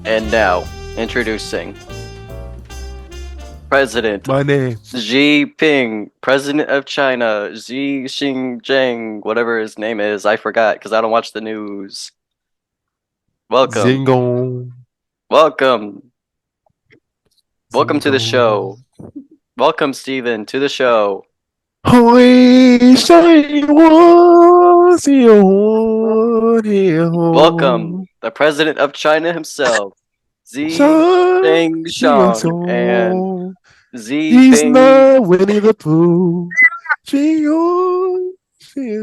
And now, introducing President My name. Xi Jinping, President of China, Xi Jinping, whatever his name is. I forgot because I don't watch the news. Welcome. Zingong. Welcome. Welcome to the show. Welcome, Steven, to the show. Welcome, the President of China himself, Xi Jinping, and Xi He's Jinping. not Winnie the Pooh.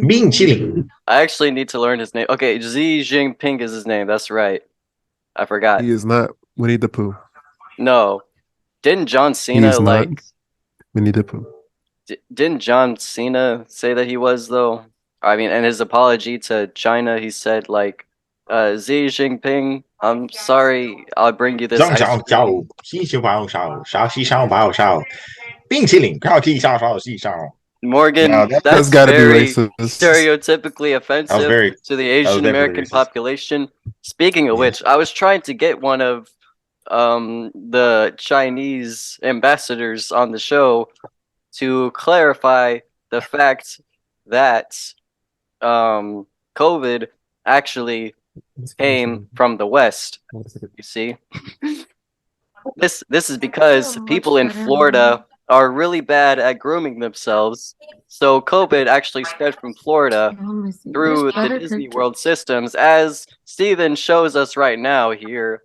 Being chilling. I actually need to learn his name. Okay, Xi Jinping is his name. That's right. I forgot. He is not Winnie the Pooh. No, didn't John Cena He's not like? Winnie the Pooh. Didn't John Cena say that he was though? I mean, in his apology to China, he said like, Xi Jinping, I'm sorry, I'll bring you this. 张 ice 小 cream." 小西小把我烧，烧西烧把我烧，冰淇淋靠地烧烧西烧。 Morgan, No, that's That's gotta be very racist. stereotypically offensive very- to the Asian very American racist. population. Speaking of which, I was trying to get one of the Chinese ambassadors on the show to clarify the fact that COVID actually came from the West. You see, this is because people in Florida are really bad at grooming themselves. So COVID actually spread from Florida through the Disney World systems. As Steven shows us right now here,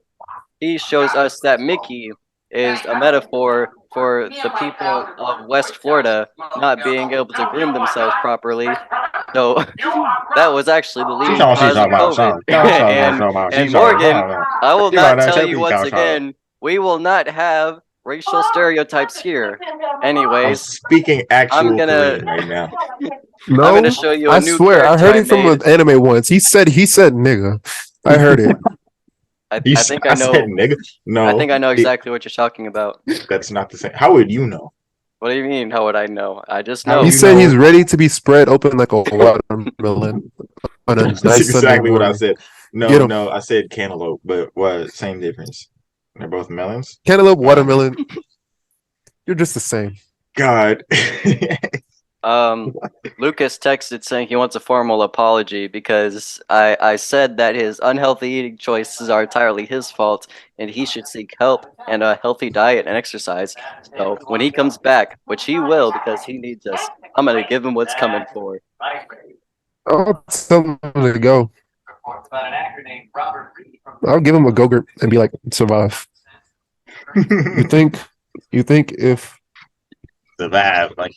he shows us that Mickey is a metaphor for the people of West Florida not being able to groom themselves properly. So that was actually the leading cause of COVID. And Morgan, I will not tell you once again, we will not have racial stereotypes here. I'm Anyways, speaking actual I'm gonna- Korean right now. No, I'm gonna show you a I new swear, I character heard it from made. an anime once. He said nigga. I heard it. I You think I know. said nigga. No, I think I know exactly what you're talking about. That's not the same. How would you know? What do you mean? How would I know? I just How know. He you said know- he's ready to be spread open like a watermelon. On a That's nice Sunday exactly what I morning. said. Get 'em. No, I said cantaloupe, but what? Same difference. They're both melons. Cantaloupe, watermelon. You're just the same. God. Lucas texted saying he wants a formal apology because I said that his unhealthy eating choices are entirely his fault and he should seek help and a healthy diet and exercise. So when he comes back, which he will because he needs us, I'm gonna give him what's coming for. I'll tell him to go. I'll give him a Go-Gurt and be like, survive. You think if Survive. Like,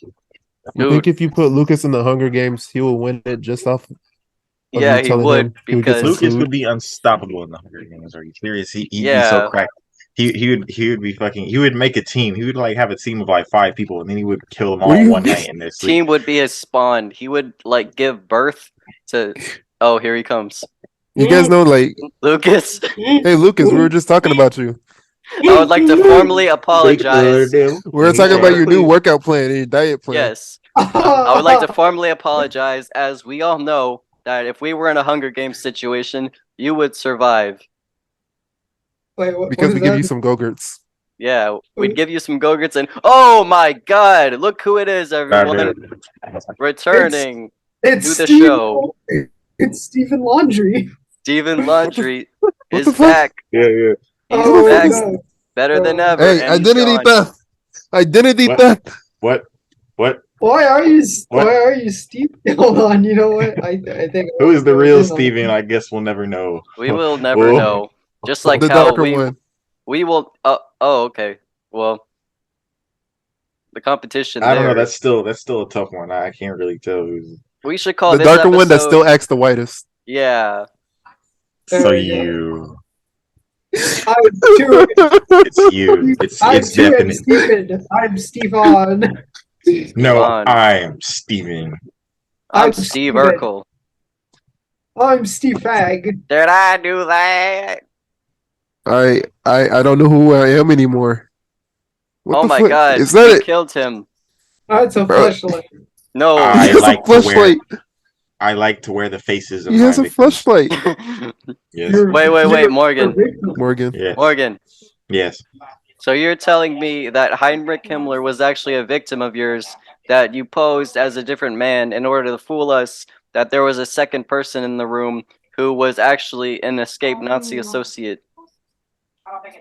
if you put Lucas in the Hunger Games, he will win it just off? of Yeah, you he telling would him he would get because some Lucas food? would be unstoppable in the Hunger Games. Are you serious? He'd be Yeah. so cracked. He would be fucking. He would make a team. He would like have a team of like 5 people, and then he would kill them all What do in you one mean? night in their sleep. team would be his spawn. He would like give birth to. Oh, here he comes, You guys know, like, Lucas. hey Lucas, we were just talking about you. I would like to formally apologize. We were talking about your new workout plan and your diet plan. Yes, I would like to formally apologize, as we all know that if we were in a Hunger Games situation, you would survive. Wait, what, Because what we is give that? you some Go-Gurts. Yeah, we'd give you some Go-Gurts and oh my God, look who it is, everyone! Returning It's to the Steve- show. It's Stephen Laundry. Stephen Laundry what is the fuck? back. Yeah, yeah. He's Oh, back, no. better than ever. Hey, and he's identity gone. theft. Identity What? theft. What? Why are you? What? Why are you Steve? Hold on. You know what? I think. Who is the real Steven? I guess we'll never know. We will never Whoa. know. Just like The how darker one. we will. Oh, okay. Well, the competition. I don't know. there- That's still a tough one. I can't really tell who's. We should call The this darker one that episode- still acts the whitest. Yeah. There So we go. you. I'm two. It's you. I'm It's two. I'm definite. Stephen. I'm Stefan. No, Devon. I am Steven. I'm I'm Steve Steven. Urkel. I'm Steve Fag. Did I do that? I don't know who I am anymore. What Oh the my fuck? God! Is that we it? killed him. That's a Bro. flashlight. No. I It's like a to wear. flashlight. I like to wear the faces of He my has a victims. flashlight. Yes. Wait, Morgan. Morgan. Yeah. Morgan. Yes. So you're telling me that Heinrich Himmler was actually a victim of yours, that you posed as a different man in order to fool us that there was a second person in the room who was actually an escaped Nazi associate?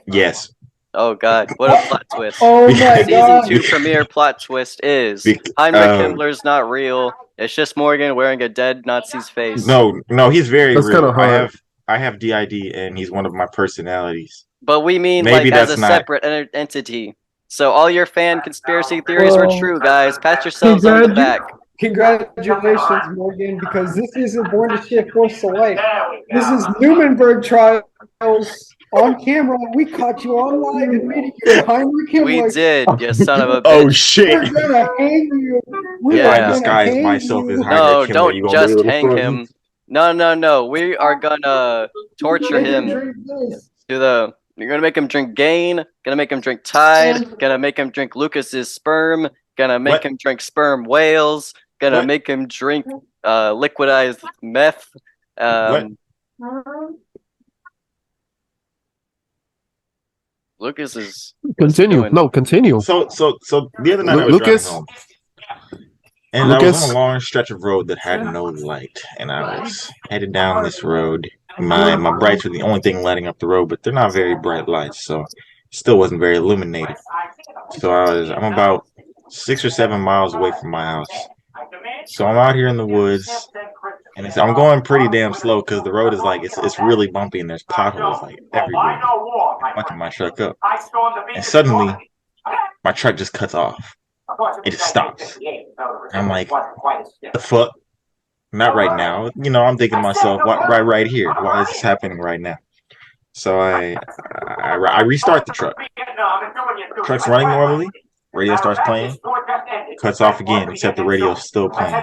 Yes. Oh god, what a plot twist. Oh my Because- Season god. 2 premiere plot twist is Heinrich Himmler's not real. It's just Morgan wearing a dead Nazi's face. No, he's very That's real. kinda hard. I have DID, and he's one of my personalities. But we mean Maybe like as a that's not- separate entity. So all your fan conspiracy theories were Well, true, guys. Pat yourselves on the back. Congratulations, Morgan, because this isn't Born to Shift Force to Life. This is Nuremberg trials on camera. We caught you on live and made you Heinrich Himmler. We did, you son of a bitch. Oh shit! We're gonna hang you. We Yeah. are I gonna disguise hang myself you. as No, Heinrich Himmler. don't You gonna just be able to hang front him. No. We are gonna torture Make him drink this. to the. You're gonna make him drink Gain. Gonna make him drink Tide. Gonna make him drink Lucas's sperm. Gonna make What? him drink sperm whales. Gonna What? make him drink liquidized meth. Lucas is Continue. doing? No, continue. So the other night I was Lucas? driving home, and I was Lucas? on a long stretch of road that had no light, and I was headed down this road. My brights were the only thing lighting up the road, but they're not very bright lights, so it still wasn't very illuminated. So I'm about 6 or 7 miles away from my house. So I'm out here in the woods, and I'm going pretty damn slow because the road is like it's really bumpy and there's potholes like everywhere, fucking my truck up. And suddenly, my truck just cuts off. It just stops. I'm like, the fuck? Not right now. You know, I'm thinking to myself, right here. Why is this happening right now? So I restart the truck. Truck's running normally. Radio starts playing. Cuts off again, except the radio's still playing.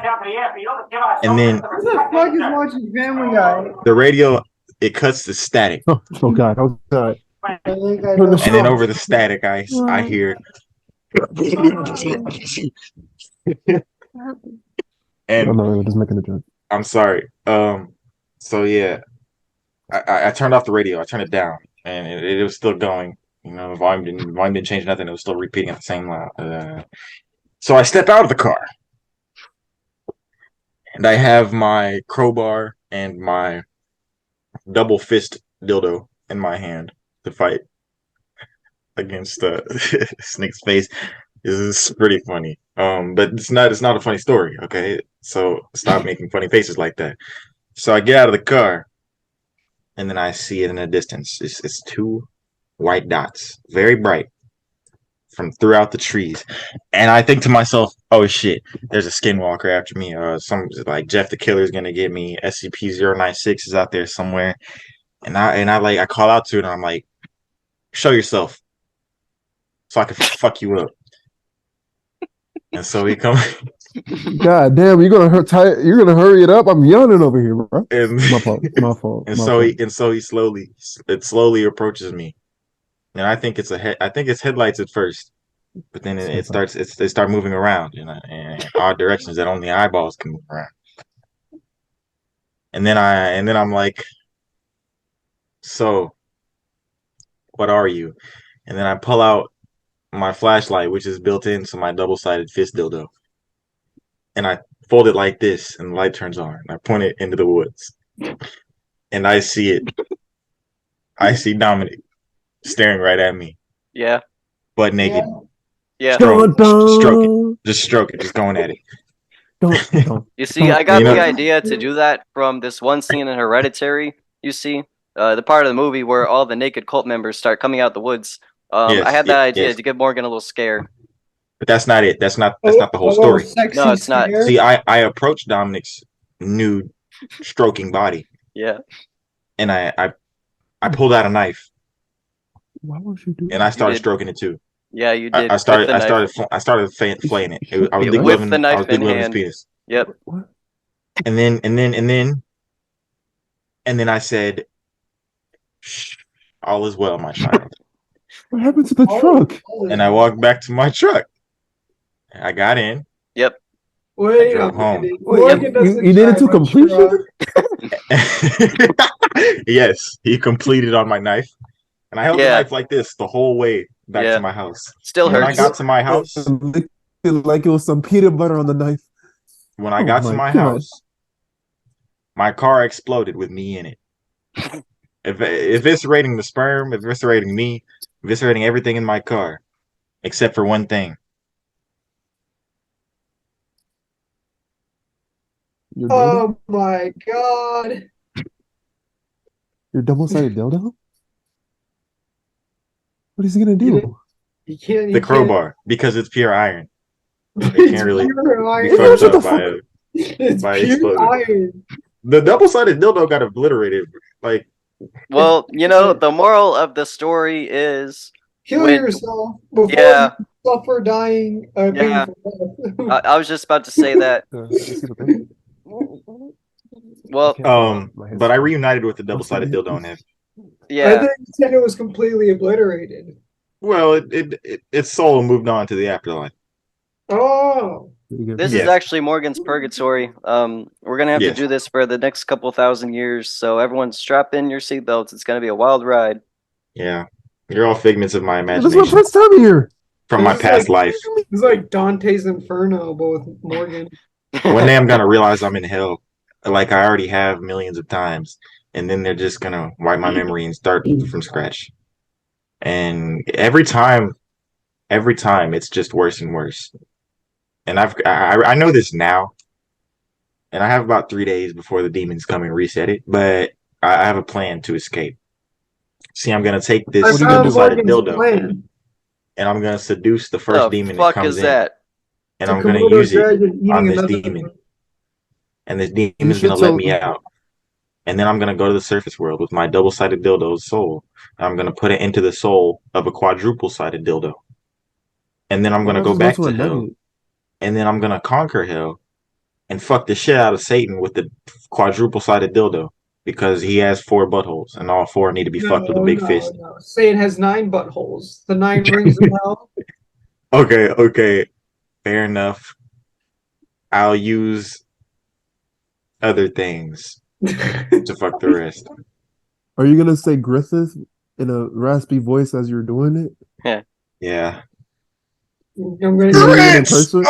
And then Who the fuck is watching Family Guy? the radio, it cuts to static. Oh god. Oh god. I think I Turn know. this And then over the static, I hear. I'm And not really just making a joke. I'm sorry. So yeah, I turned off the radio. I turned it down, and it was still going. You know, the volume didn't change nothing. It was still repeating at the same loud. So I step out of the car, and I have my crowbar and my double fist dildo in my hand to fight against Snake's face. This is pretty funny. But it's not a funny story, okay? So stop making funny faces like that. So I get out of the car, and then I see it in the distance. It's 2 white dots, very bright, from throughout the trees. And I think to myself, oh shit, there's a skinwalker after me. Some like Jeff the Killer is gonna get me. SCP-096 is out there somewhere. And I call out to it, and I'm like, show yourself, so I can fuck you up. And so he comes, God damn, you're gonna hurry it up. I'm yawning over here, bro. and My fault. My fault. and my so fault. he slowly approaches me, and I think it's headlights at first, but then they start moving around in odd directions that only eyeballs can move around. And then I'm like, so what are you? And then I pull out my flashlight, which is built into my double-sided fist dildo, and I fold it like this, and the light turns on. And I point it into the woods, and I see it. I see Dominic staring right at me, Yeah. butt naked. Yeah. Stroke it. Just stroke it. Just going at it. Don't. You see, I got You know- the idea to do that from this one scene in Hereditary. You see, the part of the movie where all the naked cult members start coming out the woods. Yes, I had that idea yes. to get Morgan a little scared. But that's not it. That's not the whole story. No, it's not. See, I approached Dominic's nude, stroking body, Yeah. and I pulled out a knife, Why would you do and I started did. stroking it too. Yeah, you did. I started with the knife. flaying it. I was With big loving, the knife I was big in loving his hand. penis. Yep. What? And then I said, "Shh, all is well, my child." What happened to the truck? And I walked back to my truck. I got in. Yep. Wait a drove home. minute. Wait, Morgan doesn't you did it to drive a completion? truck. Yes, he completed on my knife, and I held the Yeah. knife like this the whole way back Yeah. to my house. Still When I hurts. got to my house, Like it was some peanut butter on the knife. when I Oh got to my my God. house, my car exploded with me in it. Eviscerating the sperm, eviscerating me, eviscerating everything in my car, except for one thing. Your dildo? Oh my god. Your double-sided dildo? What is he gonna You do? You can't. The crowbar, because it's pure iron. It's can't really pure Be iron. fucked Shut the up by it. It's by pure exploding. iron. The double-sided dildo got obliterated. Like, Well, the moral of the story is, Kill When- yourself before yeah, you suffer dying a Yeah. painful death. I was just about to say that. You see the thing? Well, but I reunited with the double-sided dildo in it. I yeah, think you said it was completely obliterated. Well, its soul moved on to the afterlife. Oh. this Yes. is actually Morgan's purgatory. We're gonna have Yes. to do this for the next couple thousand years, so everyone strap in your seatbelts. It's gonna be a wild ride. Yeah, you're all figments of my This is my imagination first time here. from my This is past like- life. It's like Dante's Inferno, but with Morgan. One day I'm gonna realize I'm in hell, like I already have millions of times, and then they're just gonna wipe my memory and start from scratch. And every time it's just worse and worse. And I know this now, and I have about 3 days before the demons come and reset it. But I have a plan to escape. See, I'm gonna take I this What are you gonna found do? double-sided Morgan's dildo, plan. and I'm gonna seduce the first The demon that fuck comes is in, that? and To I'm gonna Komodo use it dragon eating on this another demon. one. and this demon's You should gonna let tell- me out. And then I'm gonna go to the surface world with my double-sided dildo's soul. And I'm gonna put it into the soul of a quadruple-sided dildo. And then I'm gonna go back to hell. And then I'm gonna conquer hell and fuck the shit out of Satan with the quadruple-sided dildo. Because he has 4 buttholes, and all 4 need to be fucked with a big fist. No. Satan has 9 buttholes. The 9 rings of hell. Okay. Fair enough. I'll use other things to fuck the rest. Are you gonna say Griffith in a raspy voice as you're doing it? Yeah. I'm gonna You're get, in person?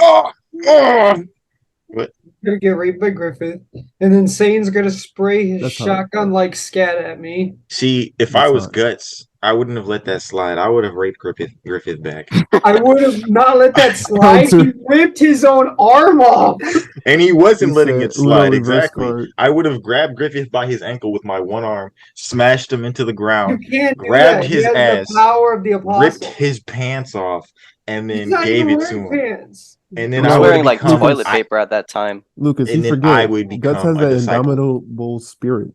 gonna get raped by Griffith, and then Satan's gonna spray his That's hot. shotgun like scat at me. See, if That's I was hot. Guts, I wouldn't have let that slide. I would have raped Griffith back. I would have not let that slide. He Counter. ripped his own arm off. And he wasn't He letting said, it slide. "Uno reverse Exactly. card." I would have grabbed Griffith by his ankle with my one arm, smashed him into the You ground, can't do Grabbed that. his he has ass, the power of the apostle. ripped his pants off, and He's then not gave even it to wearing him. pants. And then He He was I was would wearing like become, toilet paper at that time. Lucas, And you then forget. I would Guts become has a that disciple. indomitable spirit.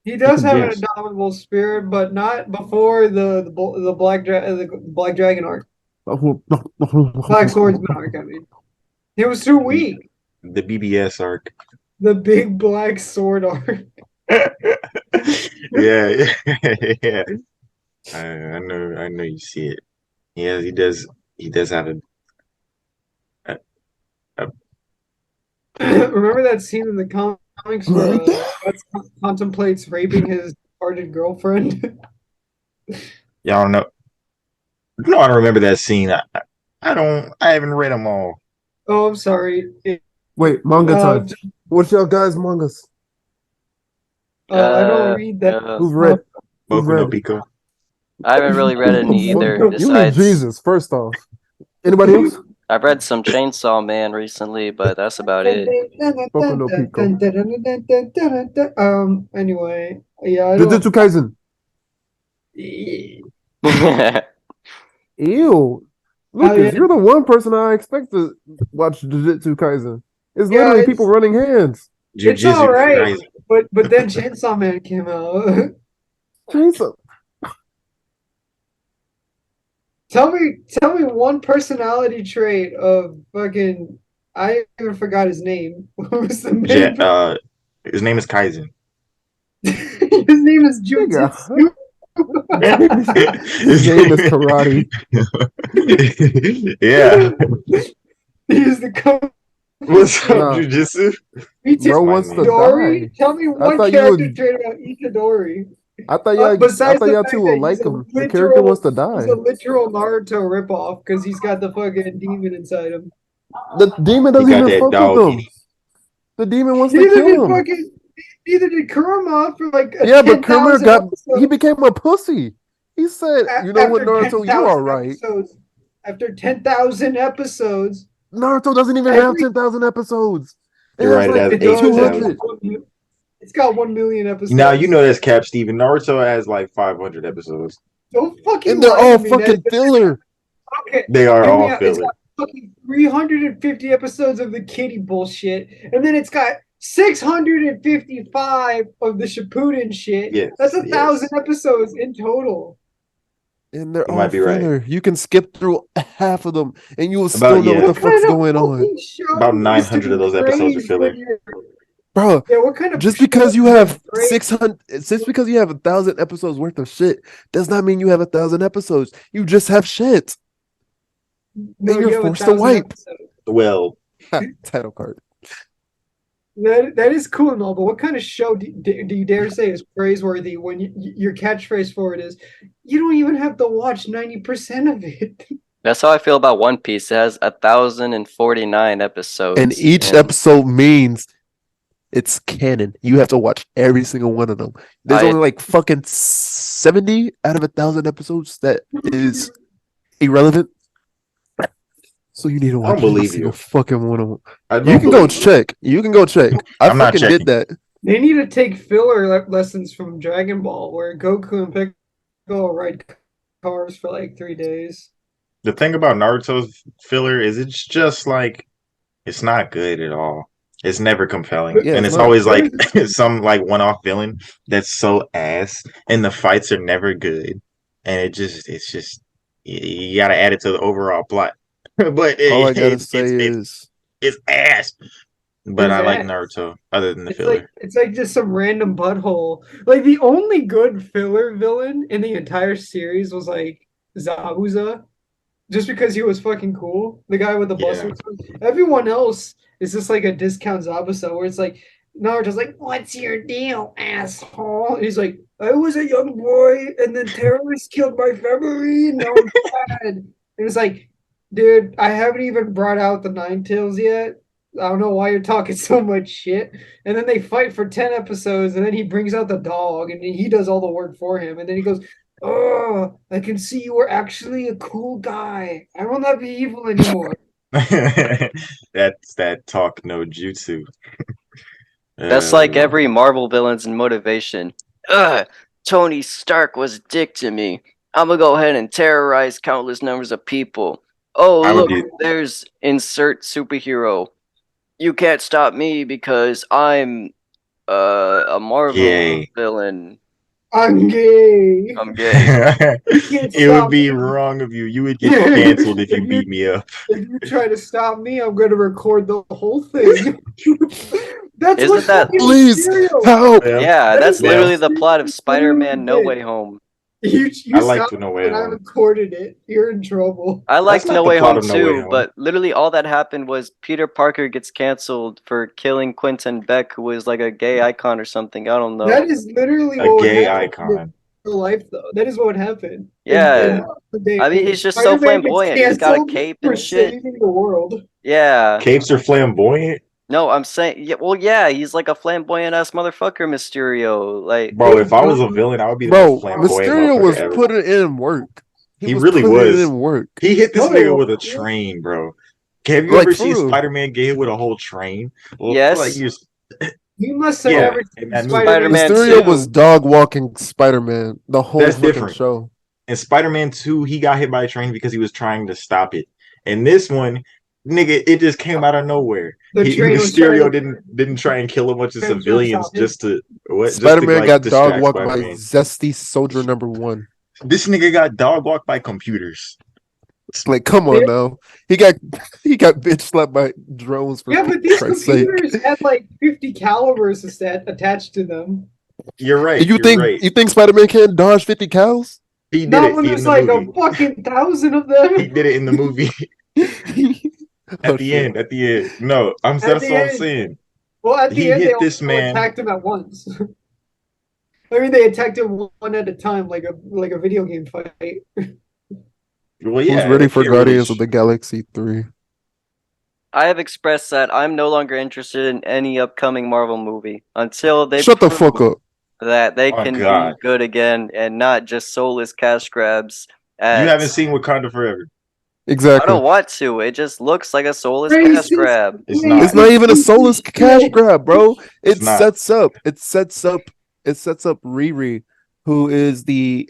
He does have an Yes. indomitable spirit, but not before the Black Dragon arc, Black Swordsman arc. I mean, he was too weak. the BBS arc. The big black sword arc. Yeah. I know you see it. Yeah, he does have a Remember that scene in the comics where Guts contemplates raping his departed girlfriend? y'all know. No, I don't remember that scene. I haven't read them all. Oh, I'm sorry. Wait, manga Uh, time. What's y'all guys' mangas? I don't read that. Who's read? Who's Boku no read? Pico. I haven't really read any either. You mean Besides, Jesus, first off. Anybody else? I've read some Chainsaw Man recently, but that's about it. Boku no Pico. Anyway, yeah, I don't. Jujutsu Kaisen. Ew. Lucas, yeah. you're the one person I expect to watch Jujutsu Kaisen. It's Yeah, literally it's- people running hands. It's Jujutsu alright. Kaisen. But then Chainsaw Man came out. Chainsaw. Tell me one personality trait of fucking. I even forgot his name. What was the main? His name is Kaizen. His name is Jujutsu. His name is Karate. Yeah. He's the What's up, Nah. Jujitsu? Me too. Bro wants to Itadori? die. Tell me I one thought you character would. trait about Itadori. I thought Besides the y'all fact two that will like he's a him. The character wants to he's die. a literal Naruto ripoff because he's got the fucking demon inside him. The demon He doesn't got even that fuck dog with in him. him. The demon wants to Neither did kill him. fucking neither did Kurama for like Yeah, but 10,000 Kurama episodes. he became a pussy. He said, "You know what, After Naruto, 10,000 you are right." episodes. After 10,000 episodes, Naruto doesn't even have Every- 10,000 episodes. It You're has right, it has like it does. 8,000. 200. It's got 1 million episodes. Now you know that's Cap Steven. Naruto has like 500 episodes. Don't fucking And they're lie all to me. fucking filler. Okay. They are Hear me all out. It's filler. got fucking 350 episodes of the kitty bullshit, and then it's got 655 of the Shippuden shit. Yes, That's yes. 1,000 episodes in total. And they're You all might be right. filler. You can skip through half of them and you will About- still know yeah. what the fuck's going on. About 900 of those episodes are filler. Bro, Yeah, what kind of just show because you is have great? 600, just because you have 1,000 episodes worth of shit does not mean you have 1,000 episodes. You just have shit. No, and you're you have forced to 1,000 wipe. episodes. Well, Title card. That is cool and all, but what kind of show do you dare say is praiseworthy when your catchphrase for it is, you don't even have to watch 90% of it? That's how I feel about One Piece. It has 1,049 episodes. And each episode means it's canon. You have to watch every single one of them. There's I- only like fucking 70 out of 1,000 episodes that is irrelevant. So you need to I watch don't every believe single you. fucking one of them. I You don't can go believe you. check. You can go check. I I'm not fucking did checking. that. They need to take filler lessons from Dragon Ball, where Goku and Piccolo ride cars for like 3 days. The thing about Naruto's filler is it's just like it's not good at all. It's never compelling. Yeah, and it's it's not. always like some like one-off villain that's so ass and the fights are never good. And it's just you gotta add it to the overall plot. But All I gotta say it's is ass. But It's I like ass. Naruto other than the It's filler. like just some random butthole. Like the only good filler villain in the entire series was like Zabuza, just because he was fucking cool. The guy with the Yeah. buster. Everyone else is just like a discount Zabuza, where it's like Naruto's like, "What's your deal, asshole?" And he's like, "I was a young boy, and then terrorists killed my family, and now I'm sad." And it's like, dude, I haven't even brought out the Nine Tails yet. I don't know why you're talking so much shit. And then they fight for 10 episodes, and then he brings out the dog, and he does all the work for him. And then he goes, "Oh, I can see you were actually a cool guy. I will not be evil anymore." That's that talk no jutsu. That's like every Marvel villain's motivation. Ugh, Tony Stark was a dick to me. I'm gonna go ahead and terrorize countless numbers of people. Oh, I would look, be- there's insert superhero. You can't stop me because I'm a Marvel Gay. villain. I'm gay. I'm gay. It would be wrong of you. You would get canceled if you beat me up. If you try to stop me, I'm going to record the whole thing. That's Isn't what that- fucking Please Mysterio- help. Yeah, That that's is literally the what plot of Mysterio Spider-Man No did. Way Home. You I liked stopped No Way and I Home. recorded it. You're in trouble. I liked not No the Way plot Home of No Way too, Home. but literally all that happened was Peter Parker gets canceled for killing Quentin Beck, who was like a gay icon or something. I don't know. That is literally A what would gay happen icon. in real life, though. That is what would happen. Yeah. I I mean, he's just so flamboyant. He's got a cape and shit. Saving the world. Yeah. Capes are flamboyant. No, I'm saying, yeah, well, yeah, he's like a flamboyant ass motherfucker, Mysterio. Like, Bro, if I was a villain, I would be the Bro, most flamboyant Mysterio motherfucker was ever. putting in work. He really putting was. in work. He hit this No, nigga with a yeah. train, bro. Have you Like, ever for seen real. Spider-Man get hit with a whole train? Well, Yes. Like You must have Yeah, never in seen that movie. Spider-Man Mysterio 2. was dog walking Spider-Man the whole That's fucking different. show. in Spider-Man 2, he got hit by a train because he was trying to stop it. And this one, nigga, it just came out of nowhere. The train was Mysterio trying didn't try and kill a bunch of Train was civilians stop it. just to what? Spider-Man got dog distract walked by Spider-Man. Zesty Soldier number 1. This nigga got dog walked by computers. Like, come on now. He got bitch slapped by drones for Yeah, but these Christ's sake. computers had like 50 calibers attached to them. You're right. You you're think right. you think Spider-Man can dodge 50 cows? He did Not it when in there's the like movie. a fucking 1,000 of He them. did it in the movie. At the end. No, At that's the what I'm end. saying. Well, at the He end, hit they this all man. attacked him at once. I mean, they attacked him one at a time, like a video game fight. Well, Who's yeah, ready it for can't really Guardians of the Galaxy 3? I have expressed that I'm no longer interested in any upcoming Marvel movie until they Shut the prove fuck up. that they Oh, can God. be good again and not just soulless cash grabs. You haven't seen Wakanda Forever. I Exactly. don't want to. It just looks like a soulless cash Racist. grab. It's Wait, not. It's not even a soulless cash grab, bro. It It's not. sets up Riri, who is the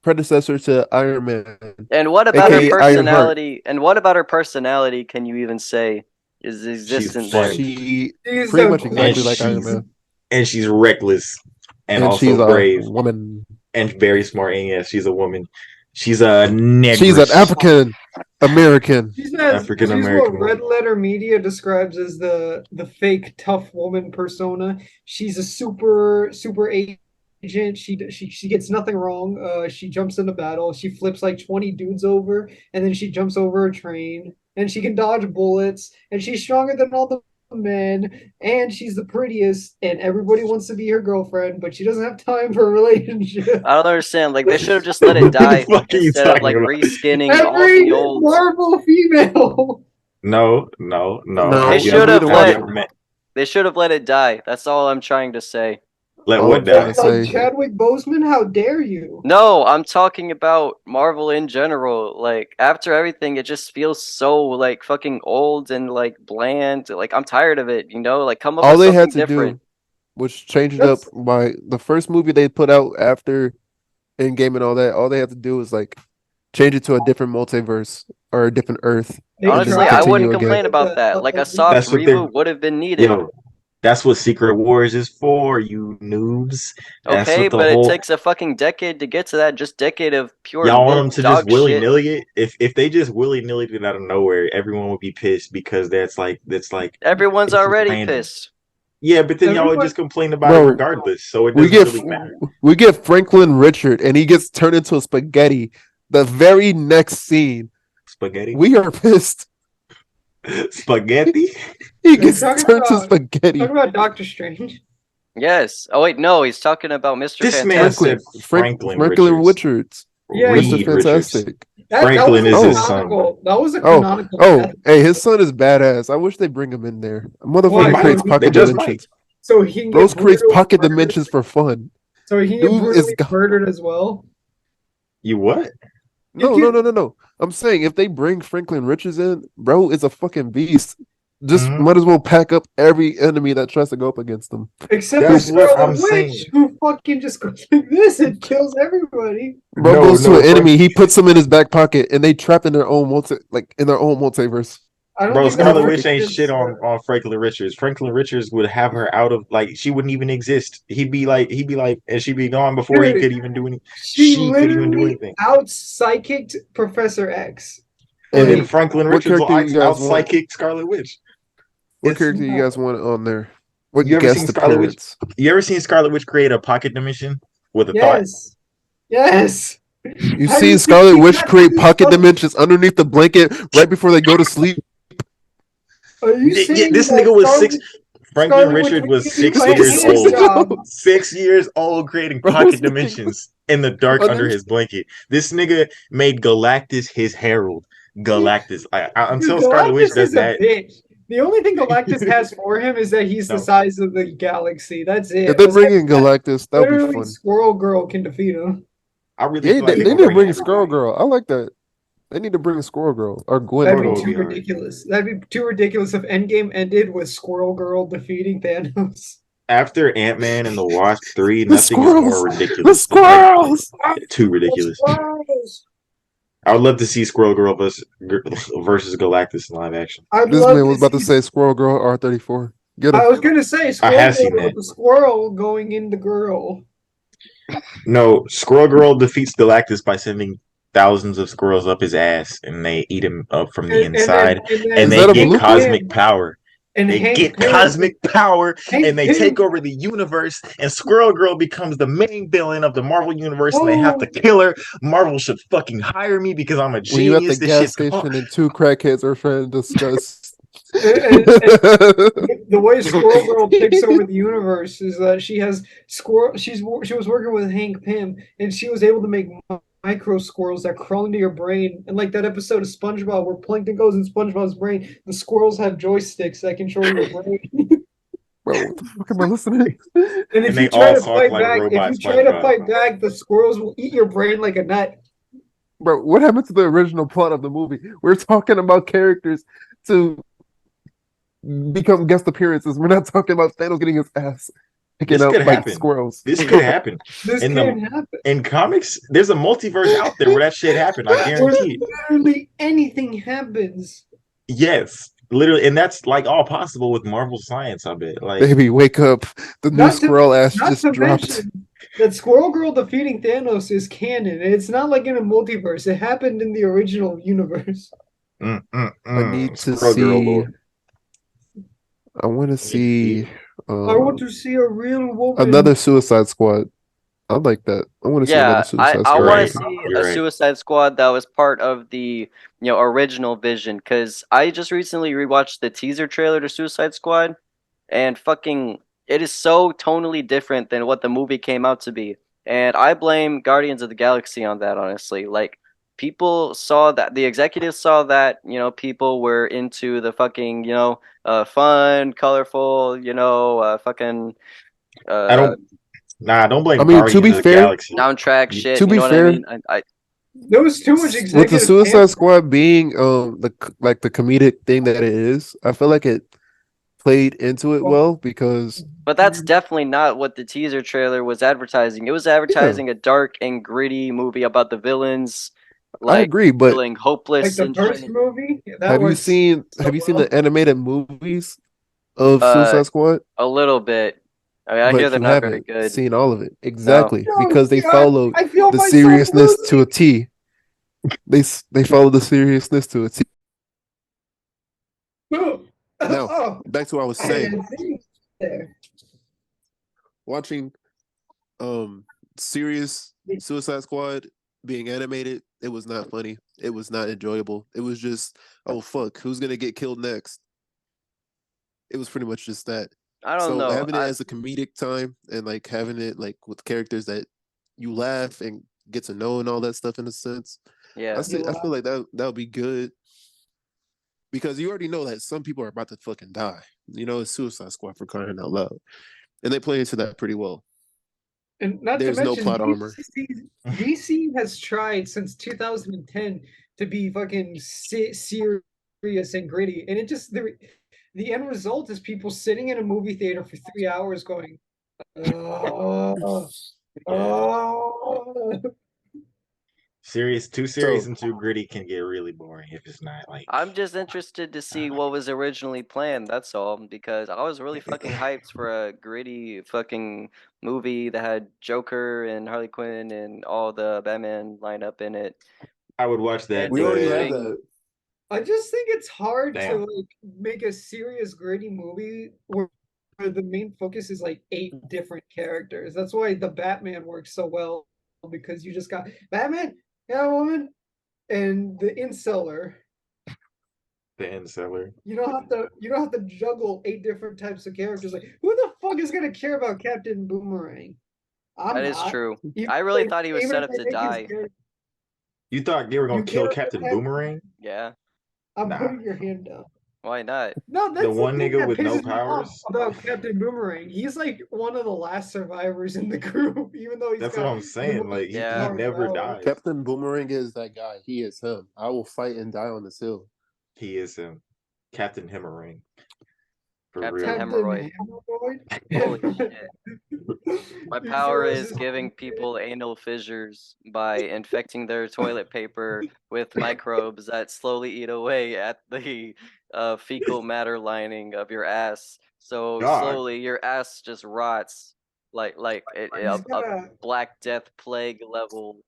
predecessor to Iron Man. And what about AKA her Ironheart. personality? And what about her personality? Can you even say is existent there? funny. She She's pretty a much exactly And like Iron she's- Man. And she's reckless and, And she's also brave a woman. and very smart. And yes, she's a woman. She's a negress. She's an African American. She's African-American what woman. Red Letter Media describes as the fake tough woman persona. She's a super agent. She gets nothing wrong. She jumps into battle. She flips like 20 dudes over, and then she jumps over a train. And she can dodge bullets. And she's stronger than all the men. And she's the prettiest. And everybody wants to be her girlfriend, but she doesn't have time for a relationship. I don't understand. Like they should have just let it die What the fuck are you instead of talking like about? reskinning all Every the old. Marvel female. No. They You should have never let- met- They should have let it die. That's all I'm trying to say. Let Oh, what yeah. die? Say- Chadwick Boseman, how dare you? No, I'm talking about Marvel in general. Like after everything, it just feels so like fucking old and like bland. Like I'm tired of it. You know, like come up All with they had something to different. do was change it up by the first movie they put out after Endgame and all that. All they had to do was like change it to a different multiverse or a different Earth. They Honestly, tried. I Continue wouldn't again. complain about that. Like a soft That's what they're- reboot would have been needed. Yo, that's what Secret Wars is for, you noobs. That's Okay, what the but whole... it takes a fucking decade to get to that. Just decade of pure Y'all want them mid to dog just willy shit. nilly it? If they just willy nilly it out of nowhere, everyone would be pissed because that's like Everyone's it's just already random. pissed. Yeah, but then y'all would Everyone- just complain about Bro, it regardless, so it We doesn't get really matter. we get Franklin Richard and he gets turned into a spaghetti. The very next scene, Spaghetti, we are pissed. spaghetti. He gets talking turned to about- spaghetti. Talk about Doctor Strange. Yes. Oh wait, no, he's talking about Mr. This man Fantastic. said Franklin Richards. Yeah, Mr. Reed Richards. Fantastic. Franklin was is a his son. canonical- That was a Oh, canonical. Oh, death. hey, his son is badass. I wish they bring him in there. Motherfucker Why? creates They pocket just dimensions. So he can get Bros creates brutally pocket murdered. dimensions for fun. So he can get Dude brutally is go- murdered as well. You what? No, You no. I'm saying if they bring Franklin Richards in, bro is a fucking beast. Just Mhm. might as well pack up every enemy that tries to go up against them. Except That's for what Scarlet I'm Witch, saying. who fucking just goes like this and kills everybody. Bro No, goes no, to an enemy, Frank- he puts them in his back pocket, and they trapped in their own multiverse. I don't Bro, think that Scarlet works Witch ain't against shit her. on Franklin Richards. Franklin Richards would have her out of like she wouldn't even exist. He'd be like, and she'd be gone before he Dude, could even do anything. She She couldn't even do literally anything. out psychicked Professor X. And Hey, then Franklin what Richards will character you out guys want? psychic Scarlet Witch. What It's character you guys want on there? What You ever guest seen Scarlet Witch? appearance? You ever seen Scarlet Witch create a pocket dimension with a thought? Yes. Yes. You Have seen you Scarlet seen Witch that create movie? pocket dimensions underneath the blanket right before they go to sleep? Are you Yeah, saying this that nigga was Scarlet- 6. Franklin Scarlet Witch Richard was would 6 do a years hand old. job? 6 years old, creating Bro, pocket this nigga- dimensions in the dark Under- under his blanket. This nigga made Galactus his herald. Galactus. Until Dude, Scarlet Witch Galactus does is a that, bitch. The only thing Galactus has for him is that he's No. the size of the galaxy. That's it. If they Aside bring in from that, Galactus, that would be literally fun. Squirrel Girl can defeat him. I really Yeah, feel like they they need gonna to bring everybody. Squirrel Girl. I like that. They need to bring a Squirrel Girl or Gwen. That'd Squirrel be would too be alright. ridiculous. That'd be too ridiculous if Endgame ended with Squirrel Girl defeating Thanos. After Ant-Man and the Wasp 3, The nothing is more squirrels! ridiculous. The squirrels! Too ridiculous. Squirrels! I would love to see Squirrel Girl versus Galactus in live action. I'd This love man was about to see- say Squirrel Girl R34. Get I him. was gonna say Squirrel have Girl seen with that. the squirrel going in the girl. No, Squirrel Girl defeats Galactus by sending thousands of squirrels up his ass, and they eat him up from the inside, and Is they that a get blueprint? cosmic power. And They Hank get Pym- cosmic power, Hank and they Pym- take over the universe, and Squirrel Girl becomes the main villain of the Marvel universe, and they have to Oh. kill her. Marvel should fucking hire me because I'm a When you at genius. the This gas shit's station and two crackheads are trying to discuss The way Squirrel Girl takes over the universe is that she has squirrel. She was working with Hank Pym, and she was able to make micro squirrels that crawl into your brain. And like that episode of SpongeBob where Plankton goes in SpongeBob's brain, the squirrels have joysticks that control your brain. Bro, what the fuck am I listening? And if And they you try all to talk fight like back, robot if you try to SpongeBob. fight back, the squirrels will eat your brain like a nut. Bro, what happened to the original plot of the movie? We're talking about characters to become guest appearances. We're not talking about Thanos getting his ass taken This out could by happen. squirrels. This could happen. This In can't happen. In comics, there's a multiverse out there where that shit happened. I guarantee it. Literally anything happens. Yes, literally, and that's like all possible with Marvel science. I bet. Like, Baby, wake up. The new Not to- squirrel ass Not just to dropped. mention that Squirrel Girl defeating Thanos is canon, and it's not like in a multiverse. It happened in the original universe. I need to Squirrel Girl see. lore. I want to see I want to see a real woman. another Suicide Squad. I like that. I want to see Yeah, another I, Suicide I Squad. want Right. to see You're a right. Suicide Squad that was part of the original vision, because I just recently rewatched the teaser trailer to Suicide Squad, and fucking it is so tonally different than what the movie came out to be. And I blame Guardians of the Galaxy on that, honestly. Like, people saw that, the executives saw that, people were into the fucking, fun, colorful, fucking I don't. Nah, don't blame I mean, to Guardians be of the fair- Galaxy. soundtrack shit. To You be know what fair- I mean? There was too much With executive. the Suicide tampering. Squad being the comedic thing that it is, I feel like it played into it well because But that's definitely not what the teaser trailer was advertising. It was advertising a dark and gritty movie about the villains, I like agree. But feeling hopeless Like the and first shit. movie. That have you was seen so the well. animated movies of Uh, Suicide Squad? A little bit. I mean, I hear But they're you not very haven't good. seen all of it exactly No, because they God, follow I feel the myself seriousness losing. to a T. They follow the seriousness to a T. Boom. Now, Oh, back to what I was I saying. didn't see it there. Watching serious Suicide Squad being animated, it was not funny. It was not enjoyable. It was just, oh fuck, who's gonna get killed next? It was pretty much just that. I don't So know. having it as a comedic time and like having it like with characters that you laugh and get to know and all that stuff in a sense, Yeah. I feel like that would be good because you already know that some people are about to fucking die. You know, it's Suicide Squad for crying out loud, and they play into that pretty well. And not There's to no mention, plot armor. DC has tried since 2010 to be fucking serious and gritty, and it just the end result is people sitting in a movie theater for 3 hours going, oh, oh. Too serious So- and too gritty can get really boring if it's not like. I'm just interested to see what was originally planned, that's all, because I was really fucking hyped for a gritty fucking movie that had Joker and Harley Quinn and all the Batman lineup in it. I would watch that. We already but- have that. I just think it's hard Damn. to like make a serious gritty movie where the main focus is like 8 different characters. That's why the Batman works so well, because you just got Batman, Catwoman, and the Inseller. The Inseller. You don't have to juggle 8 different types of characters. Like, who the fuck is gonna care about Captain Boomerang? That is not. true. Even I really if- thought he was even set if up they to make his die. character- You thought they were gonna You kill can't Captain have- Boomerang? Yeah. I'm Nah. putting your hand down. Why not? No, that's one thing nigga that with no pisses me off powers? about Captain Boomerang. He's like one of the last survivors in the group, even though he's That's got what I'm saying. the most Like Yeah. he never powers. dies. Captain Boomerang is that guy. He is him. I will fight and die on this hill. He is him. Captain Hemorrhage. For Captain real. Captain Hemorrhoid. Hemorrhoid? Holy shit. My You power know, is it's just- giving people anal fissures by infecting their toilet paper with microbes that slowly eat away at the fecal matter lining of your ass. So God. slowly your ass just rots like He's a gonna- Black Death plague level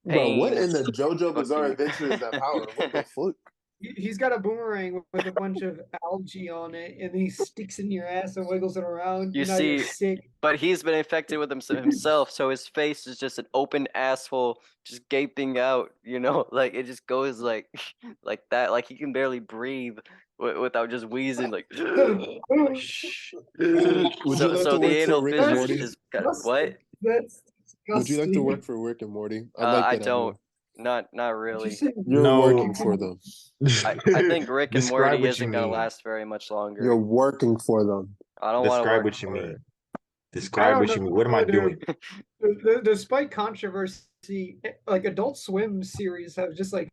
Bro, what pain. in the JoJo Bizarre Fucking- Adventure is that power? What the fuck? He's got a boomerang with a bunch of algae on it, and he sticks in your ass and wiggles it around. You and now you're see, sick. but he's been infected with himself, so his face is just an open asshole, just gaping out. You know, like it just goes like like that. Like he can barely breathe without just wheezing. Like, shh. Would you like So to the work for anal Rick and fissures Morty? just got what? That's Would you like to work disgusting. for Rick and Morty? I like I that don't. idea. Not Did you really. say You're No. working for them. I think Rick and Describe Morty what you isn't gonna mean. last very much longer. You're working for them. I don't want to Describe work what you for mean. it. I Describe don't what you mean. What am know, I dude. doing? Despite controversy, like Adult Swim series have just like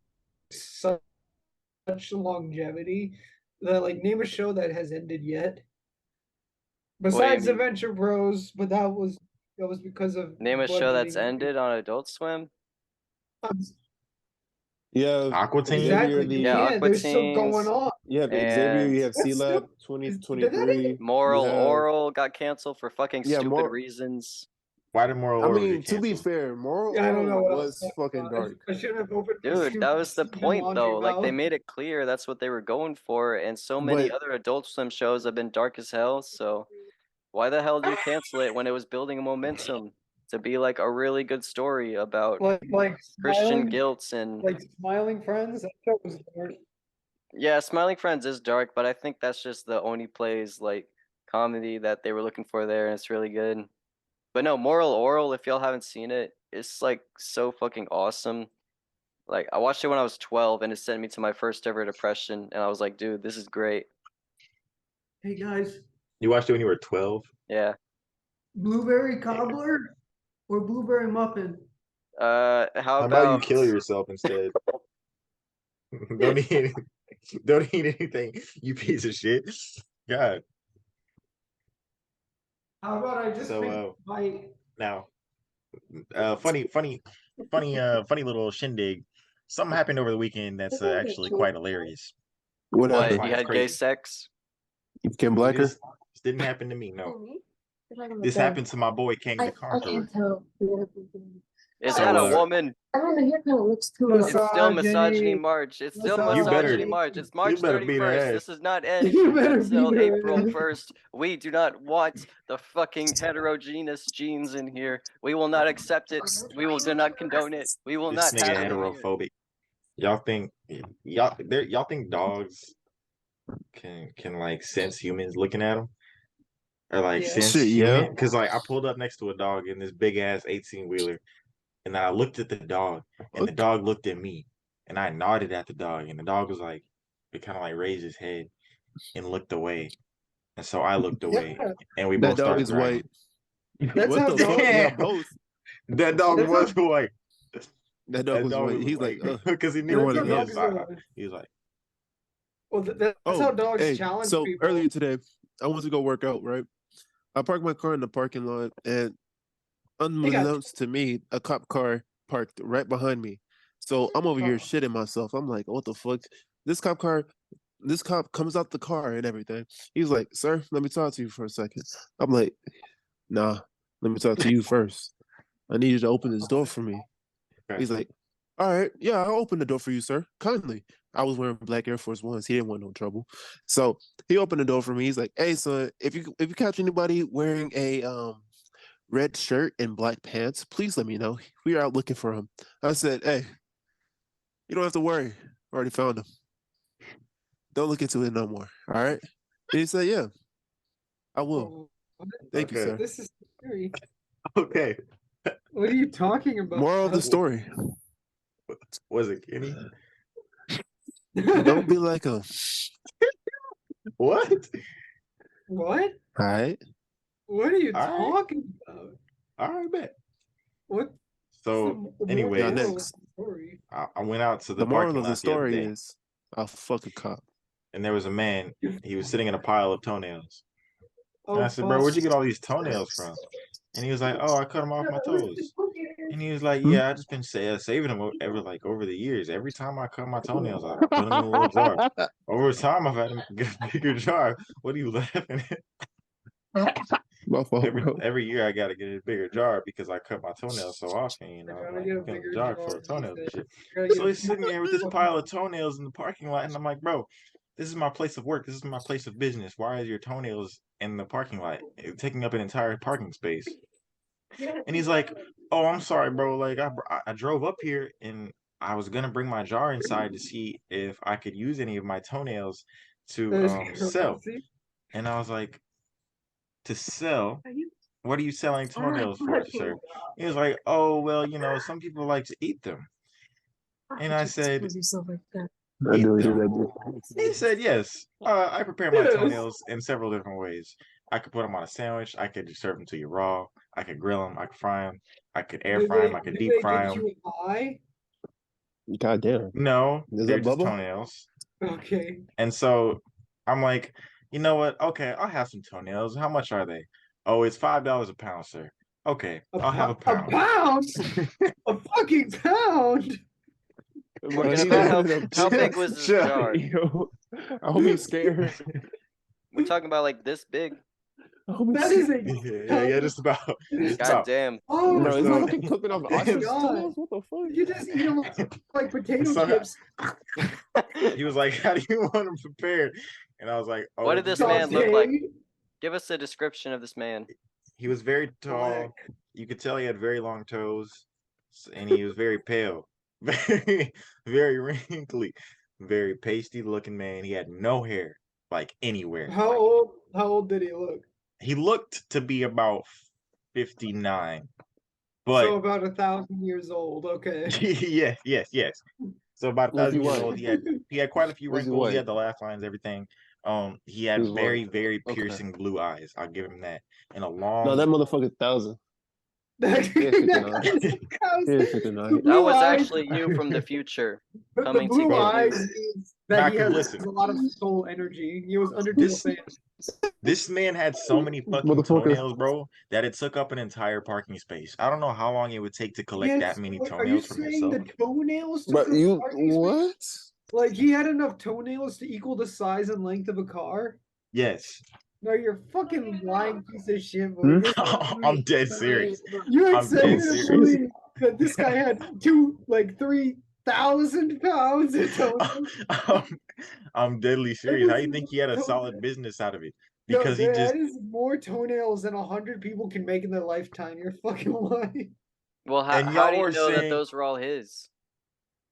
such longevity that like name a show that has ended yet. What do you Besides mean? Adventure Bros, but that was because of Name a show that's budgeting. ended on Adult Swim? You have Aqua Teen? Xavier Exactly. You Yeah, the can't. There's still going Aqua Teens on. you have Xavier, and you have C That's Lab still did that 2023. even Moral You have Oral got canceled for fucking yeah, stupid more reasons. Why did Moral I Order mean, get to be canceled? fair, Moral I don't know Oral what else. was fucking dark. I shouldn't have opened my Dude, that was the stupid point laundry though. Like they mouth. made it clear that's what they were going for, and so many But other Adult Swim shows have been dark as hell, so why the hell do you cancel it when it was building a momentum to be like a really good story about Like Christian smiling, guilt and like smiling friends. That show was dark. yeah, Smiling Friends is dark, but I think that's just the Oni plays like comedy that they were looking for there, and it's really good. But no, Moral Oral, if y'all haven't seen it, it's like so fucking awesome. Like I watched it when I was 12 and it sent me to my first ever depression and I was like, dude, this is great. Hey guys, You watched it when you were 12? Yeah. blueberry cobbler or blueberry muffin? How How about you about kill yourself instead? Don't eat anything. Don't eat anything, you piece of shit. God. How about I just So, pick a bite? Now, funny little shindig. Something happened over the weekend that's actually quite hilarious. what what? happened? You had gay Crazy. sex? Kim Blacker? This didn't happen to me, no. This happened to my boy King the I Conqueror. can't tell. Is So, that a uh, woman? I don't know. Your kind of looks too. It's still Misogyny Misogyny. March. It's still You better- Misogyny March. It's March better beat her 31st. ass. This does not end You better until beat her April ass. 1st. We do not want the fucking heterogeneous genes in here. We will not accept it. We will do not condone it. We will This not nigga have it here. heterophobic. Y'all think dogs can like sense humans looking at them? Or like Yeah. sense Shit, yeah. human? Because like I pulled up next to a dog in this big ass 18-wheeler, and I looked at the dog, and the dog looked at me, and I nodded at the dog, and the dog was like, it kind of like raised his head and looked away, and so I looked away, Yeah. and we That both dog started is grinding. white. That's What how the dogs. fuck? Yeah, both. That dog That's was white. That dog was white. He's like, because he you knew wanna it help. was inside. He was like, Well, that's oh, how dogs hey, challenge so people. earlier today, I went to go work out, right? I parked my car in the parking lot, and unbeknownst to me, a cop car parked right behind me. So I'm over here shitting myself. I'm like, what the fuck? This cop comes out the car and everything. He's like, sir, let me talk to you for a second. I'm like, nah, let me talk to you first. I need you to open this door for me. okay. He's like, all right, yeah, I'll open the door for you, sir. Kindly. I was wearing black Air Force Ones. He didn't want no trouble. So he opened the door for me. He's like, hey, son, if you catch anybody wearing a red shirt and black pants, please let me know. We are out looking for him. I said, hey, you don't have to worry. I already found him. Don't look into it no more. All right. And he said, yeah, I will. Oh, Thank you, Okay. sir. this is scary. Okay. What are you talking about? Moral of the story. Was it Kenny? Don't be like him. What? What? All right. What are you All right. talking about? All right, bet. What? So the anyway, Yeah, moral of next. the story? I went out to The the moral parking of the lot the other story day, is I'll fuck a cop. and there was a man. He was sitting in a pile of toenails. Oh, And I said, bro, fuck. where'd you get all these toenails from? And he was like, oh, I cut them off my toes. And he was like, Hmm? yeah, I just been saving them over the years. Every time I cut my toenails, I put them in a little jar. Over time, I've had them get a bigger jar. What are you laughing at? My fault, every bro. every year I gotta get a bigger jar because I cut my toenails so often. You know, I gotta like get a filling bigger jar jar, full of toenails and he shit. Gotta get So a he's sitting there with this fucking- pile of toenails in the parking lot, and I'm like, bro, this is my place of work. This is my place of business. Why is your toenails in the parking lot, taking up an entire parking space? And he's like, "Oh, I'm sorry, bro. Like I drove up here and I was gonna bring my jar inside to see if I could use any of my toenails to That is sell." crazy. And I was like, "To sell? What are you selling toenails for, sir?" He was like, "Oh, well, you know, some people like to eat them." And I said, I "Eat deleted them?" that. He said, "Yes. I prepare my Yes. toenails in several different ways. I could put them on a sandwich. I could just serve them to you raw. I could grill them. I could fry them. I could air fry them. I could Do deep they fry get them. you high? God damn. No, Is they're that just Bubba? toenails." Okay. And so I'm like, you know what? Okay, I'll have some toenails. How much are they? Oh, it's $5 a pound, sir. Okay, I'll have a A pound. pound? A fucking pound? Forget He about wanted how a- big was this Shut- jar? Yo, I hope he's scared. We're talking about like this big. I hope he's That is scared. Yeah, just about. Just God about. damn. Oh, Bro, is so- he fucking clipping off ostrich God. toenails? What the fuck? you just eat them like potato So- chips. He was like, "How do you want them prepared?" And I was like, "Oh, What did this man look like? Sauteed. Give us a description of this man. He was very tall. You could tell he had very long toes, and he was very pale, very, very wrinkly, very pasty looking man. He had no hair, like anywhere. How old did he look? He looked to be about 59, So but about 1,000 years old. Okay. yes. So about Was he 1,000 years white? old. He had quite a few Was he wrinkles. He white? had the laugh lines, everything. He had He was very, white. very Okay. piercing blue eyes. I'll give him that. And a No, long. that motherfucker 1,000. That He is 59. guy's- He is 59. That Blue was eyes. actually you from the future. The coming to blue get you. eyes is that he Malcolm, has listen. a lot of soul energy. He was Undertale This- fan. This man had so many fucking Motherfucker. toenails, bro, that it took up an entire parking space. I don't know how long it would take to collect Yes, that many what- toenails from Are you saying himself. the toenails? took But up you parking space? what? Like he had enough toenails to equal the size and length of a car? Yes. No, you're fucking lying piece of shit. Boy. Hmm? You're- I'm dead serious. You're I'm saying dead serious. believe that this guy had 3,000 pounds of toenails. I'm deadly serious. How do you think he had a solid business out of it? Because he No, just that is more toenails than 100 people can make in their lifetime. You're fucking lying. Well, how, And how do y'all you were know that saying- those were all his?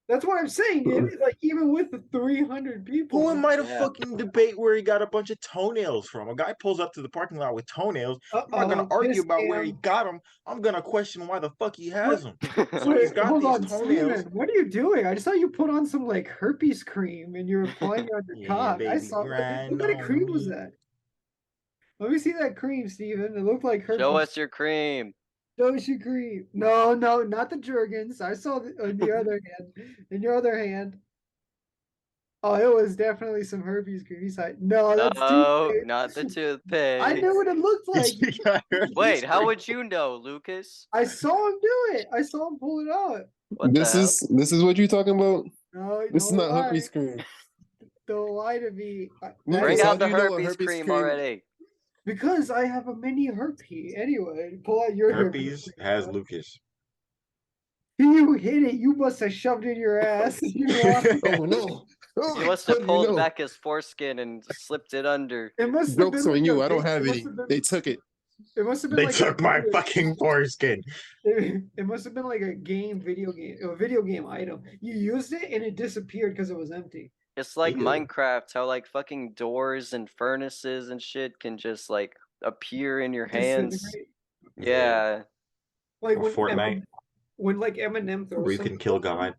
That's what I'm saying. Like even with the 300 people, who am I to Yeah. fucking debate where he got a bunch of toenails from? A guy pulls up to the parking lot with toenails. I'm not gonna argue about where he got them. I'm gonna question why the fuck he has them. So he's got hold these on, toenails. Steven, what are you doing? I just saw you put on some like herpes cream and you're applying it on your Yeah, cock. I baby, saw grind what kind of cream was on me. that? Let me see that cream, Steven. It looked like herpes. Show us your cream. Show us your cream. No, not the Jergens. I saw on the other hand. In your other hand. Oh, it was definitely some herpes cream. He's like, no, that's No, toothpaste. not the toothpaste. I knew what it looked like. He got herpes Wait, how cream. would you know, Lucas? I saw him do it. I saw him pull it out. What This the hell? is what you talking about? No, This is don't not lie. herpes cream. Don't lie to me. Lucas, Bring how out do the you know what herpes herpes cream cream- already. Because I have a mini herpes. Anyway, pull out your Herpes cream. has Lucas. You hit it. You must have shoved it in your ass. You lost it. Oh no! He must How have do you pulled know? back his foreskin and slipped it under. It must have Jokes been on like you. a I don't big- have it must any. have been- They took it. It must have been They like took a my video- fucking foreskin. It must have been like a video game item. You used it and it disappeared because it was empty. It's like Ew. Minecraft, how like fucking doors and furnaces and shit can just like appear in your hands. Disintegrate. Yeah. Like Or when Fortnite. when like Eminem throws Where you can something- kill God.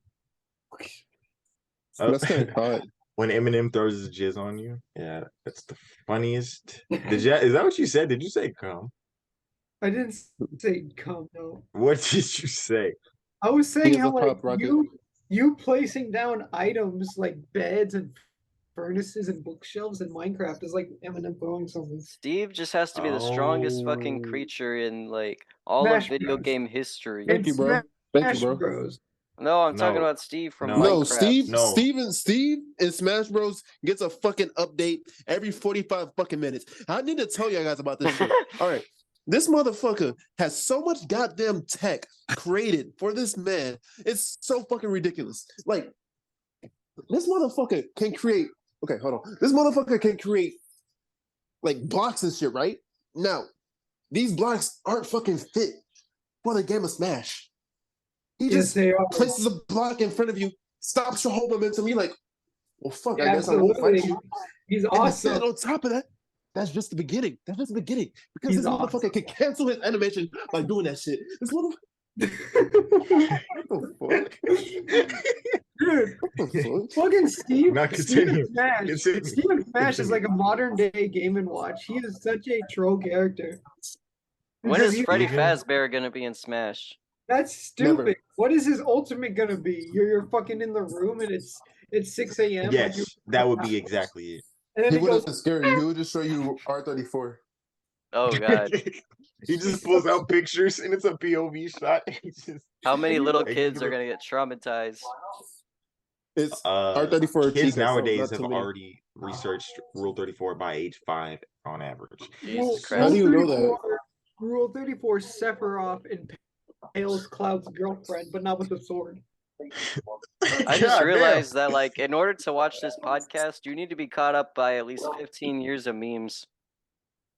Oh, That's kind of hot. when Eminem throws his jizz on you. Yeah, that's the funniest. Is that what you said? Did you say come? I didn't say come, no. What did you say? I was He saying is how a like pop rocket. you placing down items like beds and furnaces and bookshelves in Minecraft is like Eminem throwing something. Steve just has to be the strongest fucking Oh. creature in like all Smash of video Bros. game history. Thank you, bro. Smash Thank you, bro. Bros. No, I'm talking No. about Steve from No. Minecraft. No, Steve, No. Steve in Smash Bros gets a fucking update every 45 fucking minutes. I need to tell you guys about this shit. All right. This motherfucker has so much goddamn tech created for this man. It's so fucking ridiculous. Like, this motherfucker can create. Okay, hold on. This motherfucker can create like blocks and shit, right? Now, these blocks aren't fucking fit for the game of Smash. He Yes, just they are. places a block in front of you, stops your whole momentum. You're like, well, fuck, I guess I won't fight Absolutely. you. He's And then awesome. on top of that, that's just the beginning. That's just the beginning. Because He's this motherfucker awesome. can cancel his animation by doing that shit. This motherfucker. What the fuck? Dude, What the fuck? fucking Steve. Now continue. Steven Smash. Continue. Steven Smash is Continue. like a modern day Game and Watch. He is such a troll character. When Because is he- Freddy Even- Fazbear gonna be in Smash? That's stupid. Never. What is his ultimate gonna be? You're fucking in the room and it's 6 a.m. like Yes, you- that would be exactly it. and then He it goes. wouldn't scare you. He would just show you R34. Oh god. He just pulls out pictures and it's a POV shot. He's just, How many little Like, kids you are know- gonna get traumatized? It's R34 kids Chica, so nowadays not have too many. already researched Rule 34 by age 5 on average. Jesus How Christ. do you know that? Rule 34 Sephiroth impales Cloud's girlfriend, but not with a sword. I just God realized that like in order to watch this podcast, you need to be caught up by at least 15 years of memes.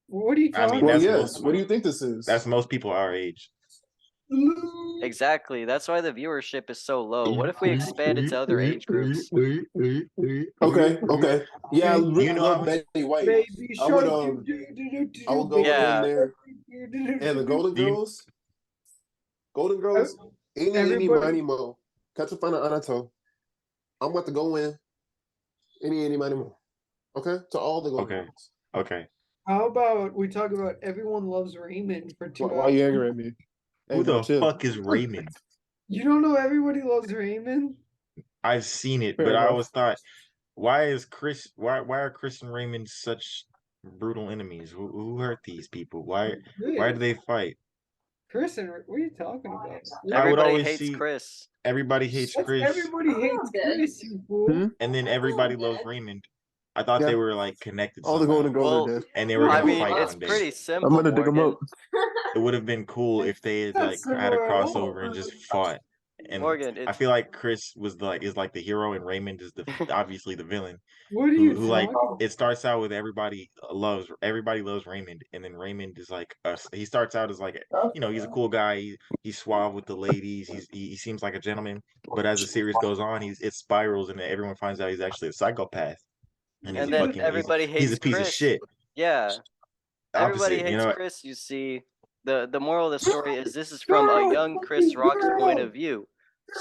What are you I talking mean, Well, that's yes. most- What do you think this is? That's most people our age. about? Exactly. That's why the viewership is so low. What if we expand it to other age groups? Okay, okay. Yeah, I You really know, love Betty White. Baby I would, shark, I would go Yeah. in there and the Golden Do you- Girls. Golden Girls, any, Everybody- miny, mo. Catch a fun Anato. I'm about to go in. Any, miny, mo. Okay? To all the Golden Okay. Girls. Okay. How about we talk about Everyone Loves Raymond for 2 Why hours? you angry at me? Hey, Who bro, the chill. fuck is Raymond? You don't know Everybody Loves Raymond? I've seen it, Fair but I enough. always thought, why are Chris and Raymond such brutal enemies? Who hurt these people? Why do they fight? Chris and what are you talking about? I would Everybody always hates see- Chris. Everybody hates That's Chris, Everybody Hates Chris, you fool. Hmm? and then everybody loves Raymond. I thought Yeah. they were like connected All the somehow, Golden Girls Well, are dead. and they were I gonna mean, fight it's one day. pretty simple. I'm gonna dig them Morgan. up. It would have been cool if they had like That's had a similar at all. crossover and just fought. And Morgan, I it's feel like Chris is like the hero, and Raymond is obviously the villain. What are you Who like talking it starts out with everybody loves Raymond, and then Raymond is like he starts out as like he's a cool guy, he's suave with the ladies, he seems like a gentleman, but as the series goes on, it spirals and everyone finds out he's actually a psychopath, and he's and a then fucking everybody hates he's a piece Chris. of shit. Yeah. Everybody Opposite, hates you know. Chris, you see. The moral of the story is this is from a young Chris Rock's point of view.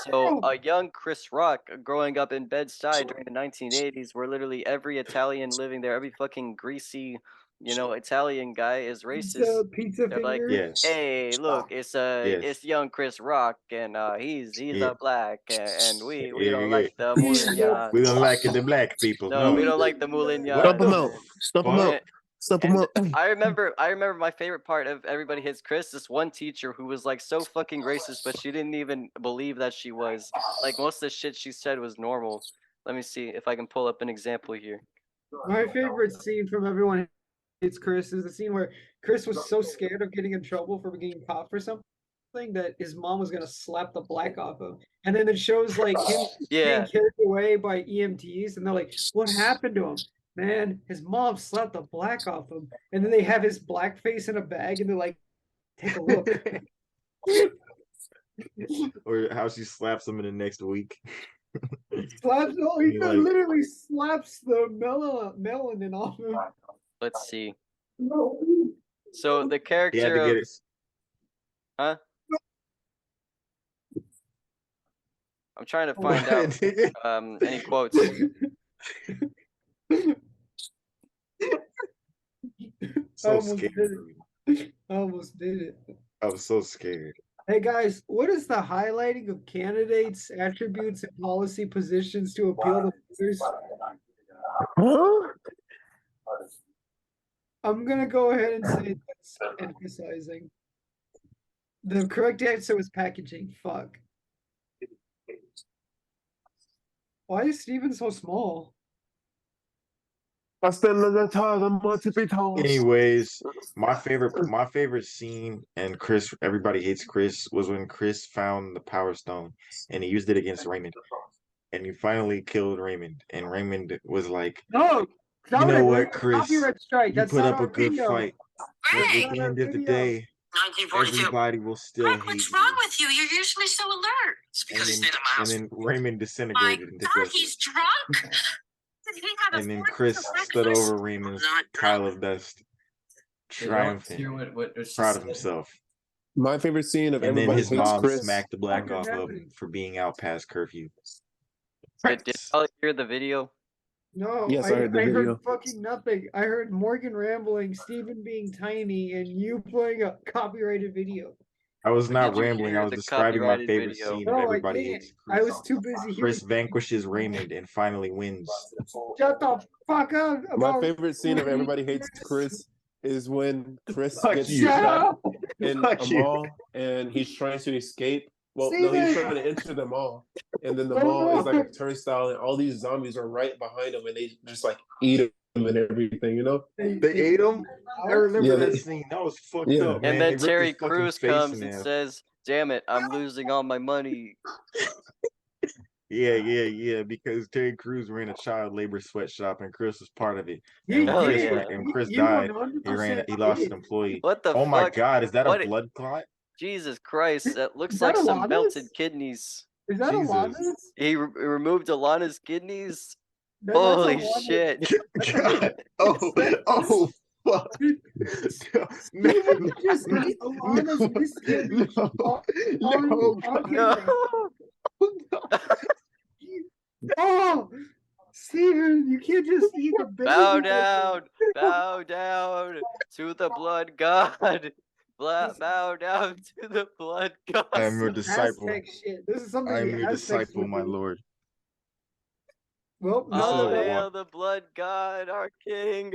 So a young Chris Rock growing up in Bed-Stuy during the 1980s, where literally every Italian living there, every fucking greasy, Italian guy is racist. Pizza They're like, finger? Yeah. hey, look, it's Yes. it's young Chris Rock, and he's Yeah. a black, and we Yeah, don't yeah. like the Moulignans. We don't like the black people. No, we No. don't like the Moulignans. What Stump them the out. Stump them fuck? out. Stump them And out. I remember my favorite part of Everybody Hates Chris, this one teacher who was like so fucking racist, but she didn't even believe that she was. Like most of the shit she said was normal. Let me see if I can pull up an example here. My favorite scene from Everyone Hates Chris is the scene where Chris was so scared of getting in trouble for getting caught for something that his mom was gonna slap the black off him. And then it shows like him Yeah. being carried away by EMTs, and they're like, "What happened to him?" Man, his mom slapped the black off him, and then they have his black face in a bag, and they're like, "Take a look." Or how she slaps him in the next week. Slaps, oh, he Like- literally slaps the melanin off him. Let's see. So the He had character to of get it. I'm trying to find out any quotes. So almost scared. I almost did it. I was so scared. Hey guys, what is the highlighting of candidates, attributes, and policy positions to appeal to voters? Huh? I'm gonna go ahead and say that's emphasizing. The correct answer was packaging. Fuck. Why is Steven so small? Hasta la tada, multiplitos. Anyways, my favorite scene, and Chris, everybody hates Chris, was when Chris found the Power Stone and he used it against Raymond, and he finally killed Raymond, and Raymond was like, No, you stop know it. what, Where's the Chris, copyright strike? you That's put not up a our good video. fight, but That's at not the our end of the video. day, 1942. everybody will still Rick, hate what's you. wrong with you? You're usually so alert. It's because he's staying at my And house. then Raymond My disintegrated into God, dust. he's drunk. Did he have a And then fork Chris for stood breakfast? over Raymond's Not pile drunk. of dust, Hey, you don't triumphant, hear what was proud just of said? himself. My favorite scene of And then Everybody his Hates mom Chris. smacked the black Fucking off of him happening. for being out past curfew. Did y'all hear the video? No, Yes, I heard the video. heard fucking nothing. I heard Morgan rambling, Steven being tiny, and you playing a copyrighted video. I was But not did you rambling. hear I was the describing my copyrighted favorite video? scene of No, I Everybody didn't. Hates I Chris. was too busy hearing. Chris vanquishes Raymond and finally wins. Shut the fuck up My about. favorite scene of Everybody Hates Chris is when Chris Fuck gets you. Shut shot up! in Fuck a you. mall and he's trying to escape. Well, no, he's Steven! trying to enter the mall, and then the Oh, mall is no. like a turnstile, and all these zombies are right behind him, and they just like eat him and everything, you know? They ate him? I remember Yeah, that they- scene. That was fucked Yeah. up, man. And They then ripped Terry his fucking Crews face comes in and half. says, "Damn it, I'm losing all my money." Yeah, because Terry Crews ran a child labor sweatshop and Chris was part of it. He And when Oh, did. Chris, yeah. and Chris You died, 100% he lost did. an employee. What the Oh my fuck? God, is that What a it- blood clot? Jesus Christ, that looks Is that like some Alana's? melted kidneys. Is that Jesus. Alana's? He removed Alana's kidneys? That's Holy Alana's. shit. God. Oh, fuck. Steven just ate Alana's biscuit on camera. Oh, Steven, you can't just eat a baby. Bow down to the blood god. Bow down to the blood god. I am your disciple. Aztec shit. This is something I am the your Aztecs disciple, would my do. Lord. Well, This is All a hail walk. the blood god, our king.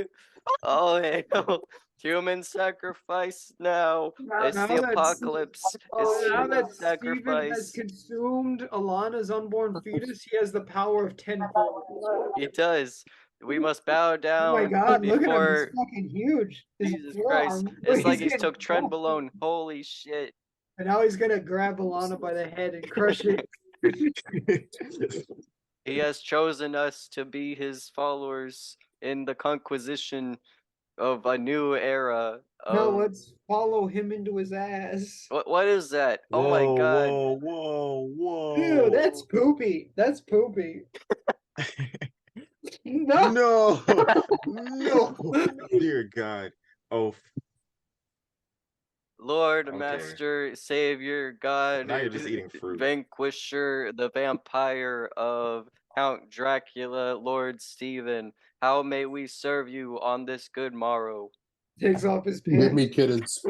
All hail human sacrifice now. It's now the that- apocalypse. It's now human that Steven has sacrifice. consumed Alana's unborn fetus, he has the power of tenfold. He does. We must bow Oh down my god, look at him, before he's fucking huge. His Jesus forearm, Christ. look, It's like he's he took getting- Trenbolone. Holy shit. And now he's gonna grab Alana by the head and crush it. He has chosen us to be his followers in the conquisition of a new era. No, Of... let's follow him into his ass. What is that? Oh my god. Whoa. Dude, that's poopy. That's poopy. No. No. Dear God. Oh, Lord, Okay. Master, Savior, God, now you're just eating fruit. Vanquisher, the vampire of Count Dracula, Lord Stephen, how may we serve you on this good morrow? Takes off his Give pants. me kittens.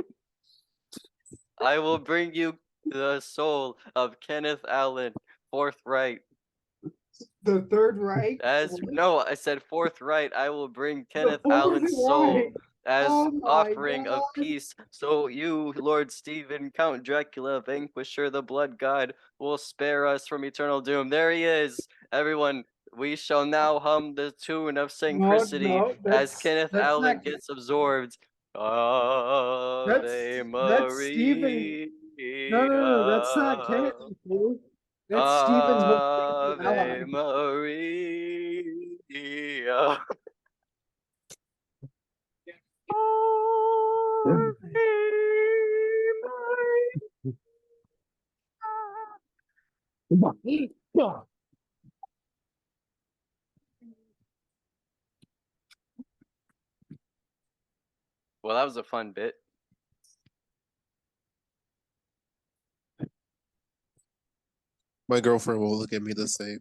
I will bring you the soul of Kenneth Allen, forthright. The Third Reich. No, I said forthright. I will bring Kenneth Fourth Allen's soul Reich. as Oh my offering of God. peace. So you, Lord Stephen, Count Dracula, Vanquisher, the Blood God, will spare us from eternal doom. There he is. Everyone, we shall now hum the tune of synchronicity No, as that's- Kenneth that's Allen not- gets absorbed. Ave that's Stephen. No, that's not Maria. Kenneth. Dude. That's Stephen's Ave ally. Maria. Well, that was a fun bit. My girlfriend will look at me the same.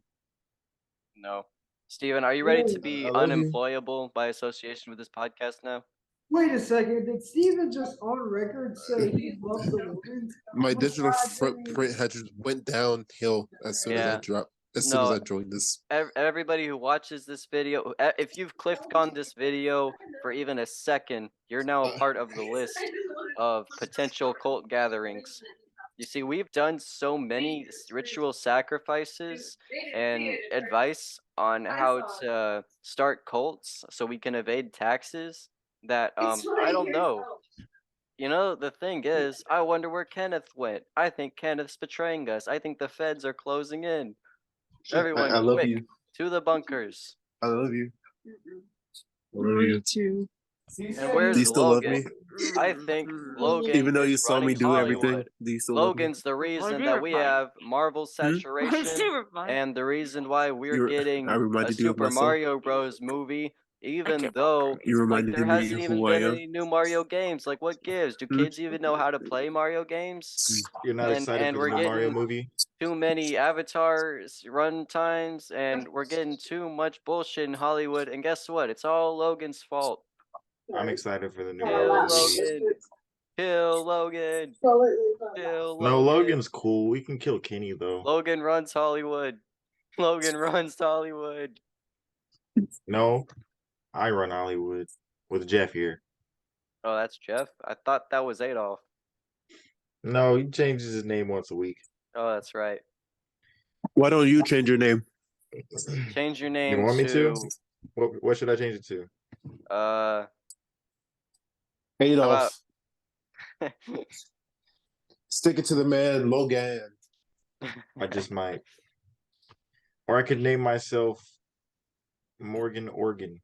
No. Steven, are you ready to be I love you. unemployable by association with this podcast now? Wait a second. Did Steven just on record say he loves the women? My digital God, footprint had just went downhill as soon as I Yeah. dropped. As soon as No. I joined this. Everybody who watches this video, if you've clicked on this video for even a second, you're now a part of the list of potential cult gatherings. You see, we've done so many ritual sacrifices and advice on how to start cults so we can evade taxes that I don't know. You know, the thing is, I wonder where Kenneth went. I think Kenneth's betraying us. I think the feds are closing in. Everyone, I love quick, you. to the bunkers. I love you. I love you. too. And where's Do you still love Logan? me? I think Logan Even though you is saw me running do everything, Hollywood. do you still love me? Logan's the reason that we have Marvel saturation and the reason why we're getting I a reminded you of Super myself. Mario Bros. Movie, even though You like reminded there me hasn't of even who I been am. any new Mario games. Like what gives? Do kids even know how to play Mario games? You're not excited for the we're new Mario getting movie? too many avatars run times and we're getting too much bullshit in Hollywood, and guess what? It's all Logan's fault. I'm excited for the new Kill Mario movie. Logan. Kill Logan. Kill Logan. No, Logan's cool. We can kill Kenny though. Logan runs Hollywood. Logan runs Hollywood. No, I run Hollywood with Jeff here. Oh, that's Jeff? I thought that was Adolf. No, he changes his name once a week. Oh, that's right. Why don't you change your name? Change your You name want me to? to What should I change it to? Adolf. about Stick it to the man, Logan. I just might. Or I could name myself Morgan Organ.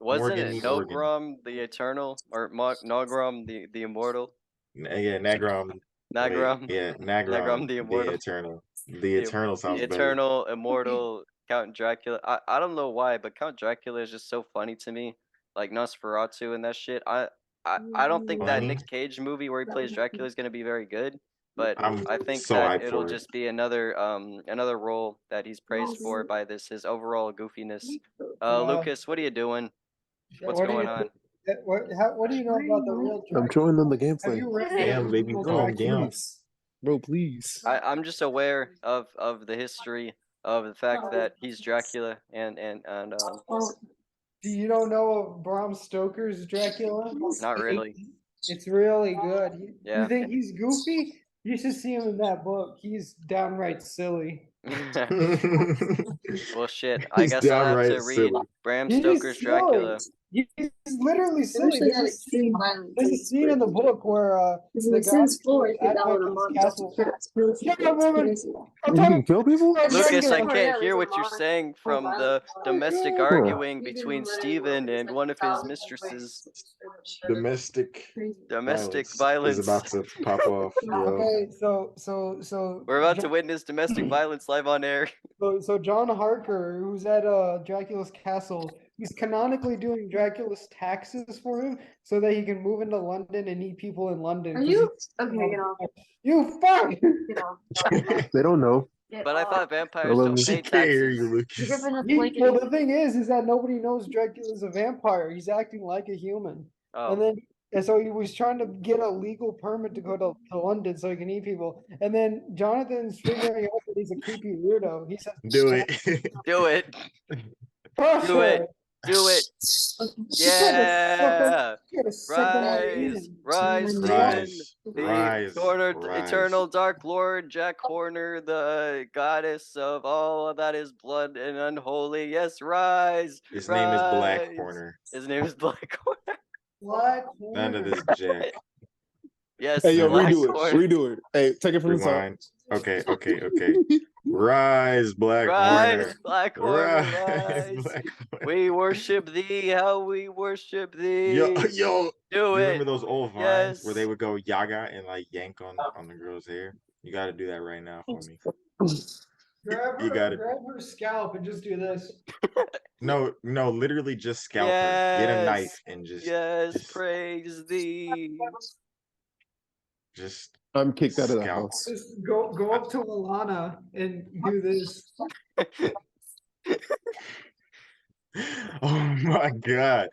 wasn't Morgan it the Organ. Nogrom the Eternal or Nogrom the Immortal? Yeah, Nagrom. Nagrom. Wait, yeah, Nagrom the Immortal. Eternal. The Eternal sounds The Eternal, Immortal, Count Dracula. I don't know why, but Count Dracula is just so funny to me. Like Nosferatu and that shit. I don't think that Funny? Nick Cage movie where he plays Dracula is gonna be very good. But I'm I think so that hyped it'll for it. just be another role that he's praised for by his overall goofiness. Lucas, what are you doing? What's What do going you- on? What do you know about the real I'm Dracula? showing them the Have gameplay. you read Damn, baby, the calm Dracula? down. Bro, please. I'm just aware of the history of the fact that he's Dracula and Do you don't know of Bram Stoker's Dracula? not really. It's really good. Yeah. You think he's goofy? You should see him in that book. He's downright silly. Well, shit. I He's guess I'll have to downright read silly. Bram He's Stoker's silly. Dracula. He's literally silly. There's a scene in the book where the guy at Dracula's castle. Shut up, woman! I'm You talking can kill people? Lucas, I Dracula. can't hear what you're saying from the domestic arguing between Steven and one of his mistresses. Domestic Violence. is about to pop off. Yo. Okay, so We're about to witness domestic violence live on air. So John Harker, who's at Dracula's castle, he's canonically doing Dracula's taxes for him so that he can move into London and eat people in London. Are 'cause you? he's- Okay, get off. You fuck! Get off. They don't know. But I thought vampires love don't you. pay She can't hear taxes. you, Lucas. Well, the thing is that nobody knows Dracula's a vampire. He's acting like a human. Oh, And so he was trying to get a legal permit to go to London so he can eat people. And then Jonathan's figuring out that he's a creepy weirdo. He says, Do it. do it. "Crush Do it. her." Do it. Yeah. Rise. Rise to Rise. the Rise. corner, Rise. eternal Dark Lord, Jack Horner, the goddess of all that is blood and unholy. Yes, rise. His name is Black Rise. Corner. His name is Black Corner. Black None of this Jack. Yes, Hey, yo, Black redo it. Corner. Redo it. Hey, take it from the top. Rewind. Okay. Rise, Black Rise, Corner. Black Corner, Rise, rise. Black Corner. We worship thee, how we worship thee. Yo, Do you remember it. those old vines Yes. where they would go yaga and like yank on the girl's hair? You got to do that right now for me. Grab You got it. grab her scalp and just do this. No, literally just scalp her. Get a Yes. knife and just Yes, praise thee. I'm kicked out of the Scalp. house. Just go up to Alana and do this. Oh my god.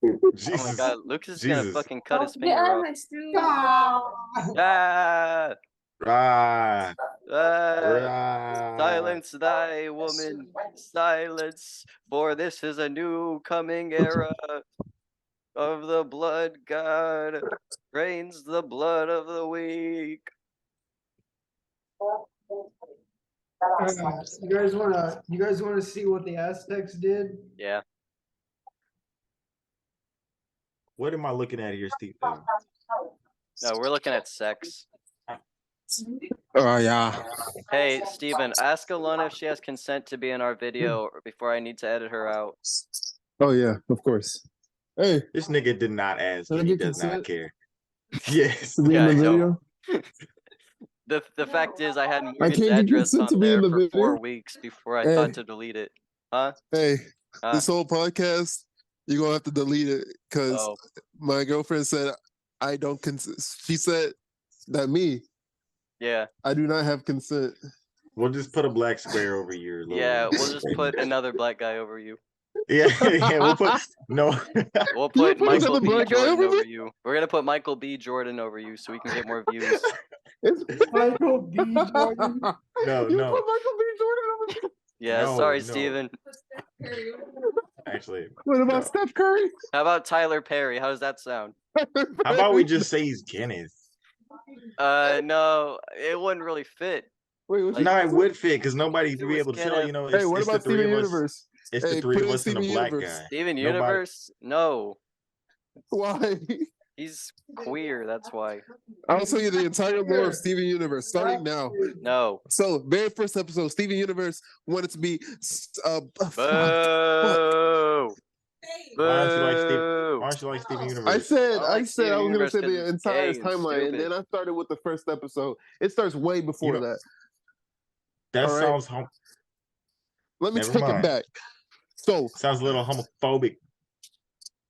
Oh Jesus. my god, Lucas is gonna Jesus. fucking cut his Get finger out of off. my street. Ah! Ah, Ah, ah. Silence thy woman, silence, for this is a new coming era of the blood god, reigns the blood of the weak. You guys wanna see what the Aztecs did? Yeah. What am I looking at here, Steve? No, we're looking at sex. Oh yeah. Hey, Steven, ask Alana if she has consent to be in our video before I need to edit her out. Oh yeah, of course. Hey, This nigga did not ask. Can I He get does not consent? care. Yes. to be Yeah, in the I video. The fact is, I had I Morgan's can't get address consent on to be in there the for 4 video. weeks before I Hey. thought to delete it. Huh? Hey, Huh? this whole podcast, you're gonna have to delete it because Oh, my girlfriend said I don't consent. She said that yeah. I do not have consent. We'll just put a black square over your little. Yeah, we'll just put another black guy over you. Yeah, yeah. We'll put no. We'll You put put Michael another B. black guy Jordan over me? over you. We're gonna put Michael B. Jordan over you so we can get more views. Michael B. Jordan. No, You no. put Michael B. Jordan over me? Yeah, No, sorry, no. Steven. Actually, What about no. Steph Curry? How about Tyler Perry? How does that sound? How about we just say he's Kenneth? No, it wouldn't really fit. Wait, what Like, No, it would fit because nobody would it be was able to tell. Kenneth. You know, Hey, it's, what it's the about three Steven of us. Universe? It's Hey, the three put of in us and a Steven black Universe. guy. Steven Nobody- Universe? No. Why? He's queer, that's why. I'll tell you the entire lore of Steven Universe starting now. No. So, very first episode, Steven Universe wanted to be. Boo! Why aren't you like Steve? Boo! Why aren't you like Steven Universe? I said, I don't I like said Steven I was gonna Universe say 'cause the it's entire gay and timeline, and stupid. then I started with the first episode. It starts way before You know- that. that all right. sounds Let me Never take mind. it back. So, sounds a little homophobic.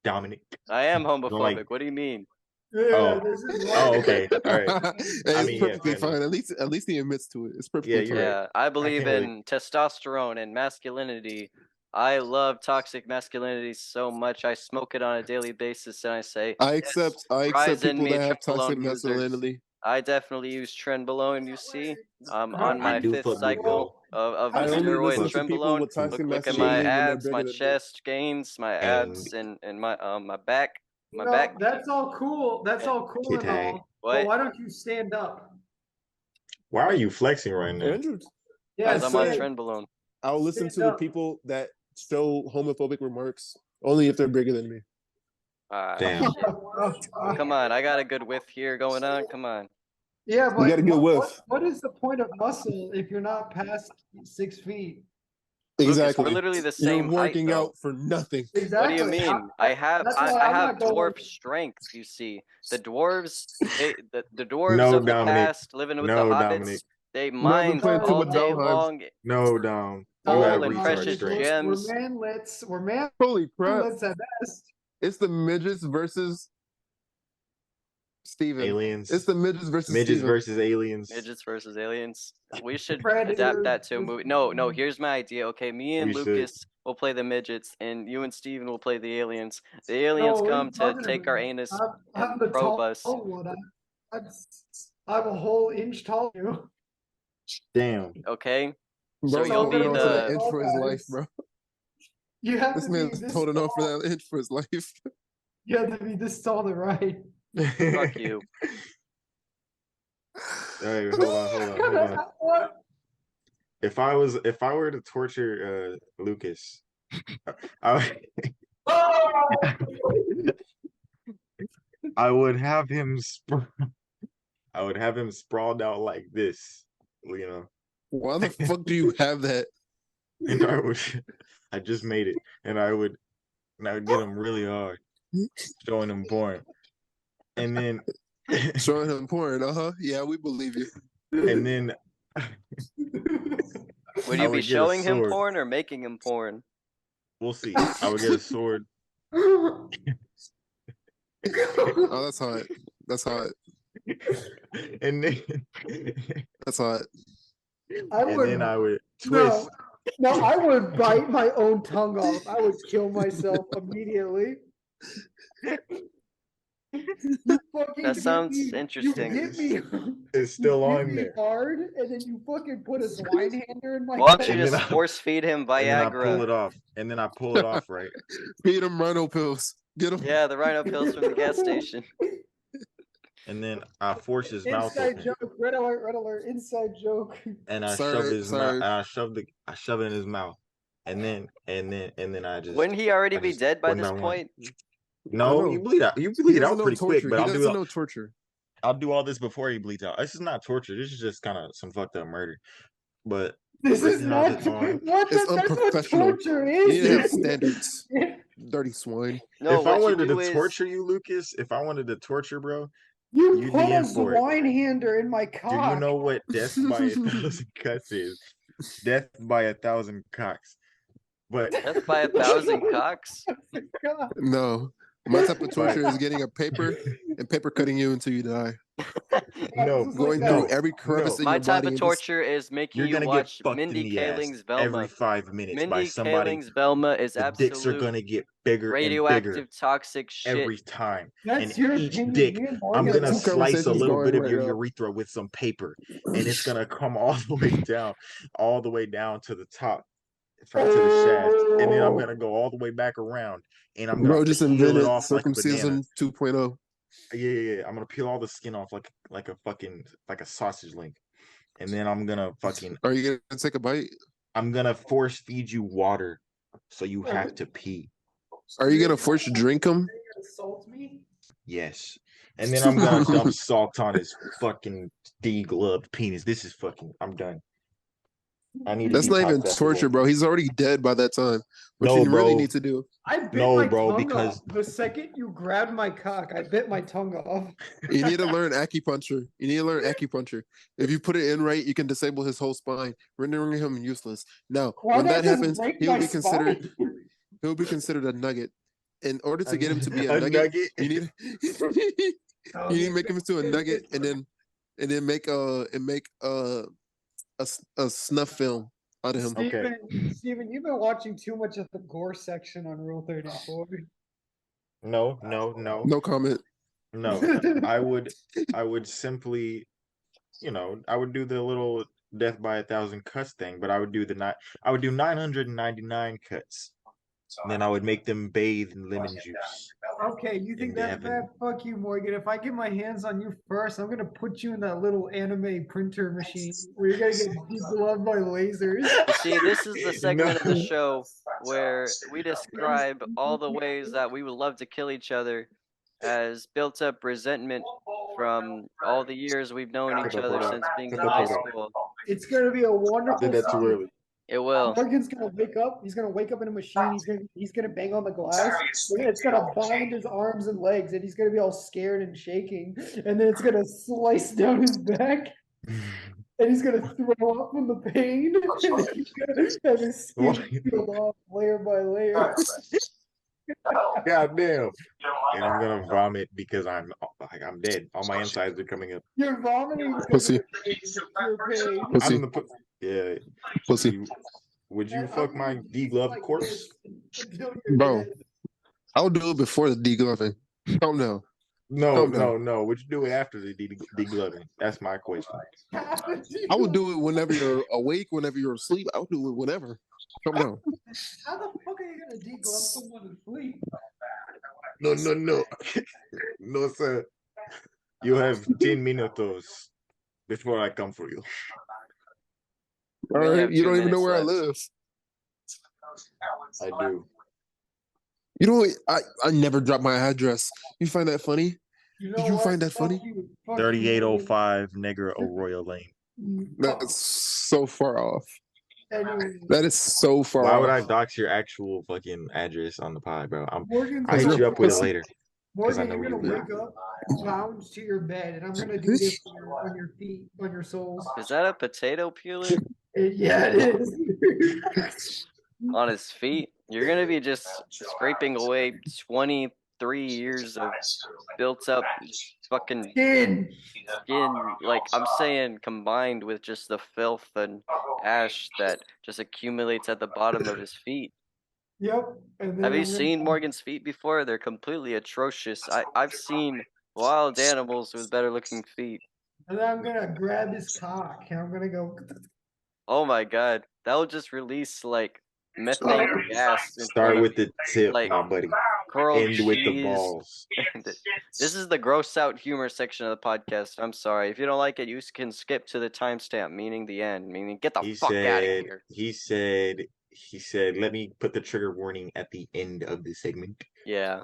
Dominic. I am homophobic. Like- What do you mean? Yeah, Oh. this is Oh, okay. All right. hey, I it's mean, yeah, perfectly fair fine. enough. At least he admits to it. It's perfectly Yeah, fine. you're right. Yeah, I believe can't in testosterone and masculinity. I love toxic masculinity so much. I smoke it on a daily basis, and I say, I accept. I rise accept in people me, that have Trenbolone toxic users. masculinity. I definitely use Trenbolone. You see, I'm on I my do 5th fuck with cycle of I only steroid listen to people Trenbolone. with toxic Look at my masculinity when they're abs, bigger my than me. chest gains, my abs, and my back. My No, back. that's all cool. That's all cool and Kitty. all. What? But why don't you stand up? Why are you flexing right now? Andrew, Yeah, Because I'm on said- Trenbolone. I'll listen to Stand the up. people that show homophobic remarks only if they're bigger than me. Damn. Come on, I got a good whiff here going on. Come on. Yeah, but gotta get what, with. what is the point of muscle if you're not past 6 feet? Lucas, Exactly. we're literally the same You're working height, though. out for nothing. What Exactly. do you mean? I have That's I, why I I'm have not going- dwarf strength. You see, the dwarves, the dwarves No, of the Dominic. past, living with No, the hobbits, Dominic. they Never mined played all with day Valheim. long. No, Dom. You All have and retard precious strength. gems. We're manlets. We're manlets Holy crap. at best. It's the midgets versus Steven. Aliens. It's the midgets versus Midgets Steven. versus aliens. Midgets versus aliens. We should Predator. adapt that to a movie. No. Here's my idea. Okay, me and We should. Lucas will play the midgets, and you and Steven will play the aliens. The aliens No, what are come you to talking take our about? anus I'm and the probe tall us. one. I'm a whole inch taller than you. Damn. Okay. Bro, So he's you'll holding be on to the- that inch for his life, bro. You have This to be man's this holding on for tall. that inch for his life. You have to be this tall to ride. Fuck you. Hey, hold on. What? If I were to torture Lucas, I would have him I would have him sprawled out like this, you know. Why the fuck do you have that? And I just made it, and I would get him really hard, showing him porn, and then Showing him porn, Yeah, we believe you. and then Would I you would be get a showing him sword. porn or making him porn? we'll see. I would get a sword. Oh, that's hot. That's hot. And then That's hot. I and would then I would twist. No, I would bite my own tongue off. I would kill myself immediately. You fucking That hit sounds me- interesting. You hit me, It's still you hit on me there. hard, and then you fucking put a swine hander in my Why don't you And face. then just I- force feed him And then I pull Viagra? it off. And then I pull it off, right? Feed him rhino pills. Get him. Yeah, the rhino pills from the gas station. and then I force his mouth Inside open, joke. Red alert. Inside joke. and I Sorry, shove his mouth. sorry. I shove it in his mouth, and then I just Wouldn't he already I be just dead by one this by one. point? No, No. you bleed out. You He bleed doesn't out know pretty quick, torture. but He I'll doesn't know torture. do all this before he bleeds out. This is not torture. This is just kind of some fucked up murder. But This is Ricky knows not it's on. what It's that's what unprofessional. torture You need to have is. standards. Dirty swine. No, If I what you wanted do to is torture you, Lucas, if I wanted to torture, bro, You you'd put be a in for it. Zwinehander in my Do cock. you know what death by 1,000 cuts is? Death by 1,000 cocks. But death by 1,000 cocks. God. No. My type of torture But- is getting a paper and paper cutting you until you die. no, This is Going like through that. every crevice in My your type body of and just torture is making you're you gonna get watch fucked Mindy in the ass Kaling's every Velma. 5 minutes by Mindy somebody. Kaling's Velma is The dicks are absolute gonna get bigger and bigger radioactive toxic shit. every time. That's And your each opinion. dick, Me and I'm Morgan got gonna two slice a conversations little going bit of right your now. urethra with some paper, and it's gonna come all the way down to the top, to the shaft, and then I'm gonna go all the way back around, and I'm gonna Bro just peel it invented off like a banana. circumcision 2.0. Yeah. I'm gonna peel all the skin off like a sausage link, and then I'm gonna Are you gonna take a bite? I'm gonna force feed you water, so you have to pee. Are you gonna force drink them? Assault me? Yes. And then I'm gonna dump salt on his fucking degloved penis. I'm done. I need to That's not detox even that torture, for bro. He's already dead by that time. What No, you really bro. need to do, I bit No, my bro, tongue because- off. The second you grabbed my cock, I bit my tongue off. you need to learn acupuncture. You need to learn acupuncture. If you put it in right, you can disable his whole spine, rendering him useless. Now, Why when not that just happens, break he'll my be considered spine? he'll be considered a nugget. In order to get him to be A a nugget, nugget? you need Oh, you need yeah. to make him into a nugget and then make a snuff film out of him. Okay. Steven, you've been watching too much of the gore section on Rule 34. No. No comment. No. I would simply, I would do the little death by 1,000 cuts thing, but I would do 999 cuts. Then I would make them bathe in lemon juice. Okay, you think In that's heaven. bad? Fuck you, Morgan. If I get my hands on you first, I'm gonna put you in that little anime printer machine where you're gonna get degloved by lasers. You see, this is the segment of the show where we describe all the ways that we would love to kill each other as built up resentment from all the years we've known each other since being in high school. It's gonna be a wonderful. Did that too scene. early. It will. Morgan's gonna wake up. He's gonna wake up in a machine. He's gonna bang on the glass. And it's gonna bind his arms and legs, and he's gonna be all scared and shaking. And then it's gonna slice down his back, and he's gonna throw up from the pain. And he's gonna have his skin peeled off layer by layer. God damn. And I'm gonna vomit because I'm dead. All my insides are coming up. You're vomiting because Pussy. of your pain. Pussy. I'm the yeah. Pussy. Would you fuck my degloved corpse? Bro. I'll do it before the degloving. Calm down. No. Calm down. Would you do it after the degloving? That's my question. I will do it whenever you're awake, whenever you're asleep. I'll do it whenever. Calm down. How the fuck are you gonna deglove someone to sleep? No. No, sir. You have 10 minutos before I come for you. All only right. have You 2 don't even know where minutes I live. I do. You know, I never dropped my address. You find that funny? You know Did you what? find that Fuck funny? you. Fuck you. 3805 Negra Arroyo Lane. That's so far off. Anyway, That is so far Why off. would I dox your actual fucking address on the pod, bro? Morgan's I'll hit gonna- you up with it later. Morgan, I know you're gonna where you wake up, lounge to your bed, and I'm gonna do this on your feet, on your soles. Is that a potato peeler Yeah, it is. on his feet? You're gonna be just scraping away 23 years of built up fucking Skin. skin. Like I'm saying, combined with just the filth and ash that just accumulates at the bottom of his feet. Yep. And then Have you I'm gonna- seen Morgan's feet before? They're completely atrocious. I've seen wild animals with better looking feet. And then I'm gonna grab his cock, and I'm gonna go. Oh my god, that will just release like methane gas. into Start one of with the tip, like- my buddy. curled end with the cheese. balls. This is the gross out humor section of the podcast. I'm sorry. If you don't like it, you can skip to the timestamp, meaning the end, meaning get the He fuck out of said, here. he said, let me put the trigger warning at the end of the segment. Yeah.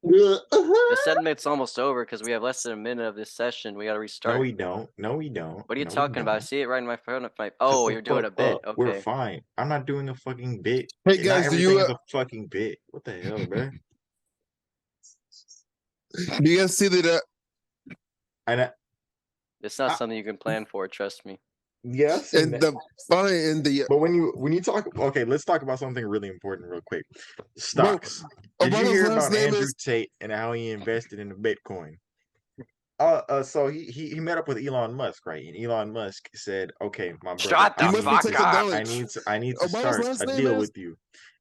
The segment's almost over because we have less than a minute of this session. We gotta restart. No, we don't. No, we don't. What are you No, we talking about? I don't. see it right in my phone. Shut Oh, the you're doing a fuck bit. up. We're Okay. fine. I'm not doing a fucking bit. Hey Not guys, do everything you is a fucking bit. What the hell, bro? do you guys see that? It's not something you can plan for. Trust me. Yeah, I've seen And that. the fine and the But when you talk, okay, let's talk about something really important real quick. Stocks. Did you Obama's hear last about name Andrew is- Tate and how he invested in the Bitcoin? So he met up with Elon Musk, right? And Elon Musk said, "Okay, my brother, Shut the You must be fuck taking up. knowledge. I need to Obama's start last a name deal is- with you."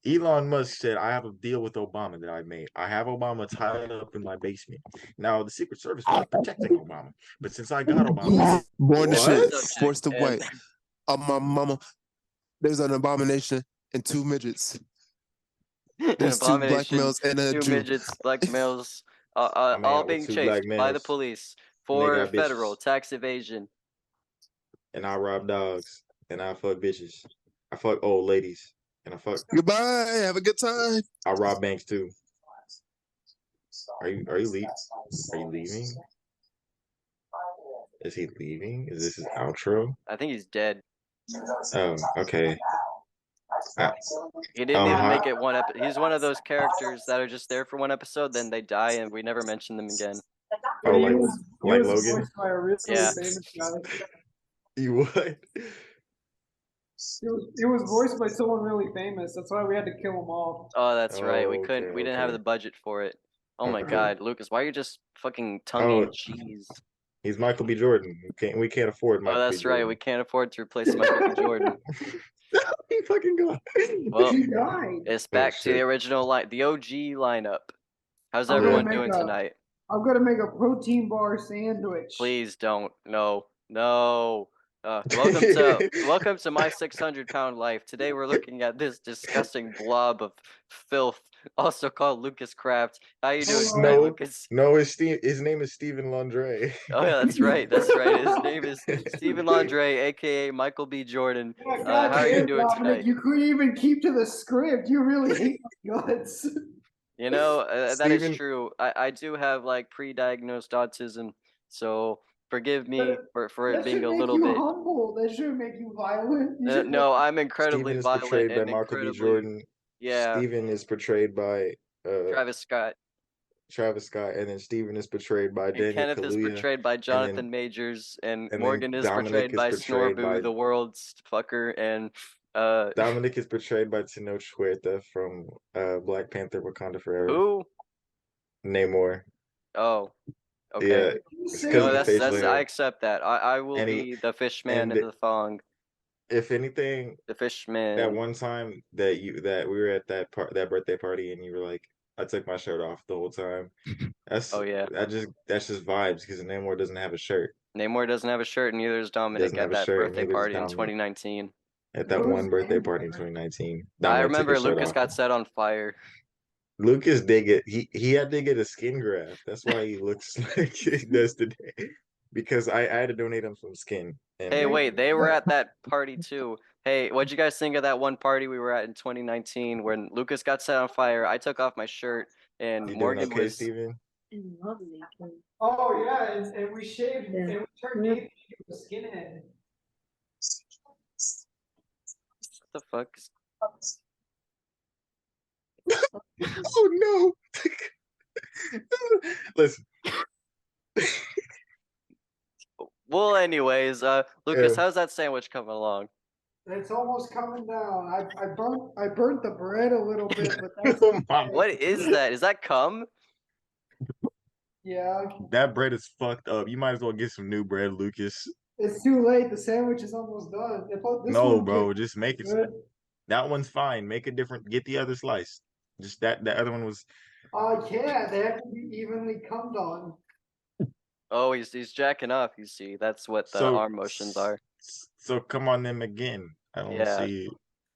Elon Musk said, "I have a deal with Obama that I made. I have Obama tied up in my basement. Now the Secret Service was protecting Obama, but since I got Obama, Born to What? shit, forced to And- white. My mama. There's an abomination and two midgets. There's two black Abomination, males and a two Jew. midgets, black males, I'm all out with being two chased black by the males, police and they for got bitches. federal tax evasion. and I rob dogs, and I fuck bitches. I fuck old ladies, and Goodbye. Have a good time. I rob banks too." Are you leaving? Are you leaving? Is he leaving? Is this his outro? I think he's dead. Oh, okay. He didn't Oh, even hi. make it one episode. He's one of those characters that are just there for one episode, then they die, and we never mention them again. Oh, He like was Logan? voiced by a really Yeah. famous guy. You what? He was voiced by someone really famous. That's why we had to kill him off. Oh, that's right. We Oh, couldn't. okay, We didn't have okay. the budget for it. Oh my Okay. God, Lucas, why are you just fucking tonguing Oh. cheese? He's Michael B. Jordan. We can't afford Oh, Michael B. that's right. Jordan. We can't afford to replace Michael B. Jordan. He fucking gone. Well, He died. it's back to shit. the original line, the OG lineup. How's I'm gonna everyone make doing a- tonight? I'm gonna make a protein bar sandwich. Please don't. No. Welcome to my 600-pound life. Today we're looking at this disgusting blob of filth, also called Lucas Kraft. How you doing Oh, tonight, no. Lucas? No, his name is Stephen Landre. Oh yeah, that's right. That's right. His name is Stephen Landre, aka Michael B. Jordan. Yeah, How are you goddamn, doing Dominic, tonight? you couldn't even keep to the script. You really hate my guts. You know, that is Steven- true. I do have like pre-diagnosed autism, so forgive me for it That being should a make little you bit. humble. That should make you violent. You should No, I'm incredibly Steven is violent portrayed by and Michael B. incredibly Jordan. yeah. Steven is portrayed by Travis Scott. Travis Scott, and then Steven is portrayed by And Daniel Kenneth is Kaluuya. portrayed by Jonathan Majors, and then Morgan is Dominic portrayed is by portrayed Snorboo, by- the world's fucker, and Dominic is portrayed by Tenoch Huerta from Black Panther: Wakanda Forever. who? Namor. Oh, okay. Yeah, Say- because No, of the facial that's hair. I accept that. I will And be the fish man and in the thong. If anything, The fish man. that one time that we were at that birthday party and you were like, I took my shirt off the whole time. That's Oh, yeah. that's just vibes because Namor doesn't have a shirt Namor doesn't have a shirt, and neither does Dominic Doesn't have at a that shirt, birthday neither does party in Dominic. 2019. at that Who's one birthday Namor? party in 2019. I Dominic took remember his shirt Lucas off. got set on fire. Lucas did get he had to get a skin graft. That's why he looks like he does today. Because I had to donate him some skin. And Hey, wait, they were at that party too. Hey, what'd you guys think of that one party we were at in 2019 when Lucas got set on fire? I took off my shirt and you doing Morgan okay, was. Steven? Oh yeah, and we shaved and we turned Nathan into a skinhead. What the fuck? Oh no. Listen. Well, anyways, Lucas, Yeah. how's that sandwich coming along? It's almost coming down. I burnt the bread a little bit, but that's Oh my- What is that? Is that cum? yeah. That bread is fucked up. You might as well get some new bread, Lucas. It's too late. The sandwich is almost done. This No, one bro, tastes just make it. good. That one's fine. Make a different. Get the other slice. Just that other one was. Yeah, they have to be evenly cummed on. Oh, he's jacking off. You see, that's what the So- arm motions are. So come on them again. I don't Yeah. see.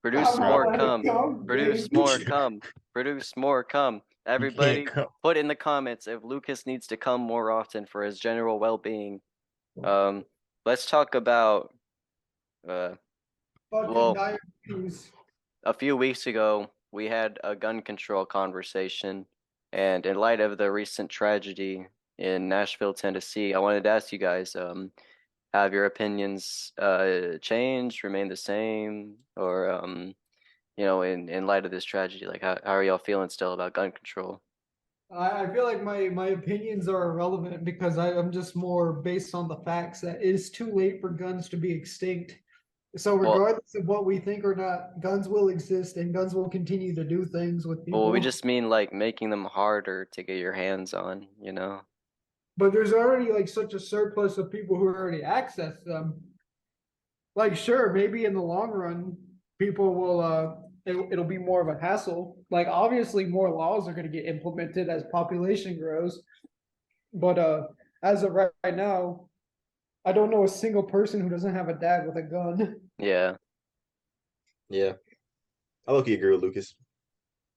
Produce I'm more not cum. cum, Produce baby. more cum. Produce more cum. Everybody, come. put in the comments if Lucas needs to come more often for his general well-being. Let's talk about Fucking well, diabetes. a few weeks ago we had a gun control conversation, and in light of the recent tragedy in Nashville, Tennessee, I wanted to ask you guys, have your opinions changed, remained the same, or in light of this tragedy, like how are y'all feeling still about gun control? I feel like my opinions are irrelevant because I'm just more based on the facts that it is too late for guns to be extinct. So Well, regardless of what we think or not, guns will exist and guns will continue to do things with well, we people. just mean like making them harder to get your hands on, But there's already like such a surplus of people who already access them. Like, sure, maybe in the long run, people will it'll be more of a hassle. Like obviously more laws are going to get implemented as population grows. But as of right now, I don't know a single person who doesn't have a dad with a gun. Yeah. Yeah, I look, agree with Lucas.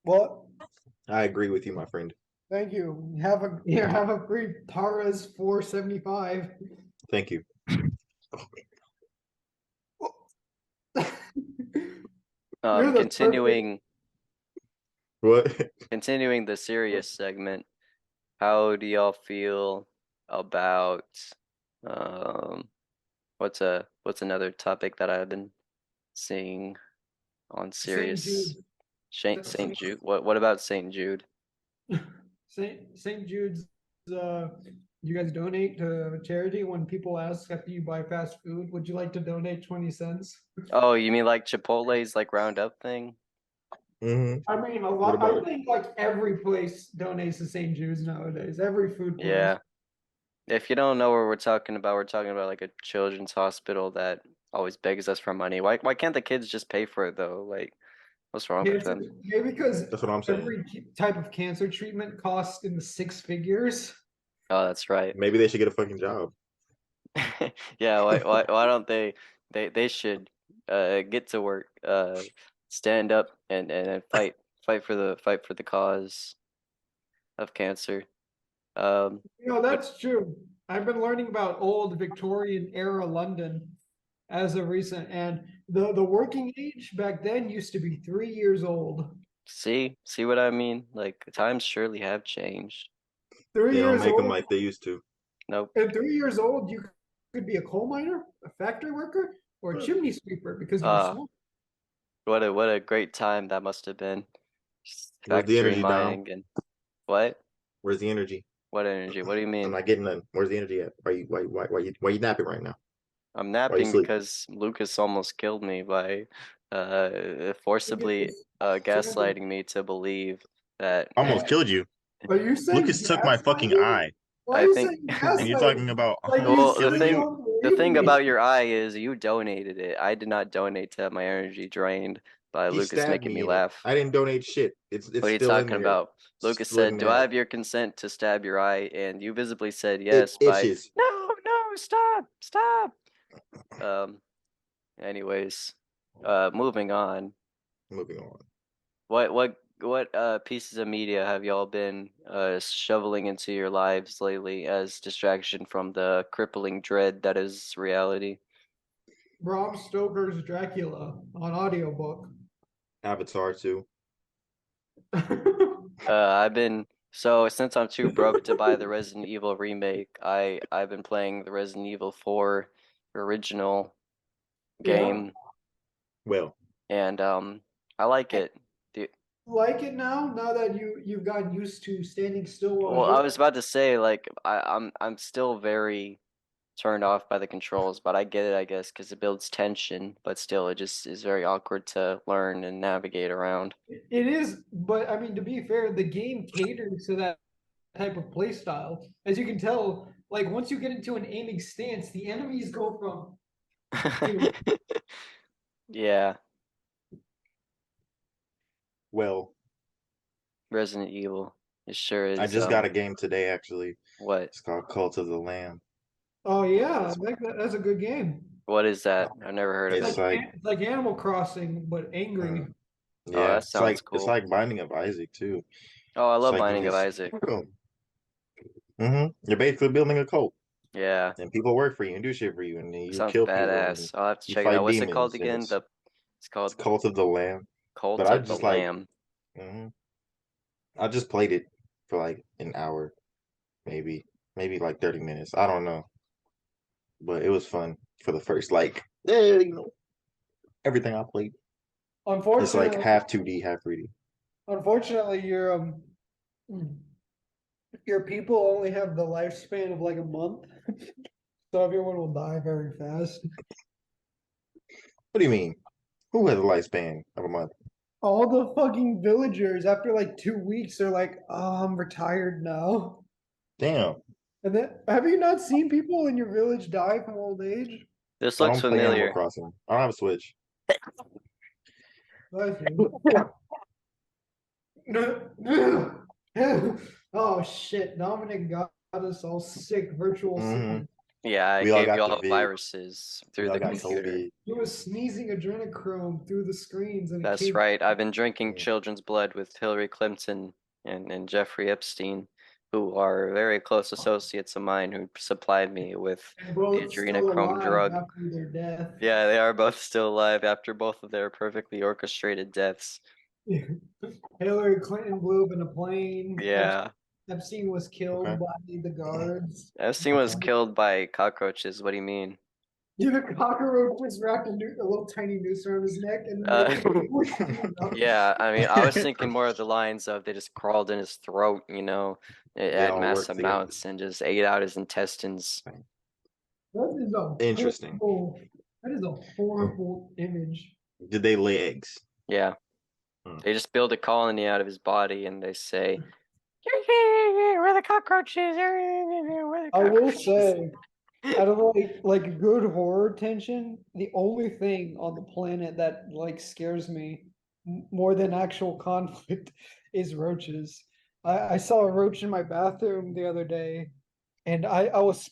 What? I agree with you, my friend. Thank you. Have a free Taras 475. Thank you. You're the Continuing What? continuing the serious segment, how do y'all feel about what's another topic that I've been seeing on St. serious? Jude. St. Jude. What about St. Jude? St. Jude's. You guys donate to charity when people ask after you buy fast food? Would you like to donate 20 cents? Oh, you mean like Chipotle's like roundup thing? Mm-hmm. I mean, a What lot. about I it? think like every place donates to St. Jude's nowadays. Every food place. Yeah. If you don't know what we're talking about like a children's hospital that always begs us for money. Why can't the kids just pay for it though? Like, what's wrong with Cancer, them? maybe because That's what I'm saying. every type of cancer treatment costs in the six figures. Oh, that's right. Maybe they should get a fucking job. Yeah, why don't they should get to work, stand up and fight for the cause of cancer. You know, But that's true. I've been learning about old Victorian era London as of recent, and the working age back then used to be 3 years old. see what I mean? Like times surely have changed. Three They don't years make them old, like they used to. Nope. at 3 years old, you could be a coal miner, a factory worker, or a chimney sweeper because you were Uh, smart. what a great time that must have been. Just Where's the factory energy, Dom? mining and what? Where's the energy? What energy? What do you I'm mean? not getting none. Where's the energy at? Why you napping right now? I'm Why you napping sleep? because Lucas almost killed me by forcibly gaslighting me to believe that Almost killed you. Are you saying Lucas took my fucking gaslighting? eye, Why I are you think saying and you're talking gaslighting? about Like you well almost the killing still you. thing don't the believe thing me. about your eye is you donated it. I did not donate to have my energy drained by He Lucas stabbed making me me in it. laugh. I didn't donate shit. It's What are you still in talking there, about? Lucas splitting said, "Do I that. have your consent to stab your eye?" And you visibly said It yes by, itches. "No, no, stop." Um, anyways, moving on. Moving on. What pieces of media have y'all been shoveling into your lives lately as distraction from the crippling dread that is reality? Bram Stoker's Dracula on audiobook. Avatar 2. I've been so since I'm too broke to buy the Resident Evil remake, I've been playing the Resident Evil 4 original game, Well, and I like it. Like it now that you've gotten used to standing still while Well, I hit. was about to say like I'm still very turned off by the controls, but I get it, I guess, because it builds tension, but still it just is very awkward to learn and navigate around. It is, but I mean to be fair, the game caters to that type of play style. As you can tell, like once you get into an aiming stance, the enemies go from Yeah, well, Resident Evil. It sure I is. just got a game today, actually. What? It's called Cult of the Lamb. oh yeah, that's a good game. What is that? I've never heard of It's it. like It's like Animal Crossing, but angry. Oh, yeah, that it's sounds it's cool. like Binding of Isaac too. Oh, I It's love like you Binding of just Isaac. You're basically building a cult, Yeah, and people work for you and do shit for you, and then you sounds kill people and badass. I'll have to you check it out. fight What's it called demons, and again? It's it's called Cult of the Lamb. But Cult I of the just like Lamb. mhm. I just played it for like an hour, maybe like 30 minutes. I don't know, but it was fun for the first everything I played. It's like Unfortunately, half 2D, half 3D. unfortunately, your people only have the lifespan of like a month, so everyone will die very fast. What do you mean? Who has a lifespan of a month? All the fucking villagers after like 2 weeks are like, "Oh, I'm retired now." Damn, And then, have you not seen people in your village die from old age? This I looks don't play Animal familiar. Crossing. I don't have a Switch. I think. Oh shit! Dominic got us all sick. Virtual hmm sick. Yeah, I We all gave you got the all vid. viruses We through all the got computer. COVID. He was sneezing adrenochrome through the screens, and it That's came. right. I've been drinking Yeah. children's blood with Hillary Clinton and Jeffrey Epstein, who are very close associates of mine who supplied me with And the both still adrenochrome alive drug. after their death. Yeah, they are both still alive after both of their perfectly orchestrated deaths. Hillary Clinton blew up in a plane. Yeah. Epstein was killed Okay. by the guards. Epstein was killed by cockroaches. What do you mean? Yeah, the cockroach was wrapped a little tiny noose around his neck, and then Uh, they yeah, I mean, I was thinking more of the lines of they just crawled in his throat, They at all work massive together. amounts and just ate out his intestines. That is a Interesting. that is a horrible image. Did they lay eggs? Yeah. Hmm. They just build a colony out of his body and they say, "We're the cockroaches. We're the I will cockroaches." say, out of like good horror tension, the only thing on the planet that like scares me more than actual conflict is roaches. I saw a roach in my bathroom the other day, and I was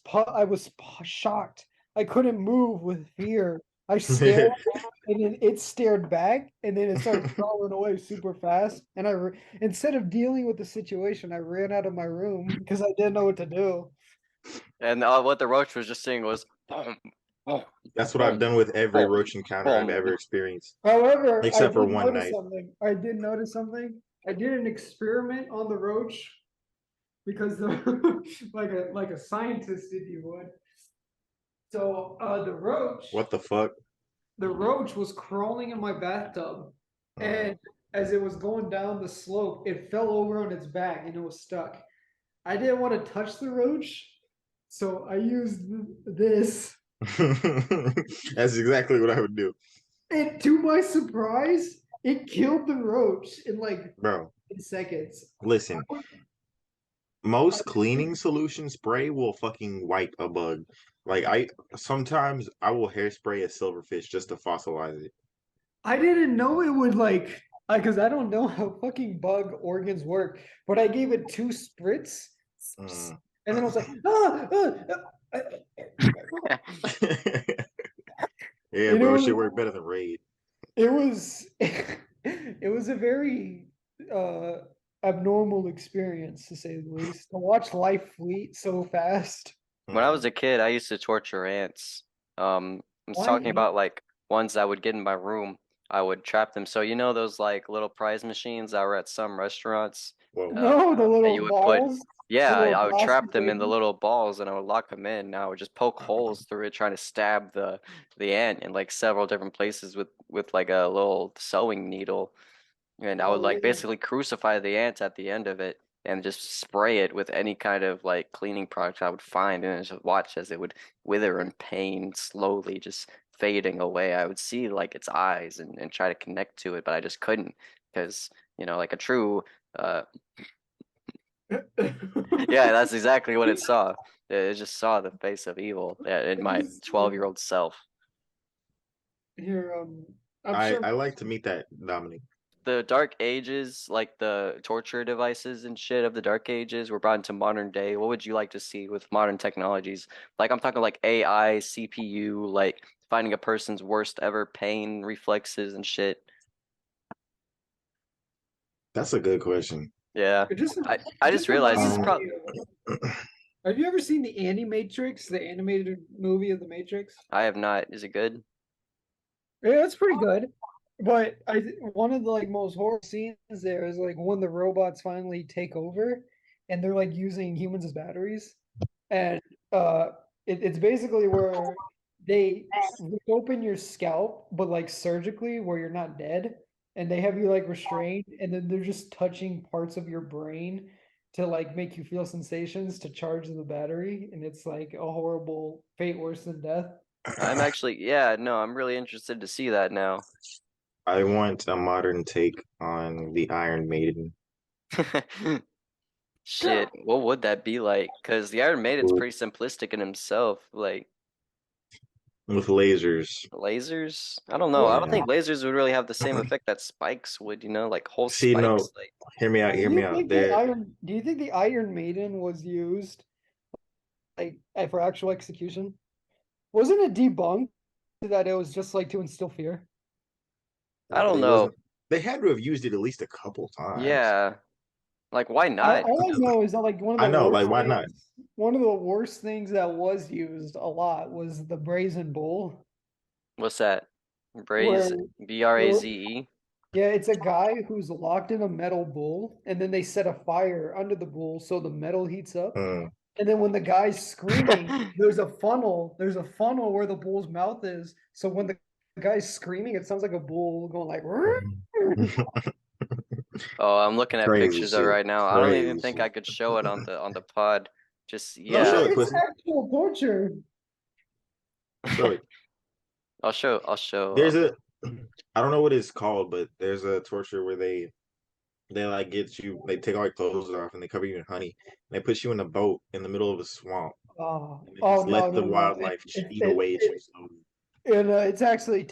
shocked. I couldn't move with fear. I stared, and then it stared back, and then it started crawling away super fast. And instead of dealing with the situation, I ran out of my room because I didn't know what to do. And what the roach was just saying was, boom, boom, That's what I've done with every boom, roach encounter I've boom. ever experienced, However, except for one notice night. something. I did notice something. I did an experiment on the roach because like a scientist, if you would. So What the fuck? the roach was crawling in my bathtub, Uh, and as it was going down the slope, it fell over on its back and it was stuck. I didn't want to touch the roach, so I used this. That's exactly what I would do, And to my surprise, it killed the roach in like bro. 10 seconds. Listen, most cleaning solution spray will fucking wipe a bug. Like sometimes I will hairspray a silverfish just to fossilize it. I didn't know it would like because I don't know how fucking bug organs work, but I gave it 2 spritz, Mm. and then I was like, Yeah, You bro, know- shit work better than Raid. it was it was a very abnormal experience to say the least. To watch life fleet so fast. When I was a kid, I used to torture ants. I'm Why talking ant- about like ones that would get in my room. I would trap them. So you know those like little prize machines that were at some restaurants? Whoa. No, the And little you would put, balls. yeah, the little I would trap plastic them in the things. little balls and I would lock them in. And I would just poke holes through it, trying to stab the ant in like several different places with like a little sewing needle. And I would Oh, like yeah. basically crucify the ant at the end of it and just spray it with any kind of like cleaning product I would find and just watch as it would wither in pain, slowly just fading away. I would see like its eyes and try to connect to it, but I just couldn't because, like a true yeah, that's exactly what it saw. It just saw the face of evil in my 12-year-old self. Here, I'm I sure. like to meet that Dominic. the Dark Ages, like the torture devices and shit of the Dark Ages, were brought into modern day, what would you like to see with modern technologies? Like I'm talking like AI, CPU, like finding a person's worst ever pain reflexes and shit. That's a good question. Yeah. It just I it just realized this is reminds probably me of- Have you ever seen the Animatrix, the animated movie of the Matrix? I have not. Is it good? Yeah, it's pretty good. But one of the like most horror scenes there is like when the robots finally take over and they're like using humans as batteries. And uh it's basically where they rip open your scalp, but like surgically where you're not dead, and they have you like restrained, and then they're just touching parts of your brain to like make you feel sensations to charge the battery, and it's like a horrible fate worse than death. I'm actually, yeah, no, I'm really interested to see that now. I want a modern take on the Iron Maiden. Shit, what would that be like? Because the Iron Maiden's pretty simplistic in himself. Like With lasers. lasers, I don't know. I don't Yeah. think lasers would really have the same effect that spikes would, like whole See, no, spikes. Like hear me out, hear me out. There, Do you think the Iron Maiden was used like for actual execution? Wasn't it debunked that it was just like to instill fear? I don't it know. wasn't. They had to have used it at least a couple times. Yeah, like why not? All I know is that like I know, like, why not? one of the worst things that was used a lot was the brazen bull, What's that? Braze, where Braze. yeah, it's a guy who's locked in a metal bull, and then they set a fire under the bull so the metal heats up. Hmm. And then when the guy's screaming, there's a funnel. There's a funnel where the bull's mouth is. So when the guy's screaming, it sounds like a bull going like. Oh, I'm looking at Crazy pictures of it shit. right now. I don't even think Crazy. I could show it on the pod. Just No, show yeah, it, It's pussy. actual torture. Show it. I'll show. There's a, I don't know what it's called, but there's a torture where they like get you, they take all your clothes off and they cover you in honey. And they put you in a boat in the middle of a swamp Oh, and they oh just no, let the no, no. wildlife eat away at you slowly. It's actually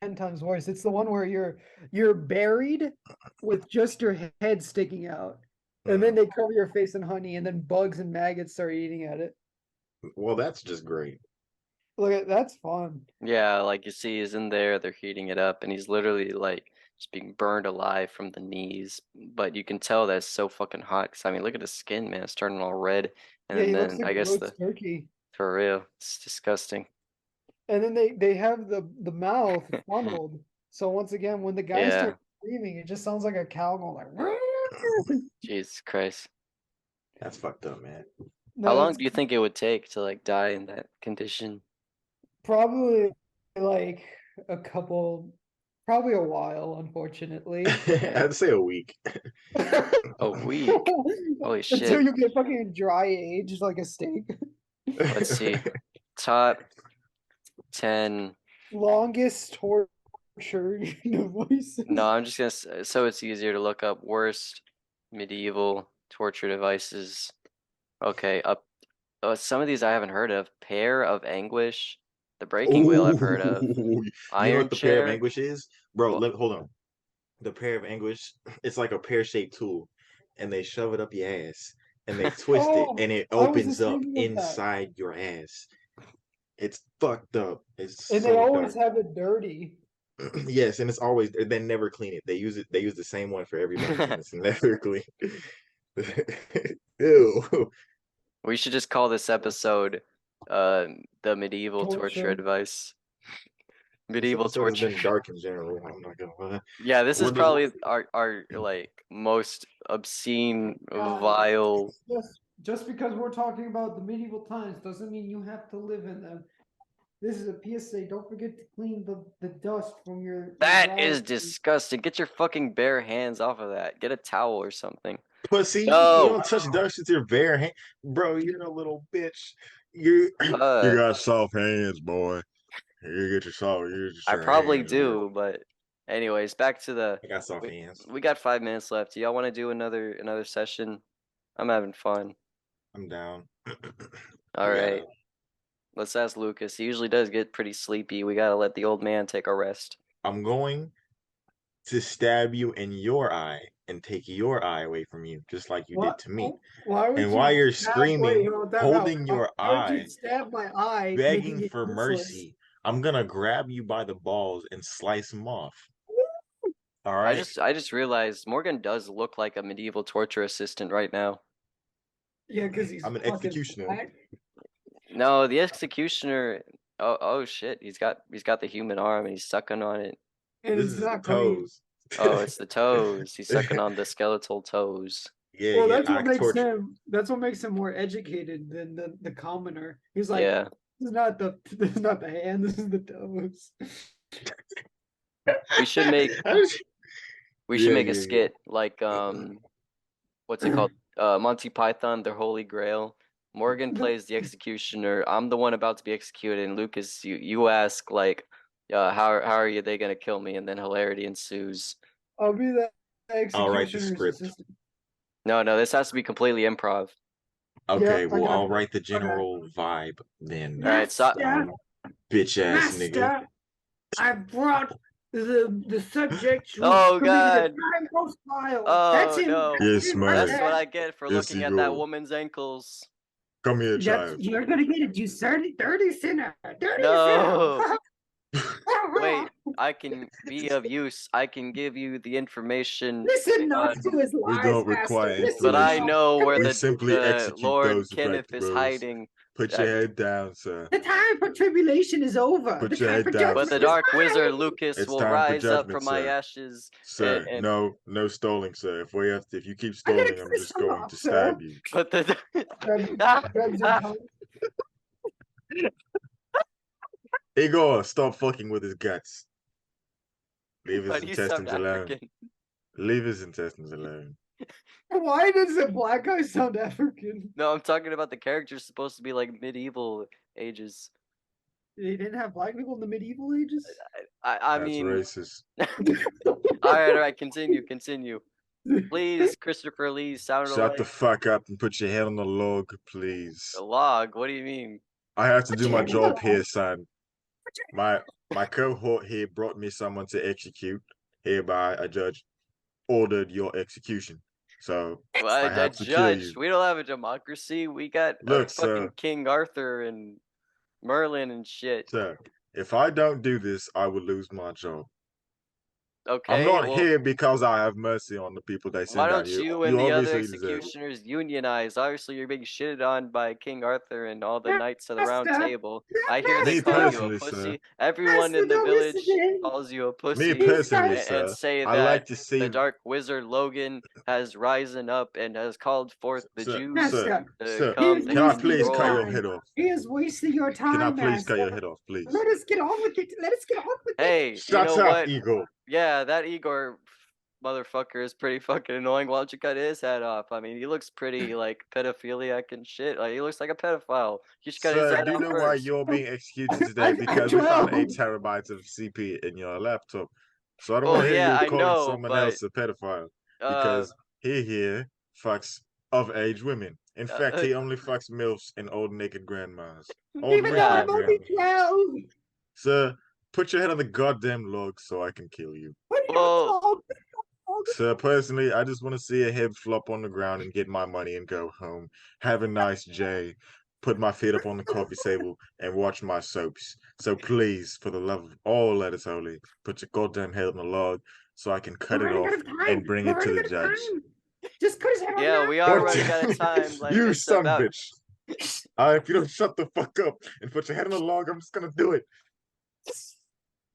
10 times worse. It's the one where you're buried with just your head sticking out, and then they cover your face in honey, and then bugs and maggots start eating at it. Well, that's just great. Look, that's fun. Yeah, like you see, he's in there. They're heating it up, and he's literally like just being burned alive from the knees. But you can tell that's so fucking hot. 'Cause I mean, look at his skin, man. It's turning all red. Yeah, And he looks then like I a guess roast the turkey. for real, it's disgusting. And then they have the mouth funneled. So once again, when the guy Yeah, starts screaming, it just sounds like a cow going like. Jesus Christ. That's fucked up, man. How No, long it's do you think it would take to like die in that condition? probably like probably a while, unfortunately. I'd say a week. A week. Holy Until shit. you get fucking dry aged like a steak. Let's see. Top 10. Longest torture devices. No, I'm just gonna so it's easier to look up worst medieval torture devices. Okay, up. Some of these I haven't heard of. Pair of Anguish, the Breaking Wheel I've heard of. Ooh, you know Iron what the pair of Chair. anguish is? Bro, Well, hold on. The pair of anguish, it's like a pear-shaped tool, and they shove it up your ass and they twist it Oh, and it I was opens just up thinking of that. inside your ass. It's fucked up. It's And they so always dark. have it dirty. Yes, and it's always they never clean it. They use the same one for every medicine. It's never clean. Ew. we should just call this episode the medieval torture Torture. advice. This Medieval episode has torture. been dark in general. I'm not gonna lie. Yeah, this is We're probably our like most obscene, vile. Just because we're talking about the medieval times doesn't mean you have to live in them. This is a PSA. Don't forget to clean the dust from your That is eyes. disgusting. Get your fucking bare hands off of that. Get a towel or something. pussy. You No. don't touch dust with your bare hand, bro. You're a little bitch. You Uh, got soft hands, boy. You get your soft. You get I your probably hands, do, but anyways, back to the. I got soft We, hands. we got 5 minutes left. Do y'all want to do another session? I'm having fun. I'm down. All We right. gotta- Let's ask Lucas. He usually does get pretty sleepy. We gotta let the old man take a rest. I'm going to stab you in your eye and take your eye away from you, just like you did to me. Why would And you while you're stab, wait, screaming, hold on, holding no. your Why would you eye, stab my eye, making begging it for useless? mercy, I'm gonna grab you by the balls and slice them off. All I right. just realized Morgan does look like a medieval torture assistant right now. Yeah, because he's I'm an fucking executioner. black. No, the executioner. Oh shit! He's got the human arm and he's sucking on it. And This it's is the not green. toes. Oh, it's the toes. He's sucking on the skeletal toes. Yeah, Well, yeah. that's what I makes torture. him. That's what makes him more educated than the commoner. He's like, Yeah, this is not the hand. This is the toes. we should make Yeah, a yeah, yeah. skit like what's it called? Monty Python, their Holy Grail. Morgan plays the executioner. I'm the one about to be executed, and Lucas, you ask like, how are you they gonna kill me? And then hilarity ensues. I'll be the I'll write the executioner's script. assistant. No, this has to be completely improv. Okay, Yeah, I well, got I'll you. write the general vibe then. All right, so Bitch ass nigga. Master, I brought the subject who Oh, committed a God. crime post file. Oh, That's him. no. Yes, man. That's what I get for Yes, looking you at that go. woman's ankles. Come here, child. You're gonna get it, you dirty sinner. Dirty No. sinner. Wait, I can be of use. I can give you the information, Listen not to his We lies, don't master. require Listen but I information. know where We simply the execute Lord those who break Kenneth the is rules. hiding. Put your head down, sir. The time for tribulation is over. Put The your time head for down, judgment But the sir. Dark is Wizard nigh. Lucas It's will time for rise up judgment, from my sir. ashes. Sir, and- no stalling, sir. If you keep I gotta stalling, cut I'm this just tongue going off, to sir. stab you. But the Grabs your tongue. Igor, stop fucking with his guts. Leave his Why do you sound intestines alone. African? Leave his intestines alone. Why does the black guy sound African? No, I'm talking about the characters supposed to be like medieval ages. They didn't have black people in the medieval ages? I That's mean, racist. all right, continue. Please, Christopher Lee, sound Shut alike. the fuck up and put your head on the log, please. The log. What do you mean? I have to do my Put your head on job the here, son. My cohort here brought me someone to execute. Hereby, a judge ordered your execution. So Well, I a have to kill judge. you. We don't have a democracy. We got Look, fucking sir. King Arthur and Merlin and shit. Sir, if I don't do this, I will lose my job. Okay, I'm not well, here because I have mercy on the people they why send out don't here. you and the other obviously deserve it. executioners unionize? Obviously, you're being shitted on by King Arthur and all the knights of the Round Master. Table. I hear they Me call you a personally, pussy. sir. Everyone in the Master, village listen. calls you a Me pussy. personally, guys- sir. and say I that like to see the Dark Wizard Logan has risen up and has called forth the Sir, Jews Master, to sir, come Can can I and please cut control. your time. head off? he is wasting your time, Can I please master. cut your head off, please? Let us get on with it. Let us get on with it. Hey, you Shut know up, what? Igor. Yeah, that Igor motherfucker is pretty fucking annoying. Why don't you cut his head off? I mean, he looks pretty like pedophiliac and shit. Like he looks like a pedophile. You should cut his Sir, head do you off know why first. you're being executed today? Because we found 8 terabytes of CP in your laptop. So I don't Well, want to hear yeah, you I calling know, someone but else a pedophile. uh, Because he here fucks of age women. In Uh, fact, he only fucks MILFs and old naked grandmas. Old Even though Yeah. I'm only 12. Sir, put your head on the goddamn log so I can kill you. What are you Well- called? Sir, personally, I just want to see a head flop on the ground and get my money and go home. Have a nice J. Put my feet up on the coffee table and watch my soaps. So please, for the love of all that is holy, put your goddamn head on the log so I can cut it off and bring it to the judge. Just cut his head on yeah, now. we are running out of time. Like you it's son about- bitch. If you don't shut the fuck up and put your head on the log, I'm just gonna do it.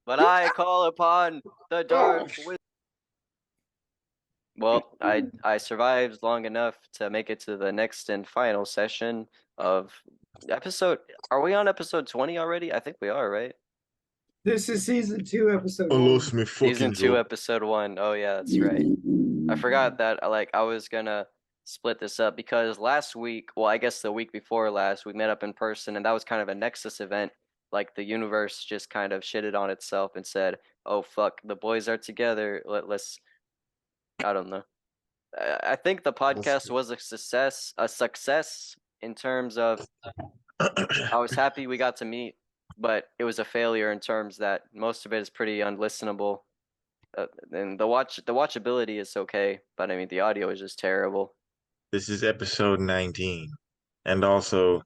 But I call upon the Dark Wizard. Well, I survived long enough to make it to the next and final session of episode. Are we on episode 20 already? I think we are, right? This is season 2, episode I 1. lost me fucking Season 2, job. episode 1. Oh yeah, that's right. I forgot that I was gonna split this up because last week, well, I guess the week before last, we met up in person, and that was kind of a Nexus event. Like the universe just kind of shitted on itself and said, "Oh fuck, the boys are together. Let's." I don't know. I think the podcast was a success. A success in terms of I was happy we got to meet, but it was a failure in terms that most of it is pretty unlistenable. and the watchability is okay, but I mean the audio is just terrible. This is episode 19, and also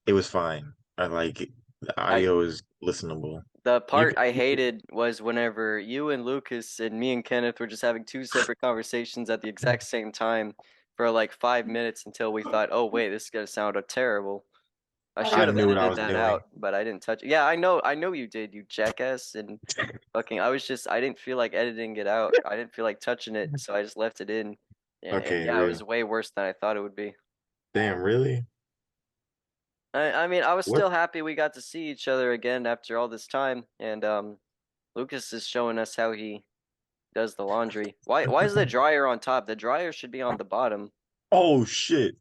it was fine. I like it. The audio is listenable. The You part can- I hated was whenever you and Lucas and me and Kenneth were just having two separate conversations at the exact same time for like 5 minutes until we thought, oh wait, this is gonna sound terrible. I should have knew what I edited was that doing. out, but I didn't touch it. Yeah, I know you did, you jackass, and fucking I didn't feel like editing it out. I didn't feel like touching it, so I just left it in. And Okay, yeah, it really? was way worse than I thought it would be. Damn, really? I mean, I was What? still happy we got to see each other again after all this time, and Lucas is showing us how he does the laundry. Why is the dryer on top? The dryer should be on the bottom. Oh shit!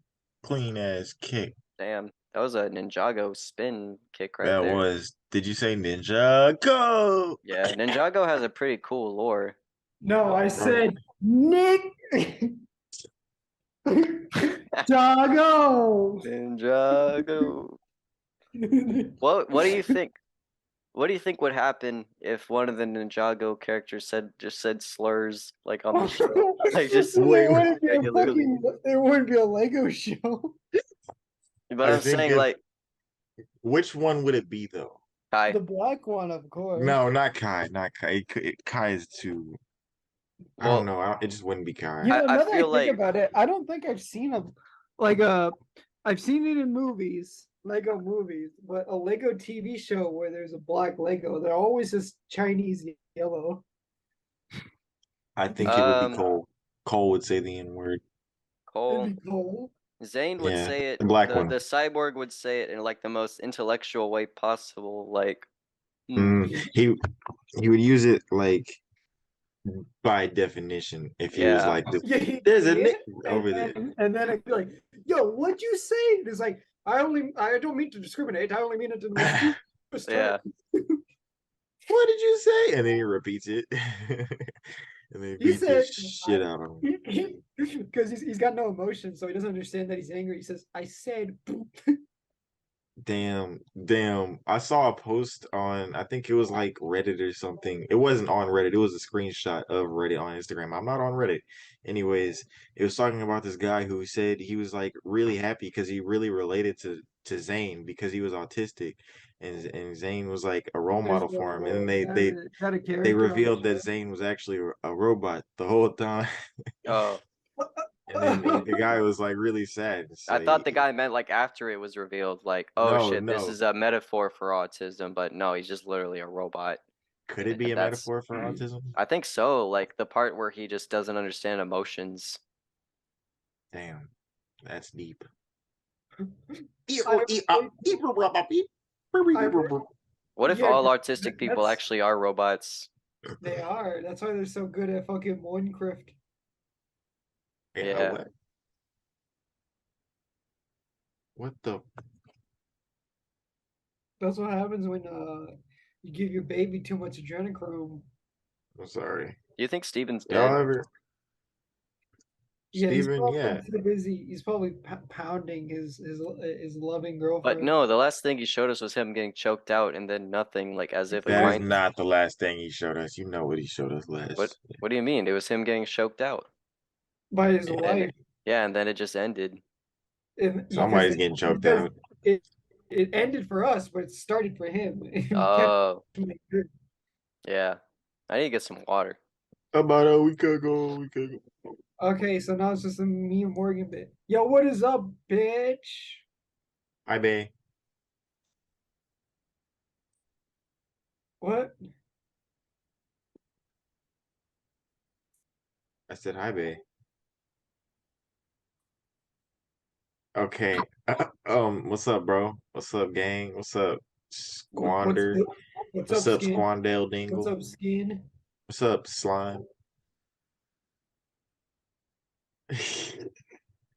Clean ass kick. Damn, that was a Ninjago spin kick right That there. was. Did you say Ninja Go? Yeah, Ninjago has a pretty cool lore. No, I said Nick Doggo. Ninjago. What do you think? What do you think would happen if one of the Ninjago characters just said slurs like on the show? Like just Wait, it wouldn't be a regularly. it wouldn't be a Lego show. But I I'm think saying if- like Which one would it be though? Kai. The black one, of course. No, not Kai. Not Kai. Kai is too. I Well, don't know. It just wouldn't be Kai. You know, I now that I feel think like- about it, I don't think I've seen I've seen it in movies, Lego movies, but a Lego TV show where there's a black Lego, they're always just Chinese yellow. I think it would be Um, Cole. Cole would say the N word. Cole. It'd be cool. Zane would Yeah, say it. the black the, one. the cyborg would say it in like the most intellectual way possible. Like, He would use it like by definition if he was Yeah. like the, Yeah, there's a yeah, Nick over there. and then it'd be like, "Yo, what'd you say?" And it's like, I don't mean to discriminate. I only mean it to the most yeah. What did you say? And then he repeats it. And then He beats the said- shit out of him. because he's got no emotion, so he doesn't understand that he's angry. He says, "I said." Damn. I saw a post on, I think it was like Reddit or something. It wasn't on Reddit, it was a screenshot of Reddit on Instagram. I'm not on Reddit. Anyways, it was talking about this guy who said he was like really happy because he really related to Zane because he was autistic. And Zane was like a role model for him. And they revealed that Zane was actually a robot the whole time. Oh, And then the guy was like really sad. It's I thought like- the guy meant like after it was revealed, like, oh No, shit, this no. is a metaphor for autism. But no, he's just literally a robot. Could it be a That's- metaphor for autism? I think so. Like the part where he just doesn't understand emotions. Damn, that's deep. What if Yeah, all artistic people that's- actually are robots? They are. That's why they're so good at fucking Minecraft. Yeah. What the? That's what happens when you give your baby too much adrenochrome. I'm sorry. Do you think Steven's Y'all dead? ever? Yeah, he's Steven, probably yeah. too busy. He's probably pounding his loving girlfriend. But no, the last thing he showed us was him getting choked out and then nothing, like as if That is Minecraft. not the last thing he showed us. You know what he showed us last. What do you mean? It was him getting choked out. by his Yeah. wife. Yeah, and then it just ended. Somebody's getting choked because out. It ended for us, but it started for him. Oh, yeah. I need to get some water. About a week ago. Okay, so now it's just a me and Morgan bit. Yo, what is up, bitch? Hi, bae. What? I said hi, bae. Okay. What's up, bro? What's up, gang? What's up, Squander? What's up, Skin? Squandale What's Dingle? up, Skin? What's up, Slime?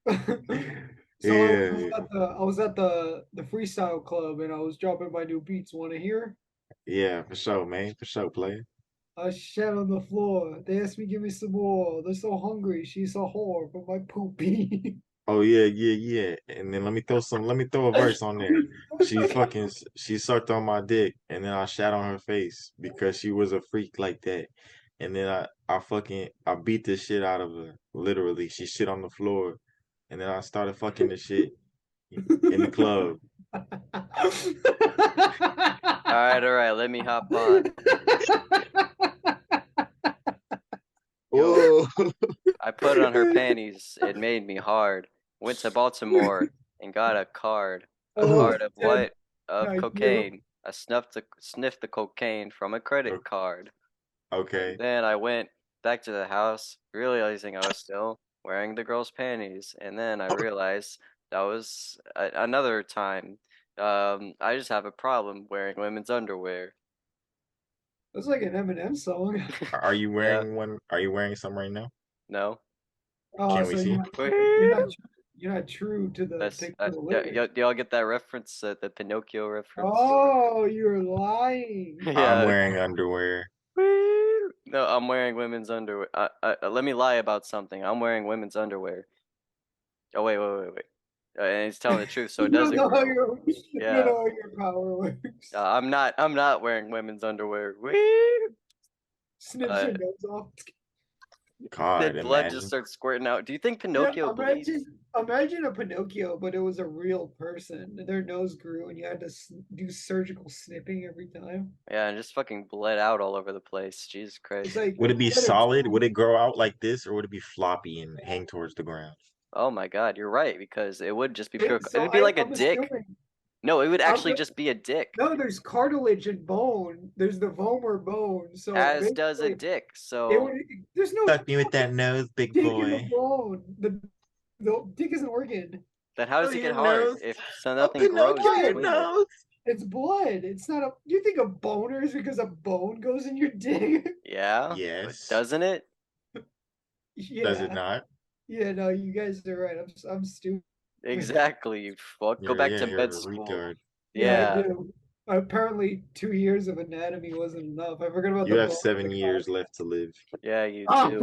So Yeah. I was at the freestyle club and I was dropping my new beats. Want to hear? Yeah, for sure, man. For sure, player. I shat on the floor. They asked me, give me some more. They're so hungry. She's a whore for my poopy. Oh yeah. And then let me throw a verse on there. She sucked on my dick and then I shat on her face because she was a freak like that. and then I beat the shit out of her. Literally, she shit on the floor, and then I started fucking the shit in the club. All right, let me hop on. Oh, I put on her panties. It made me hard. Went to Baltimore and got a card. A Oh, card of Ted, what? Of no, cocaine. I sniffed the cocaine from a credit card. okay. And then I went back to the house, realizing I was still wearing the girl's panties. And then I realized that was another time. I just have a problem wearing women's underwear. That's like an Eminem song. Are you Yeah, wearing one? Are you wearing some right now? no. Oh, Can we so see? you're not true to the That's to the yeah, lyrics. y'all get that reference, the Pinocchio reference? Oh, you're lying. I'm Yeah. wearing underwear. No, I'm wearing women's underwear. Let me lie about something. I'm wearing women's underwear. Oh wait. And he's telling the truth, so it You don't doesn't know how grow. you Yeah. don't know how your power works. I'm not wearing women's underwear. Snips your nose off. God, Then blood just imagine. starts squirting out. Do you think Yeah, Pinocchio bleeds? imagine a Pinocchio, but it was a real person. Their nose grew, and you had to do surgical snipping every time. Yeah, and just fucking bled out all over the place. Jesus It's Christ. like Would it be you had a solid? Would it grow out like this, or would it be floppy and hang towards the ground? Oh my God, you're right, because it would just be pure. It so would be like a I'm dick. assuming No, it would I'm, actually just be a dick. no, there's cartilage and bone. There's the vomer bone. So As does a basically, dick. it So would, there's no Fuck me with that nose, big dick in the boy. bone. The dick is an organ. then how does Oh, it get your hard nose. if so Oh, nothing grows Pinocchio, your between it? nose. It's blood. It's not a. You think a boner is because a bone goes in your dick? Yeah, but Yes. doesn't it? Yeah. Does it not? Yeah. No, you guys are right. I'm stupid. Exactly. You fuck. Go back to You're med a school. retard. Yeah, I Yeah. do. Apparently, 2 years of anatomy wasn't enough. I forgot about You the have bone. 7 years left to live. Yeah, you Oh do.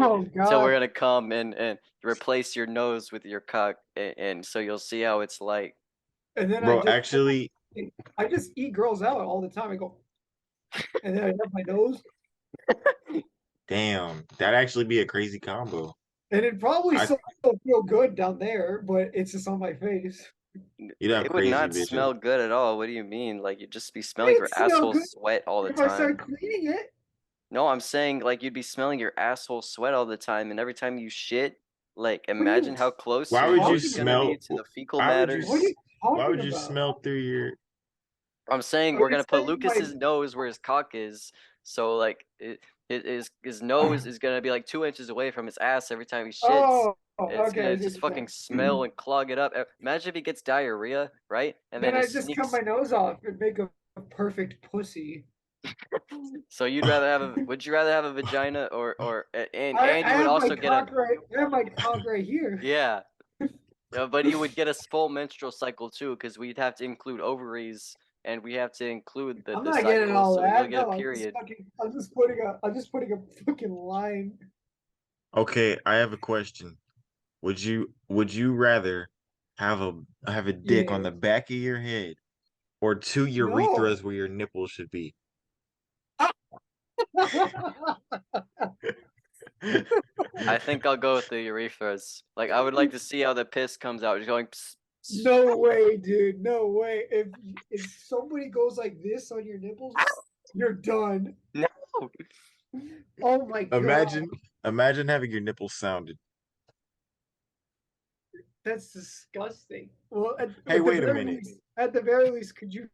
So we're God! gonna come and replace your nose with your cock, and so you'll see how it's like. And then Bro, actually, I just eat girls out all the time. I go, and then I have my nose, damn, that'd actually be a crazy combo. and it probably I- still feel good down there, but it's just on my face. You'd have It would crazy not bitches. smell good at all. What do you mean? Like you'd just be smelling your It'd smell asshole good sweat all the if I start time. cleaning it. No, I'm saying like you'd be smelling your asshole sweat all the time, and every time you shit, like do you- imagine how close Why your would you nose is gonna be smell? to the fecal Why would matter. you? What are you Why talking would you about? smell through your? I'm saying Are we're you gonna put saying Lucas's my- nose where his cock is, so like his nose is gonna be like 2 inches away from his ass every time he shits. Oh, It's okay. I gonna see just what you're fucking saying. smell and clog it up. Imagine if he gets diarrhea, right? And Then then I it just sneaks. cut my nose off and make a perfect pussy. So you'd rather have a? Would you rather have a vagina or and I you would have also my get a? cock right. I have my cock right here. Yeah. Yeah, but you would get a full menstrual cycle too, because we'd have to include ovaries and we have to include the I'm not getting cycle, all so you'll that. get No, a period. I'm just putting a fucking line. Okay, I have a question. Would you rather have a dick on Yeah. the back of your head or two No. urethras where your nipples should be? I think I'll go with the urethras. Like I would like to see how the piss comes out. Just going. Psst, psst. No way, dude. No way. If somebody goes like this on your nipples, you're done. No. Oh my god. Imagine having your nipples sounded. That's disgusting. Well, Hey, the wait a very minute. at the very least, could you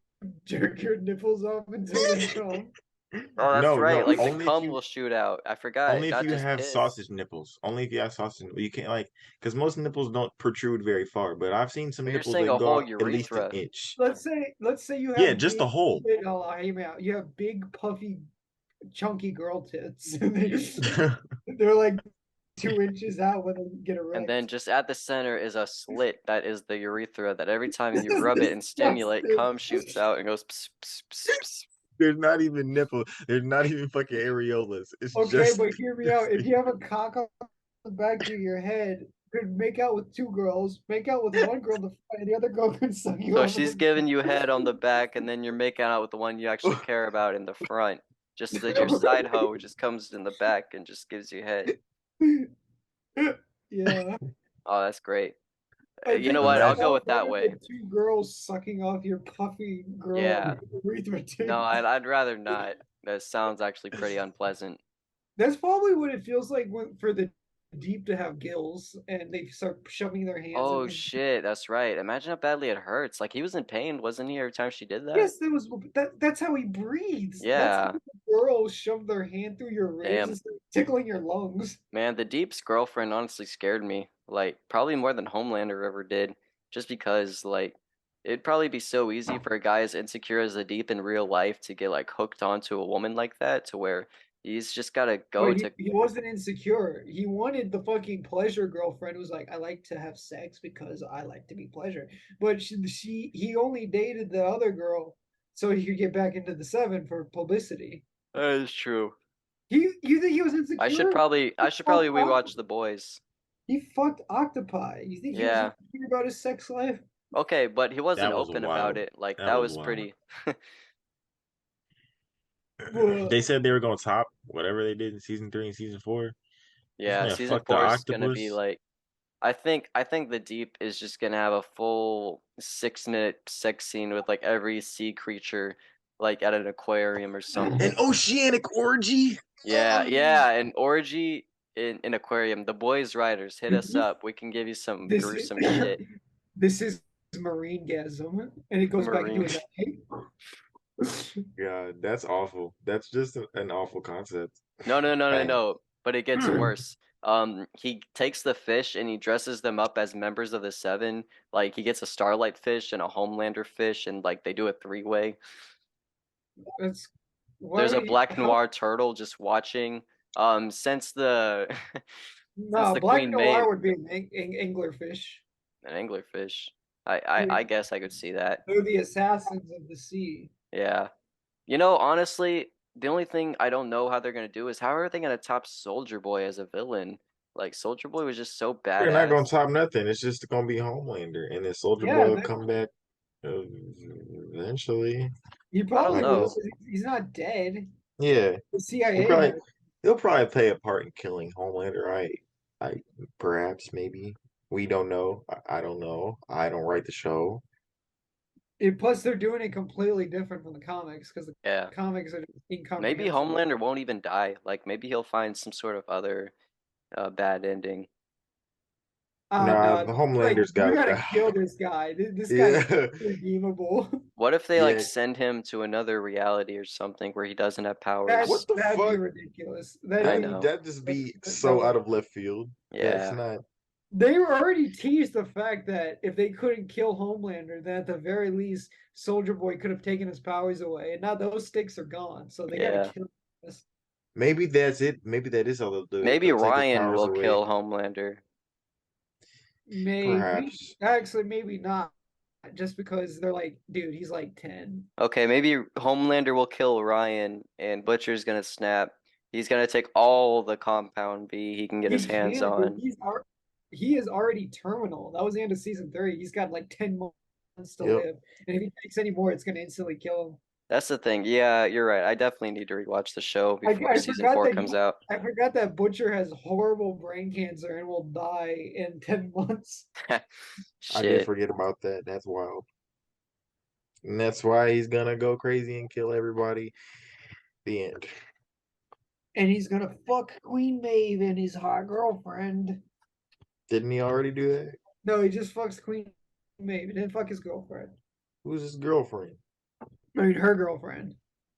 jerk your nipples off until they come? Oh, that's No, right. no, Like the only if cum you- will shoot out. I forgot. Only if Not you just have piss. sausage nipples. Only if you have sausage. You can't because most nipples don't protrude very far. But I've seen some But you're nipples saying that a go whole out at least an urethra. inch. Let's say you have Yeah, just a hole. hear me out. You have big, puffy, chunky girl tits. They're like 2 inches out when they get erect. And then just at the center is a slit that is the urethra that every time you rub it and stimulate, cum shoots out and goes pss, pss, pss, pss. There's not even nipple. There's not even fucking areolas. It's Okay, just. but hear me out. If you have a cock on the back of your head, you could make out with two girls, make out with one girl in the front, and the other girl could suck you So off. she's giving you head on the back, and then you're making out with the one you actually care about in the front. Just that your side hoe just comes in the back and just gives you head. Yeah. Oh, that's great. I You know think what? I'll it's go with that better way. than two girls sucking off your puffy girl Yeah. urethra tube. No, I'd rather not. That sounds actually pretty unpleasant. That's probably what it feels like for the deep to have gills and they start shoving their hands Oh in. shit, that's right. Imagine how badly it hurts. Like he was in pain, wasn't he, every time she did that? Yes, that's how he breathes. That's Yeah. how the girls shove their hand through your ribs Damn. and start tickling your lungs. Man, the Deep's girlfriend honestly scared me. Like, probably more than Homelander ever did. Just because, like, it'd probably be so easy for a guy as insecure as the Deep in real life to get, like, hooked onto a woman like that, to where he's just gotta go But to. he wasn't insecure. He wanted the fucking pleasure girlfriend who's like, I like to have sex because I like to be pleasure. But he only dated the other girl so he could get back into the seven for publicity. That is true. You think he was insecure? I should probably rewatch The Boys. He fucked Octopi. You think he was Yeah. insecure about his sex life? Okay, but he wasn't That was open wild. about it. Like, That that was was wild. pretty. They said they were gonna top whatever they did in season 3 and season 4. Yeah, Man, season fuck the 4 is gonna be octopus. like. I think the Deep is just gonna have a full 6-minute sex scene with like every sea creature, like at an aquarium or something. An oceanic orgy. Yeah, Oh. yeah, an orgy in aquarium. The boys writers hit us up. We can give you some This gruesome shit. this is marine gasm, and it goes back into Marine. his eye. Yeah, that's awful. That's just an awful concept. No. But it gets worse. He takes the fish and he dresses them up as members of the Seven. Like he gets a Starlight fish and a Homelander fish, and like they do a three-way. That's why There's a would he- Black how- Noir turtle just watching. Since the since No, the Black Queen Noir Maeve, would be an anglerfish. an anglerfish. I guess I could see that. They're the assassins of the sea. Yeah. You know, honestly, the only thing I don't know how they're gonna do is how are they gonna top Soldier Boy as a villain? Like Soldier Boy was just so They're not gonna badass. top nothing. It's just gonna be Homelander, and then Soldier Yeah, Boy will that- come back eventually. He probably know. will. He's not dead. Yeah, The CIA. he'll probably play a part in killing Homelander. I perhaps maybe we don't know. I don't know. I don't write the show. Plus, they're doing it completely different from the comics because the Yeah. comics are Maybe incomprehensible. Homelander won't even die. Like maybe he'll find some sort of other bad ending. Nah, the Homelander's you gotta gotta die. kill this guy. This Yeah. guy's redeemable. What if they like Yeah. send him to another reality or something where he doesn't have powers? What the That'd fuck? be ridiculous. I know. That just be That- so that- out of left field. That's Yeah. not. They were already teased the fact that if they couldn't kill Homelander, then at the very least, Soldier Boy could have taken his powers away, and now those stakes are gone. So they Yeah. gotta kill him. Maybe that's it. Maybe that is all they'll do. Maybe They'll take his Ryan powers will away. kill Homelander. Maybe, Perhaps. actually, maybe not. Just because they're like, dude, he's like 10. Okay, maybe Homelander will kill Ryan and Butcher's gonna snap. He's gonna take all the Compound V he can get his hands can't, dude. on. He is already terminal. That was the end of season 3. He's got like 10 months to Yep. live, and if he takes any more, it's gonna instantly kill him. That's the thing. Yeah, you're right. I definitely need to rewatch the show before I season forgot 4 that comes you- out. I forgot that Butcher has horrible brain cancer and will die in 10 months. I did Shit. forget about that. That's wild. And that's why he's gonna go crazy and kill everybody. The end. And he's gonna fuck Queen Maeve and his hot girlfriend. Didn't he already do that? No, he just fucks Queen Maeve. He didn't fuck his girlfriend. Who's his girlfriend? I mean, her girlfriend.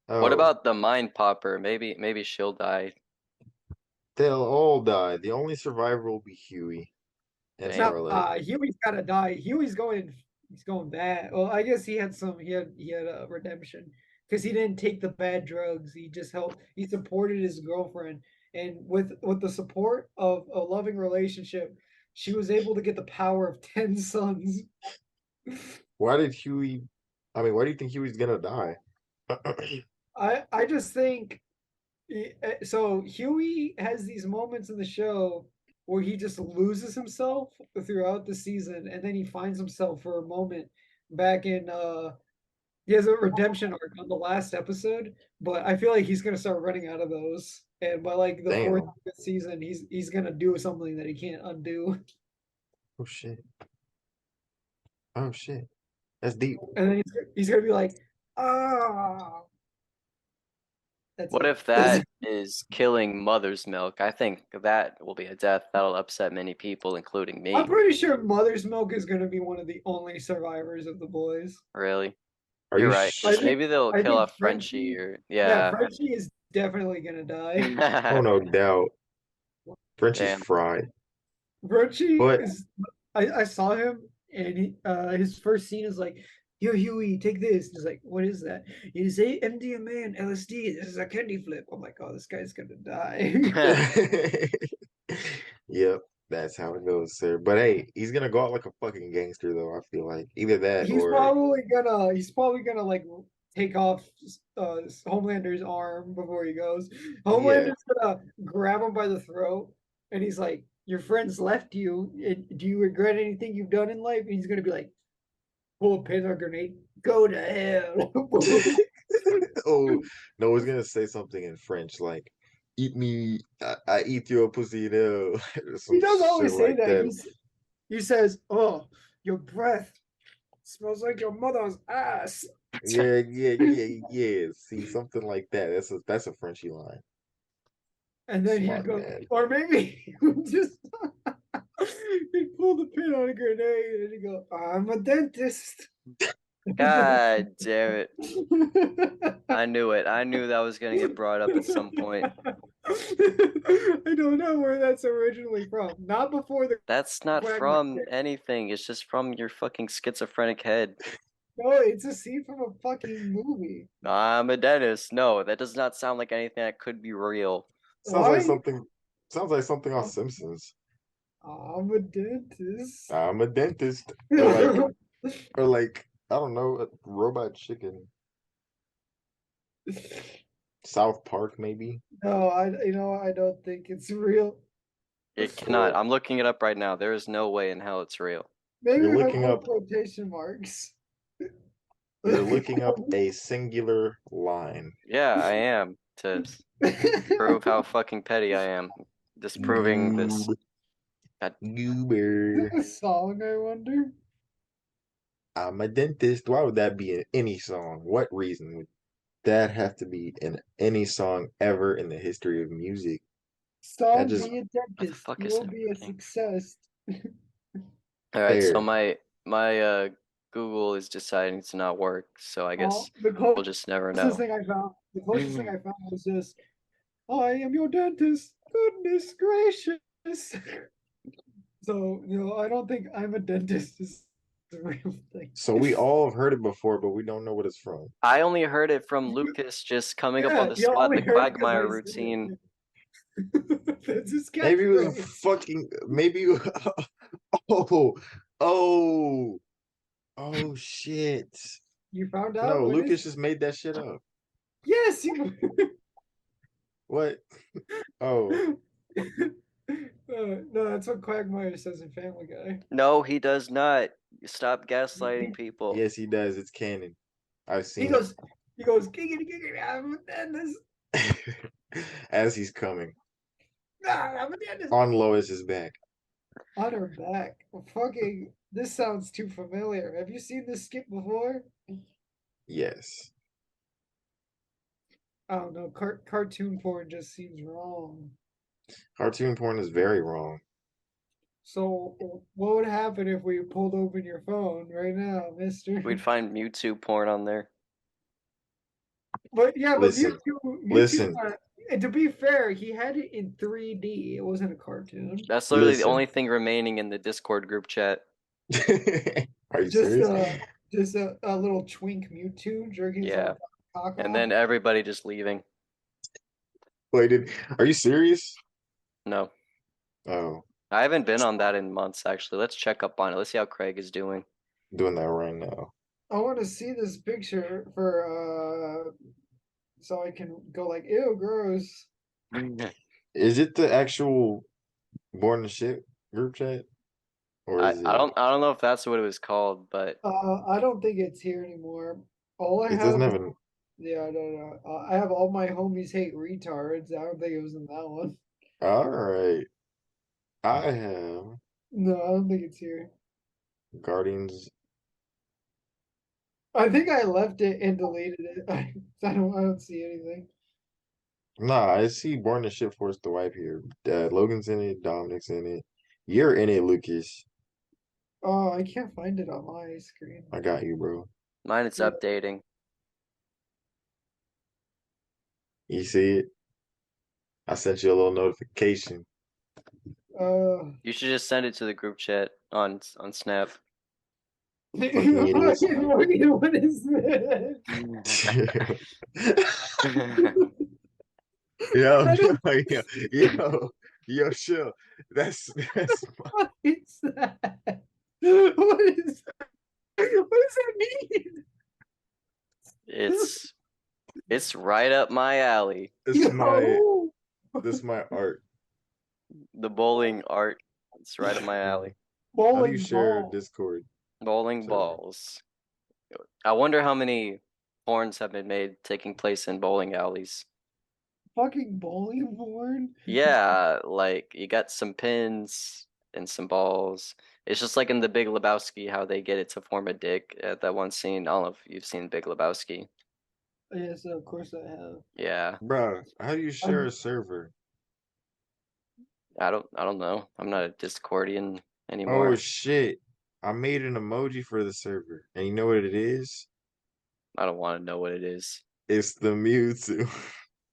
What Oh, about the Mind Popper? Maybe she'll die. they'll all die. The only survivor will be Huey and Damn. Starlight. Huey's gotta die. He's going bad. Well, I guess he had a redemption because he didn't take the bad drugs. He just helped. He supported his girlfriend, and with the support of a loving relationship, she was able to get the power of 10 sons. Why did Huey? I mean, why do you think Huey's gonna die? I just think so. Huey has these moments in the show where he just loses himself throughout the season, and then he finds himself for a moment back in He has a redemption arc on the last episode, but I feel like he's gonna start running out of those. And by like the fourth Damn. fifth season, he's gonna do something that he can't undo. Oh shit. Oh shit. That's deep. And then he's gonna be like, ah. That's What it. if that is killing mother's milk? I think that will be a death that'll upset many people, including me. I'm pretty sure Mother's Milk is gonna be one of the only survivors of the boys. Really? Are You're you right. sure? Maybe they'll I kill think off Frenchie or Yeah, yeah. Frenchie is definitely gonna die. Oh no doubt. French is Damn. fried. Frenchie But is. I saw him and his first scene is like, "Yo, Huey, take this." He's like, "What is that?" He's MDMA and LSD. This is a candy flip. I'm like, "Oh, this guy's gonna die." yep, that's how it goes, sir. But hey, he's gonna go out like a fucking gangster though, I feel like. Either that he's or probably gonna like take off Homelander's arm before he goes. Homelander's gonna grab him by the throat and he's like, "Your friends left you. Do you regret anything you've done in life?" And he's gonna be like, pull a pin or grenade, go to hell. oh no, he's gonna say something in French like eat me, I eat your pussy now. Some He does always shit say like that. He says, "Oh, your breath smells like your mother's ass." Yeah. See, something like that. That's a Frenchy line. And then Smart he'd go, man. or maybe he would just he'd pull the pin on a grenade and he'd go, "I'm a dentist." God damn it. I knew it. I knew that was gonna get brought up at some point. I don't know where that's originally from. Not before the That's not Quagmire. from anything. It's just from your fucking schizophrenic head. No, it's a scene from a fucking movie. I'm a dentist. No, that does not sound like anything that could be real. Sounds Why? like something on Simpsons. I'm a dentist. I'm a dentist. Or like I don't know, a robot chicken. South Park, maybe. No, I don't think it's real. It cannot. I'm looking it up right now. There is no way in hell it's real. Maybe You're with looking more up- quotation marks. You're looking up a singular line. Yeah, I am to prove how fucking petty I am. Disproving this. Goober. A song, I wonder. I'm a dentist. Why would that be in any song? What reason would that have to be in any song ever in the history of music? Song just- be a dentist. fuck You is will it be a fucking- success. All right, so Fair. my Google is deciding to not work, so I guess The we'll just never know. closest thing I found, was just, "I am your dentist. Goodness gracious." So, I don't think "I'm a dentist" is the real thing. So we all have heard it before, but we don't know what it's from. I only heard it from Lucas just coming up on the you spot, only the heard it 'cause Quagmire I said routine. it. That's his Maybe it was a catchphrase. fucking maybe oh shit. You found out? No, what Lucas is- just made that shit up. Yes, you. What? Oh, No, that's what Quagmire says in Family Guy. No, he does not. Stop gaslighting people. yes, he does. It's canon. I've He seen goes, giggity, giggity, I'm a dentist. it as he's coming. I'm a dentist. On Lois's back. On her back. Fucking, this sounds too familiar. Have you seen this skit before? Yes. I don't know. Cartoon porn just seems wrong. Cartoon porn is very wrong. So, what would happen if we pulled open your phone right now, mister? We'd find Mewtwo porn on there. But yeah, Listen, Mewtwo, listen. and to be fair, he had it in 3D. It wasn't a cartoon. That's literally the Listen. only thing remaining in the Discord group chat. Are you Just serious? just a little twink Mewtwo jerking his Yeah. little cock And off. then everybody just leaving. Wait, are you serious? No. Oh, I haven't been on that in months, actually. Let's check up on it. Let's see how Craig is doing. doing that right now. I want to see this picture for so I can go like, ew, gross. Is it the actual Born to Shit group chat? Or I is it don't know if that's what it was called, but I don't think it's here anymore. All I It have, doesn't have an. yeah, no. I have all my homies hate retards. I don't think it was in that one. All right. I have No, I don't think it's here. Guardians. I think I left it and deleted it. I don't see anything. Nah, I see Born to Ship Force the Wife here. Logan's in it. Dominic's in it. You're in it, Lucas. Oh, I can't find it on my screen. I got you, bro. Mine is Yeah. updating. You see it? I sent you a little notification. You should just send it to the group chat on Snap. Fucking idiots. What is this? Yo, yo, chill. That's What is that? What is that? What does that mean? It's right up my alley. this my Yo! this my art. The bowling art. It's right up my alley. How do Bowling you share ball. Discord? Bowling Sorry. balls. I wonder how many porns have been made taking place in bowling alleys. Fucking bowling board. Yeah, like you got some pins and some balls. It's just like in the Big Lebowski how they get it to form a dick at that one scene. I don't know if you've seen Big Lebowski. Yes, of course I have. Yeah, Bruh, how do you share a server? I don't know. I'm not a Discordian Oh anymore. shit. I made an emoji for the server. And you know what it is? I don't want to know what it is. It's the Mewtwo.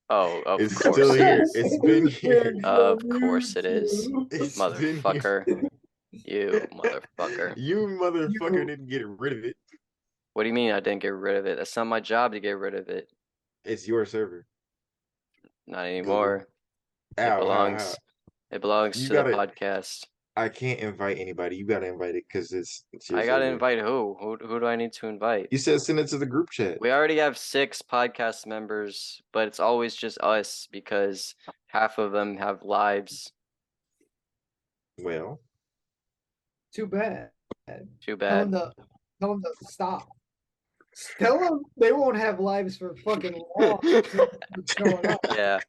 Oh, of It's course still it here. is. It's been here. Of course it is. It's been here. Motherfucker. You motherfucker. You motherfucker You- didn't get rid of it. What do you mean I didn't get rid of it? That's not my job to get rid of it. It's your server. Not anymore. Ow, It how? belongs. It belongs You to the gotta- podcast. I can't invite anybody. You gotta invite it because it's your I gotta server. invite who? Who do I need to invite? You said send it to the group chat. We already have 6 podcast members, but it's always just us because half of them have lives. Well, Too bad. Too Tell them bad. to stop. Tell them they won't have lives for fucking long. What's going on? Yeah.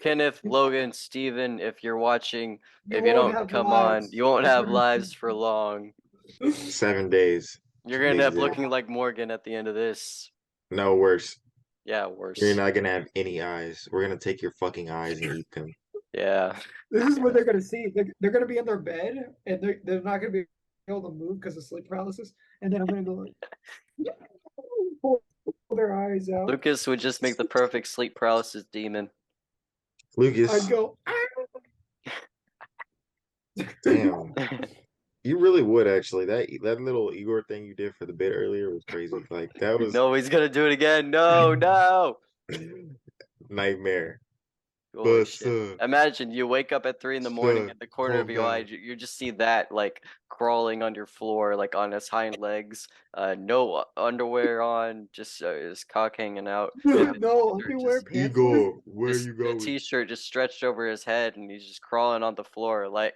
Kenneth, Logan, Steven, if you're watching, if you won't don't have come lives. on, you won't have lives for long. 7 days. You're gonna end up Exactly. looking like Morgan at the end of this. No worse. Yeah, worse. You're not gonna have any eyes. We're gonna take your fucking eyes and eat them. Yeah. This is what they're gonna see. They're gonna be in their bed and they're not gonna be able to move because of sleep paralysis. And then I'm gonna go like pull their eyes out. Lucas would just make the perfect sleep paralysis demon. Lucas, I'd go. damn. You really would actually. That little Igor thing you did for the bit earlier was crazy. Like that was No, he's gonna do it again. No, no. nightmare. Holy But shit. Imagine you wake up at 3 in the morning Son, at the corner of calm your eye, down. you just see that like crawling on your floor, like on his hind legs, no underwear on, just his cock hanging out. And No, they're you wear just- pants. Igor, where Just you the going? t-shirt just stretched over his head and he's just crawling on the floor like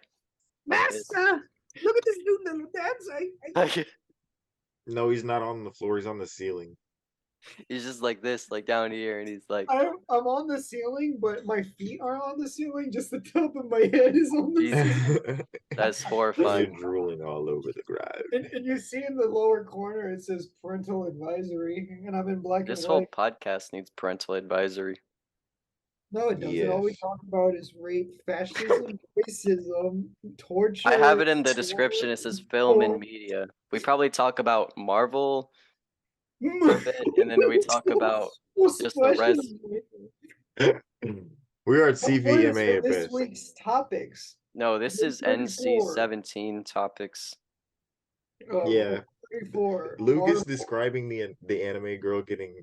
this. Master, look at this new little dance. No, he's not on the floor. He's on the ceiling. He's just like this, like down here, and he's like, I'm on the ceiling, but my feet are on the ceiling. Just the top of my head is on the ceiling. that's You're horrifying. drooling all over the ground. And you see in the lower corner it says parental advisory, and I'm in black This and whole white. podcast needs parental advisory. No, it doesn't. All we Yes. talk about is rape, fascism, racism, torture. I have it in the description. It says film and Oh. media. We probably talk about Marvel for a bit, and then we talk about just the rest. We are at What is CVMA at this best. week's topics? No, this is 34. NC-17 topics. Yeah. 34. Lucas Marvel. describing the anime girl getting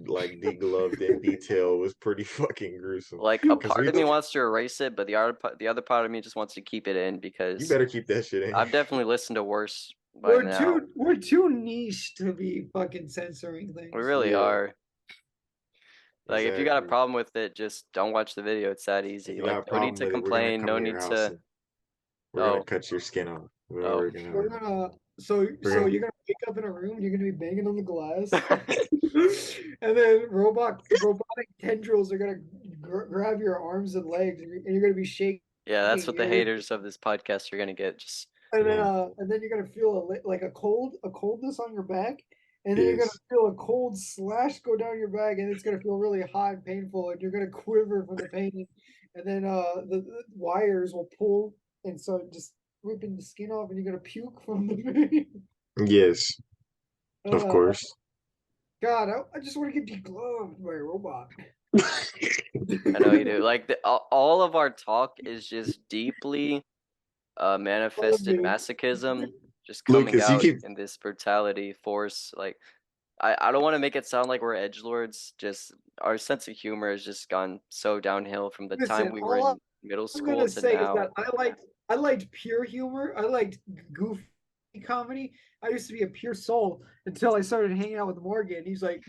like degloved in detail was pretty fucking gruesome. Like a 'Cause part we- of me wants to erase it, but the other part of me just wants to keep it in You because better keep that shit in. I've definitely listened to worse by now. We're too niche to be fucking censoring things. We really Yeah. are. Like, if you got a Exactly. problem with it, just don't watch the video. It's that If easy. you Like, got a no problem need to with it, we're gonna complain. come No to your need house to. and we're Oh. gonna cut your skin off. Oh. We're gonna So True. you're gonna wake up in a room, you're gonna be banging on the glass, and then robotic tendrils are gonna grab your arms and legs, and you're gonna be shaking. Yeah, that's what the You're- haters of this podcast are gonna get. Just and then you're gonna feel like a coldness on your back, and then you're gonna Yes. feel a cold slash go down your back, and it's gonna feel really hot and painful, and you're gonna quiver from the pain, and then the wires will pull and start just ripping the skin off, and you're gonna puke from the pain. Yes. Of Uh, course. God, I just want to get degloved by a robot. I know you do. Like all of our talk is just deeply manifested Lovely. masochism, just coming Lucas, you out keep in this brutality force. Like I don't want to make it sound like we're edgelords. Just our sense of humor has just gone so downhill from the time Listen, we were all in middle I'm school gonna to say is now. that I liked pure humor. I liked goofy comedy. I used to be a pure soul until I started hanging out with Morgan. He's like,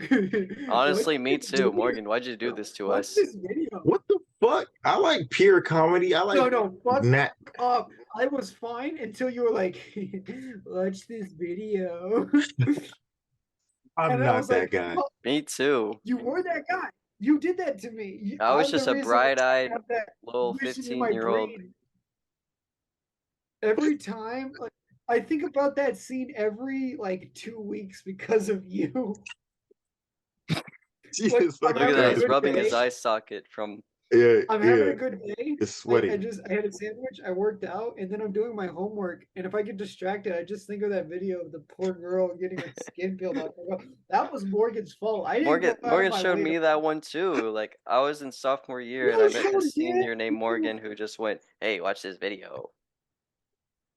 Honestly, "Watch me this too. video. Morgan, why'd you do this to Watch us? this video." what the fuck? I like pure comedy. I like No, fuck nat up. I was fine until you were like, "Watch this video," I'm and I not was that like, guy. "Oh, Me too. you were that guy. You did that to me. I was I'm the just a reason why I bright-eyed have that little vision in my 15-year-old. brain." Every time, like, I think about that scene every like 2 weeks because of you. Jesus I'm Look at fucking having that. a He's Christ. good rubbing his day. eye socket from. Yeah, I'm having yeah. a good day. It's sweating. I had a sandwich. I worked out, and then I'm doing my homework. And if I get distracted, I just think of that video of the poor girl getting her skin peeled off. I go, that was Morgan's fault. I didn't go out of Morgan my showed way me to. that one too. Like I was in sophomore year and I You met this showed senior it. named Morgan who just went, "Hey, watch this video."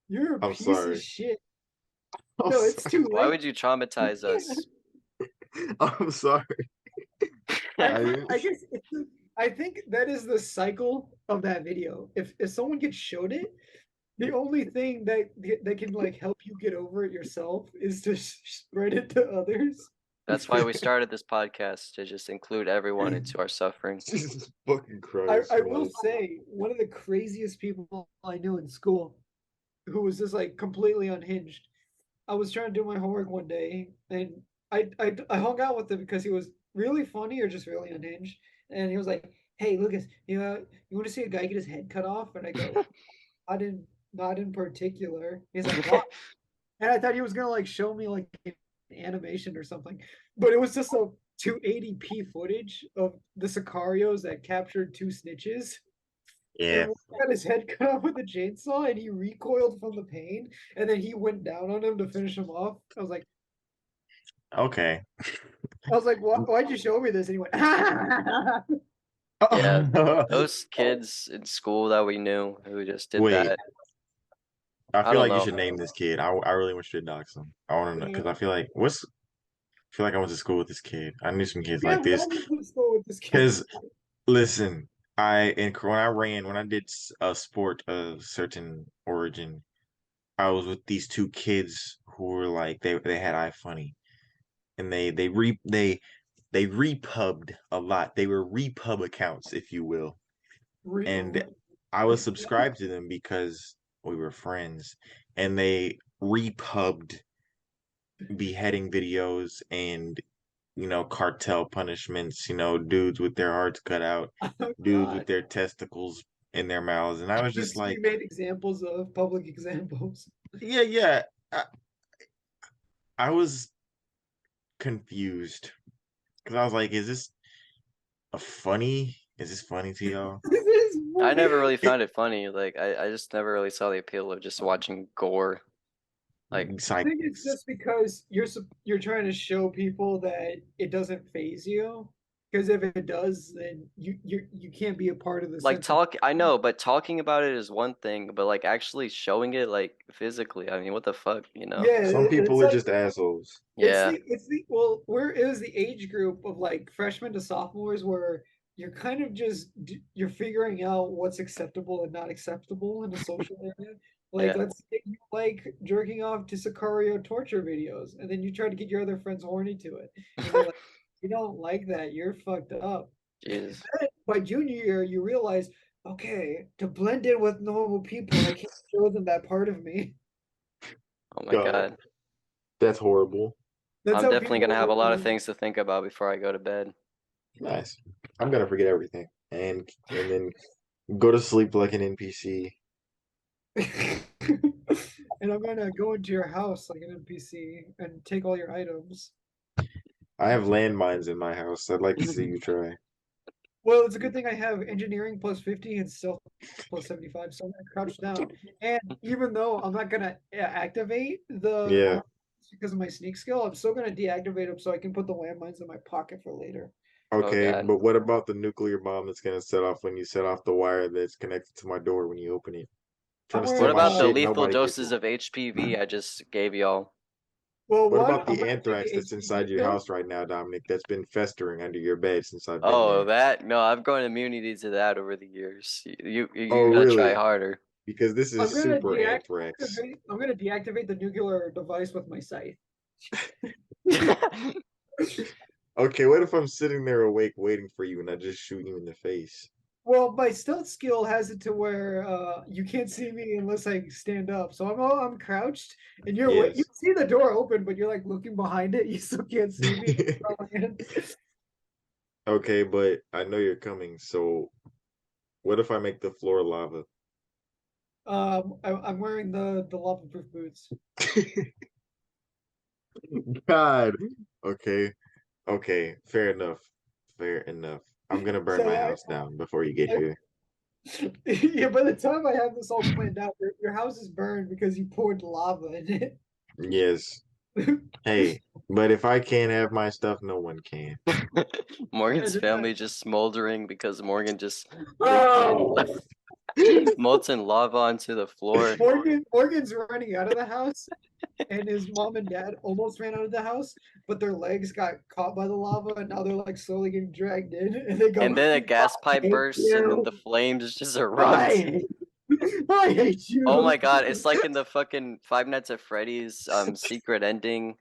You're a I'm piece of sorry. shit. I'm No, it's sorry. too Why late. would you traumatize us? I'm sorry. I I guess I think that is the cycle of that video. If someone gets showed it, the only thing that can like help you get over it yourself is to spread it to others. That's why we started this podcast to just include everyone into our suffering. Jesus fucking Christ. I will like, say one of the craziest people I knew in school who was just like completely unhinged. I was trying to do my homework one day and I hung out with him because he was really funny or just really unhinged. And he was like, "Hey, Lucas, you want to see a guy get his head cut off?" And I go, not in particular." He's like, "What?" And I thought he was gonna like show me like an animation or something, but it was just a 280p footage of the Sicarios that captured two snitches. yeah. And one got his head cut off with a chainsaw, and he recoiled from the pain, and then he went down on him to finish him off. Okay. I was like, why'd you show me this? And he went, Yeah, those kids in school that we knew who just did Wait. that. I I feel don't like you know. should name this kid. I really want you to dox him. I want to know because I feel like I feel like I went to school with this kid. I knew some kids yeah, like this. let's go with this kid. Because listen, when I did a sport of certain origin, I was with these two kids who were like they had iFunny, and they repubbed a lot. They were repub accounts, if you will, and I was subscribed to them because we were friends, and they repubbed beheading videos and cartel punishments, dudes with their hearts cut out, Oh, dudes with God. their testicles in their mouths. And I was just Just we like, made examples of public examples. yeah. I was confused because I was like, is this funny? Is this funny to y'all? This is I never really It- found it funny. Like I just never really saw the appeal of just watching gore. Like I Psych- think it's just because you're trying to show people that it doesn't phase you. Because if it does, then you can't be a part of the like sense of- talk I know, but talking about it is one thing, but like actually showing it like physically, I mean, what the fuck, you know? Yeah, Some people it's are like just assholes. Yeah. it's the well, where it was the age group of like freshmen to sophomores where you're kind of just you're figuring out what's acceptable and not acceptable in the social area. Like, Yeah. let's say you like jerking off to Sicario torture videos, and then you try to get your other friends horny to it. And they're like, you don't like that, you're fucked up. Jesus. Then by junior year, you realize, okay, to blend in with normal people, I can't show them that part of me. Oh my God. god. That's horrible. That's I'm how definitely people gonna have a lot of are. things to think about before I go to bed. Nice. I'm gonna forget everything and then go to sleep like an NPC. And I'm gonna go into your house like an NPC and take all your items. I have landmines in my house. I'd like to see you try. Well, it's a good thing I have engineering plus 50 and stealth plus 75, so I'm gonna crouch down. And even though I'm not gonna activate the Yeah. because of my sneak skill, I'm still gonna deactivate them so I can put the landmines in my pocket for later. Okay, God. but what about the nuclear bomb that's gonna set off when you set off the wire that's connected to my door when you open it? Trying to I'm steal What my about the shit, lethal nobody gets doses it. of HPV I just gave y'all? Well, What one, about I'm the gonna do anthrax the that's inside HPV your kill. house right now, Dominic, that's been festering under your bed since I've been Oh, there? no, I've grown immunity to that over the years. Oh, You gotta try really? harder. Because this I'm is gonna super anthrax. deactivate the nuclear device with my scythe. Okay, what if I'm sitting there awake waiting for you and I just shoot you in the face? Well, my stealth skill has it to where you can't see me unless I stand up. So I'm crouched, and you Yes. see the door open, but you're like looking behind it. You still can't see me. Okay, but I know you're coming, so what if I make the floor lava? I'm wearing the lava proof boots. God. Okay. Okay. Fair enough. Fair enough. I'm gonna burn So my house down before you get here. yeah, by the time I have this all planned out, your house is burned because you poured lava in it. Yes. Hey, but if I can't have my stuff, no one can. Morgan's And family just smoldering because Morgan just Oh! molten lava onto the floor. Morgan's running out of the house, and his mom and dad almost ran out of the house, but their legs got caught by the lava, and now they're like slowly getting dragged in, and they go, And then a gas "I pipe hate bursts and then you. the flames just I erupt. hate, I hate you." Oh my god, it's like in the fucking Five Nights at Freddy's secret ending.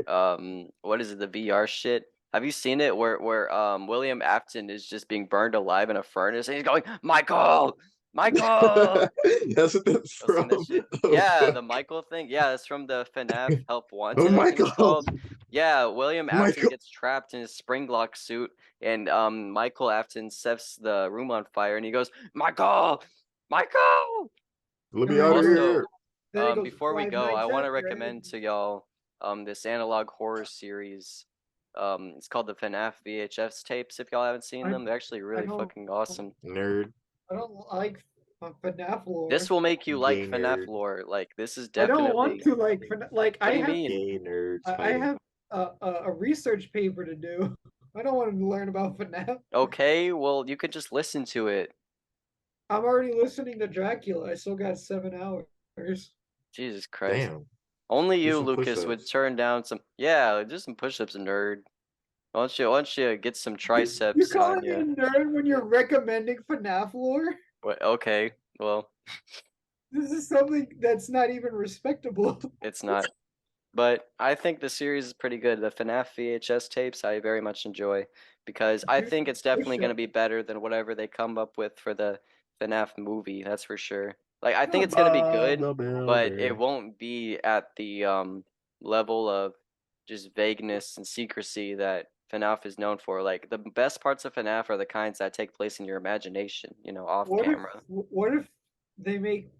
What is it, the VR shit? Have you seen it where William Afton is just being burned alive in a furnace and he's going, Michael! Michael! That's what that's I've seen from. that shit. Oh, Yeah, the fuck. Michael thing. Yeah, it's from the FNAF Help Oh, Wanted, I think it's Michael. called. Yeah, William Afton Michael. gets trapped in his spring lock suit, and Michael Afton sets the room on fire, and he goes, Michael, Michael. Let me And out of then- Also, here. then it goes, before we "Five go, I Nights want at to recommend Freddy's." to y'all this analog horror series. It's called the FNAF VHS tapes. If y'all haven't seen I- them, they're actually really don't- fucking awesome. Nerd. I don't like FNAF lore. This will make you like Gay FNAF nerd. lore. Like this is I don't want definitely. to like What I do you have mean? Gay nerds. I fighting. have a research paper to do. I don't want to learn about FNAF. Okay, well you could just listen to it. I'm already listening to Dracula. I still got 7 hours. Jesus Christ. Damn. Only Do you, some Lucas, would push-ups. turn down some. Yeah, just some push-ups, nerd. Why don't you get some You're triceps calling on me a you? nerd when you're recommending FNAF lore? Okay, well, This is something that's not even respectable. it's not. But I think the series is pretty good. The FNAF VHS tapes I very much enjoy because I Do think some it's definitely going to push-ups. be better than whatever they come up with for the FNAF movie. That's for sure. Like I think it's going to be good, but it won't be at the level of just vagueness and secrecy that FNAF is known for. Like the best parts of FNAF are the kinds that take place in your imagination, off camera. What if they make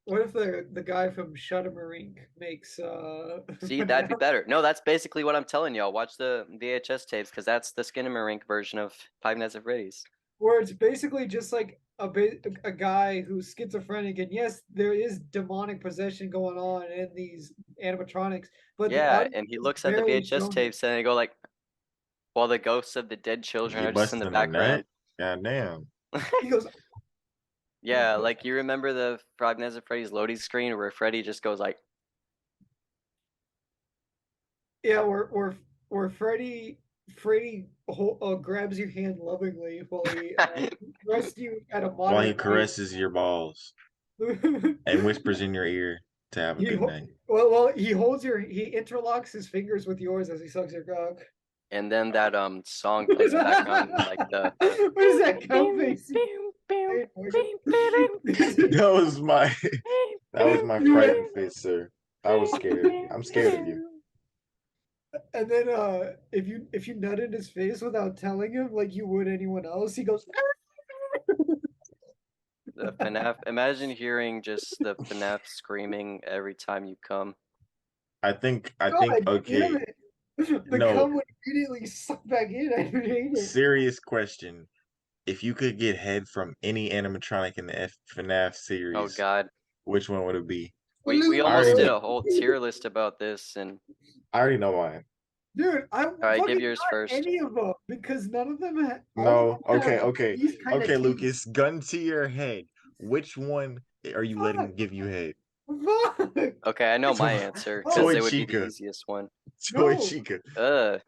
what if the guy from Shuddermarink makes See, that'd be FNAF? better. No, that's basically what I'm telling y'all. Watch the VHS tapes because that's the Skinamarink version of Five Nights at Freddy's. Where it's basically just like a guy who's schizophrenic, and yes, there is demonic possession going on in these animatronics, but the Yeah, audience and he is looks at the barely VHS shown it. tapes and they go like, while the ghosts of the dead children You are just in the busting a nut? background. God damn. He goes, Yeah, like you remember the Five Nights at Freddy's loading screen where Freddy just goes like, yeah, where Freddy grabs your hand lovingly while he rests you at a While he modern caresses your balls and whispers in your ear to have a He good ho- night. well, he interlocks his fingers with yours as he sucks your cock. and then that song plays in the background, like the. What is that cum face? That was my frightened face, sir. I was scared. I'm scared of you. And then if you nut in his face without telling him like you would anyone else, he goes. The FNAF. Imagine hearing just the FNAF screaming every time you come. I think God damn okay. it. The No. cum would immediately suck back in. I hate it. Serious question. If you could get head from any animatronic in the FNAF series, Oh God, which one would it be? we I almost already did know. a whole tier list about this, and I already know mine. Dude, I right, give fucking yours got first. any of them because none of them had. No, okay. These kind Okay, of Lucas, gun to your head. Which one are you letting give you head? Fuck. okay, I know my answer because Toy it would be the Chica. easiest one. Toy No. Chica.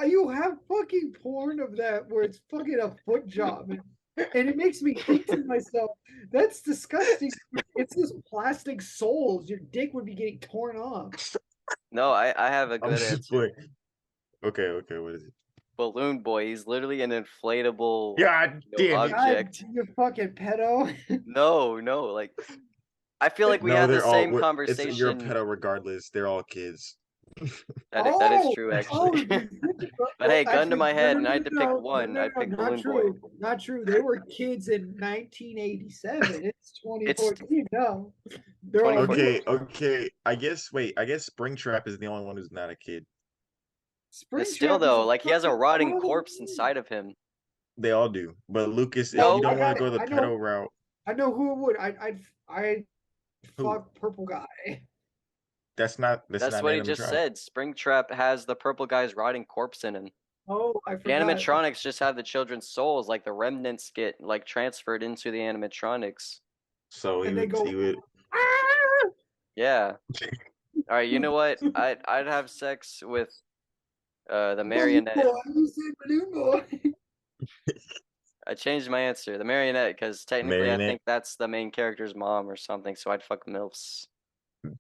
You have fucking porn of that where it's fucking a foot job, and it makes me think to myself, that's disgusting. It's this plastic soles. Your dick would be getting torn off. No, I have a I'm good just answer. playing. Okay, what is it? Balloon Boy. He's literally an inflatable God damn it. object. God, you fucking pedo. No, like I feel like we No, had the they're all same you're a conversation. pedo regardless. They're all kids. That is true, actually. But hey, gun to my head, and I had to pick one. I'd pick Balloon Boy. Not true. They were kids in 1987. It's 2014 now. They're all 2014. Okay. I guess Springtrap is the only one who's not a kid. But still, though, like he has a rotting corpse inside of him. They all do. But Lucas, No, if you don't want to go the I know. pedo route, I know who it would. I'd Who? fuck purple guy. that's not what he just animatronic. said. Springtrap has the purple guy's rotting corpse in him. Oh, I The forgot. animatronics just have the children's souls, like the remnants get like transferred into the animatronics. So And they go, he would "Ah!" Yeah. All right. You know what? I'd have sex with the marionette. Balloon boy. You said balloon boy. I changed my answer. The marionette, because technically I Marionette? think that's the main character's mom or something. So I'd fuck MILFs.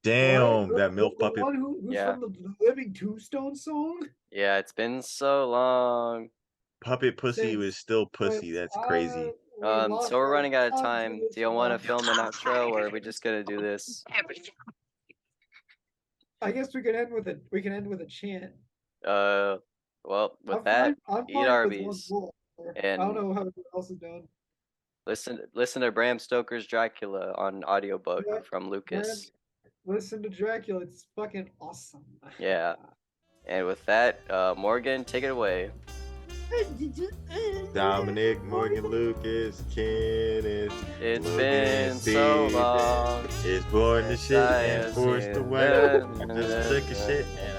damn What? that MILF The puppet. one who's Yeah. from the Living Tombstone song? Yeah, it's been so long. Puppet pussy Since- was still pussy. That's crazy. So we're running out of time. Do you want to film an outro, or are we just gonna do this? I guess we could end with a chant. Well, with that, I'm eat fine with Arby's. one more. and- I don't know how everyone else is doing. listen to Bram Stoker's Dracula on audiobook Yeah, from Lucas. Listen to Dracula. It's fucking awesome. Yeah. And with that, Morgan, take it away. Dominic, Morgan, Lucas, Kenneth. It's Logan, been so Steven long. is born to shit and forced Science away. is- I just took a shit and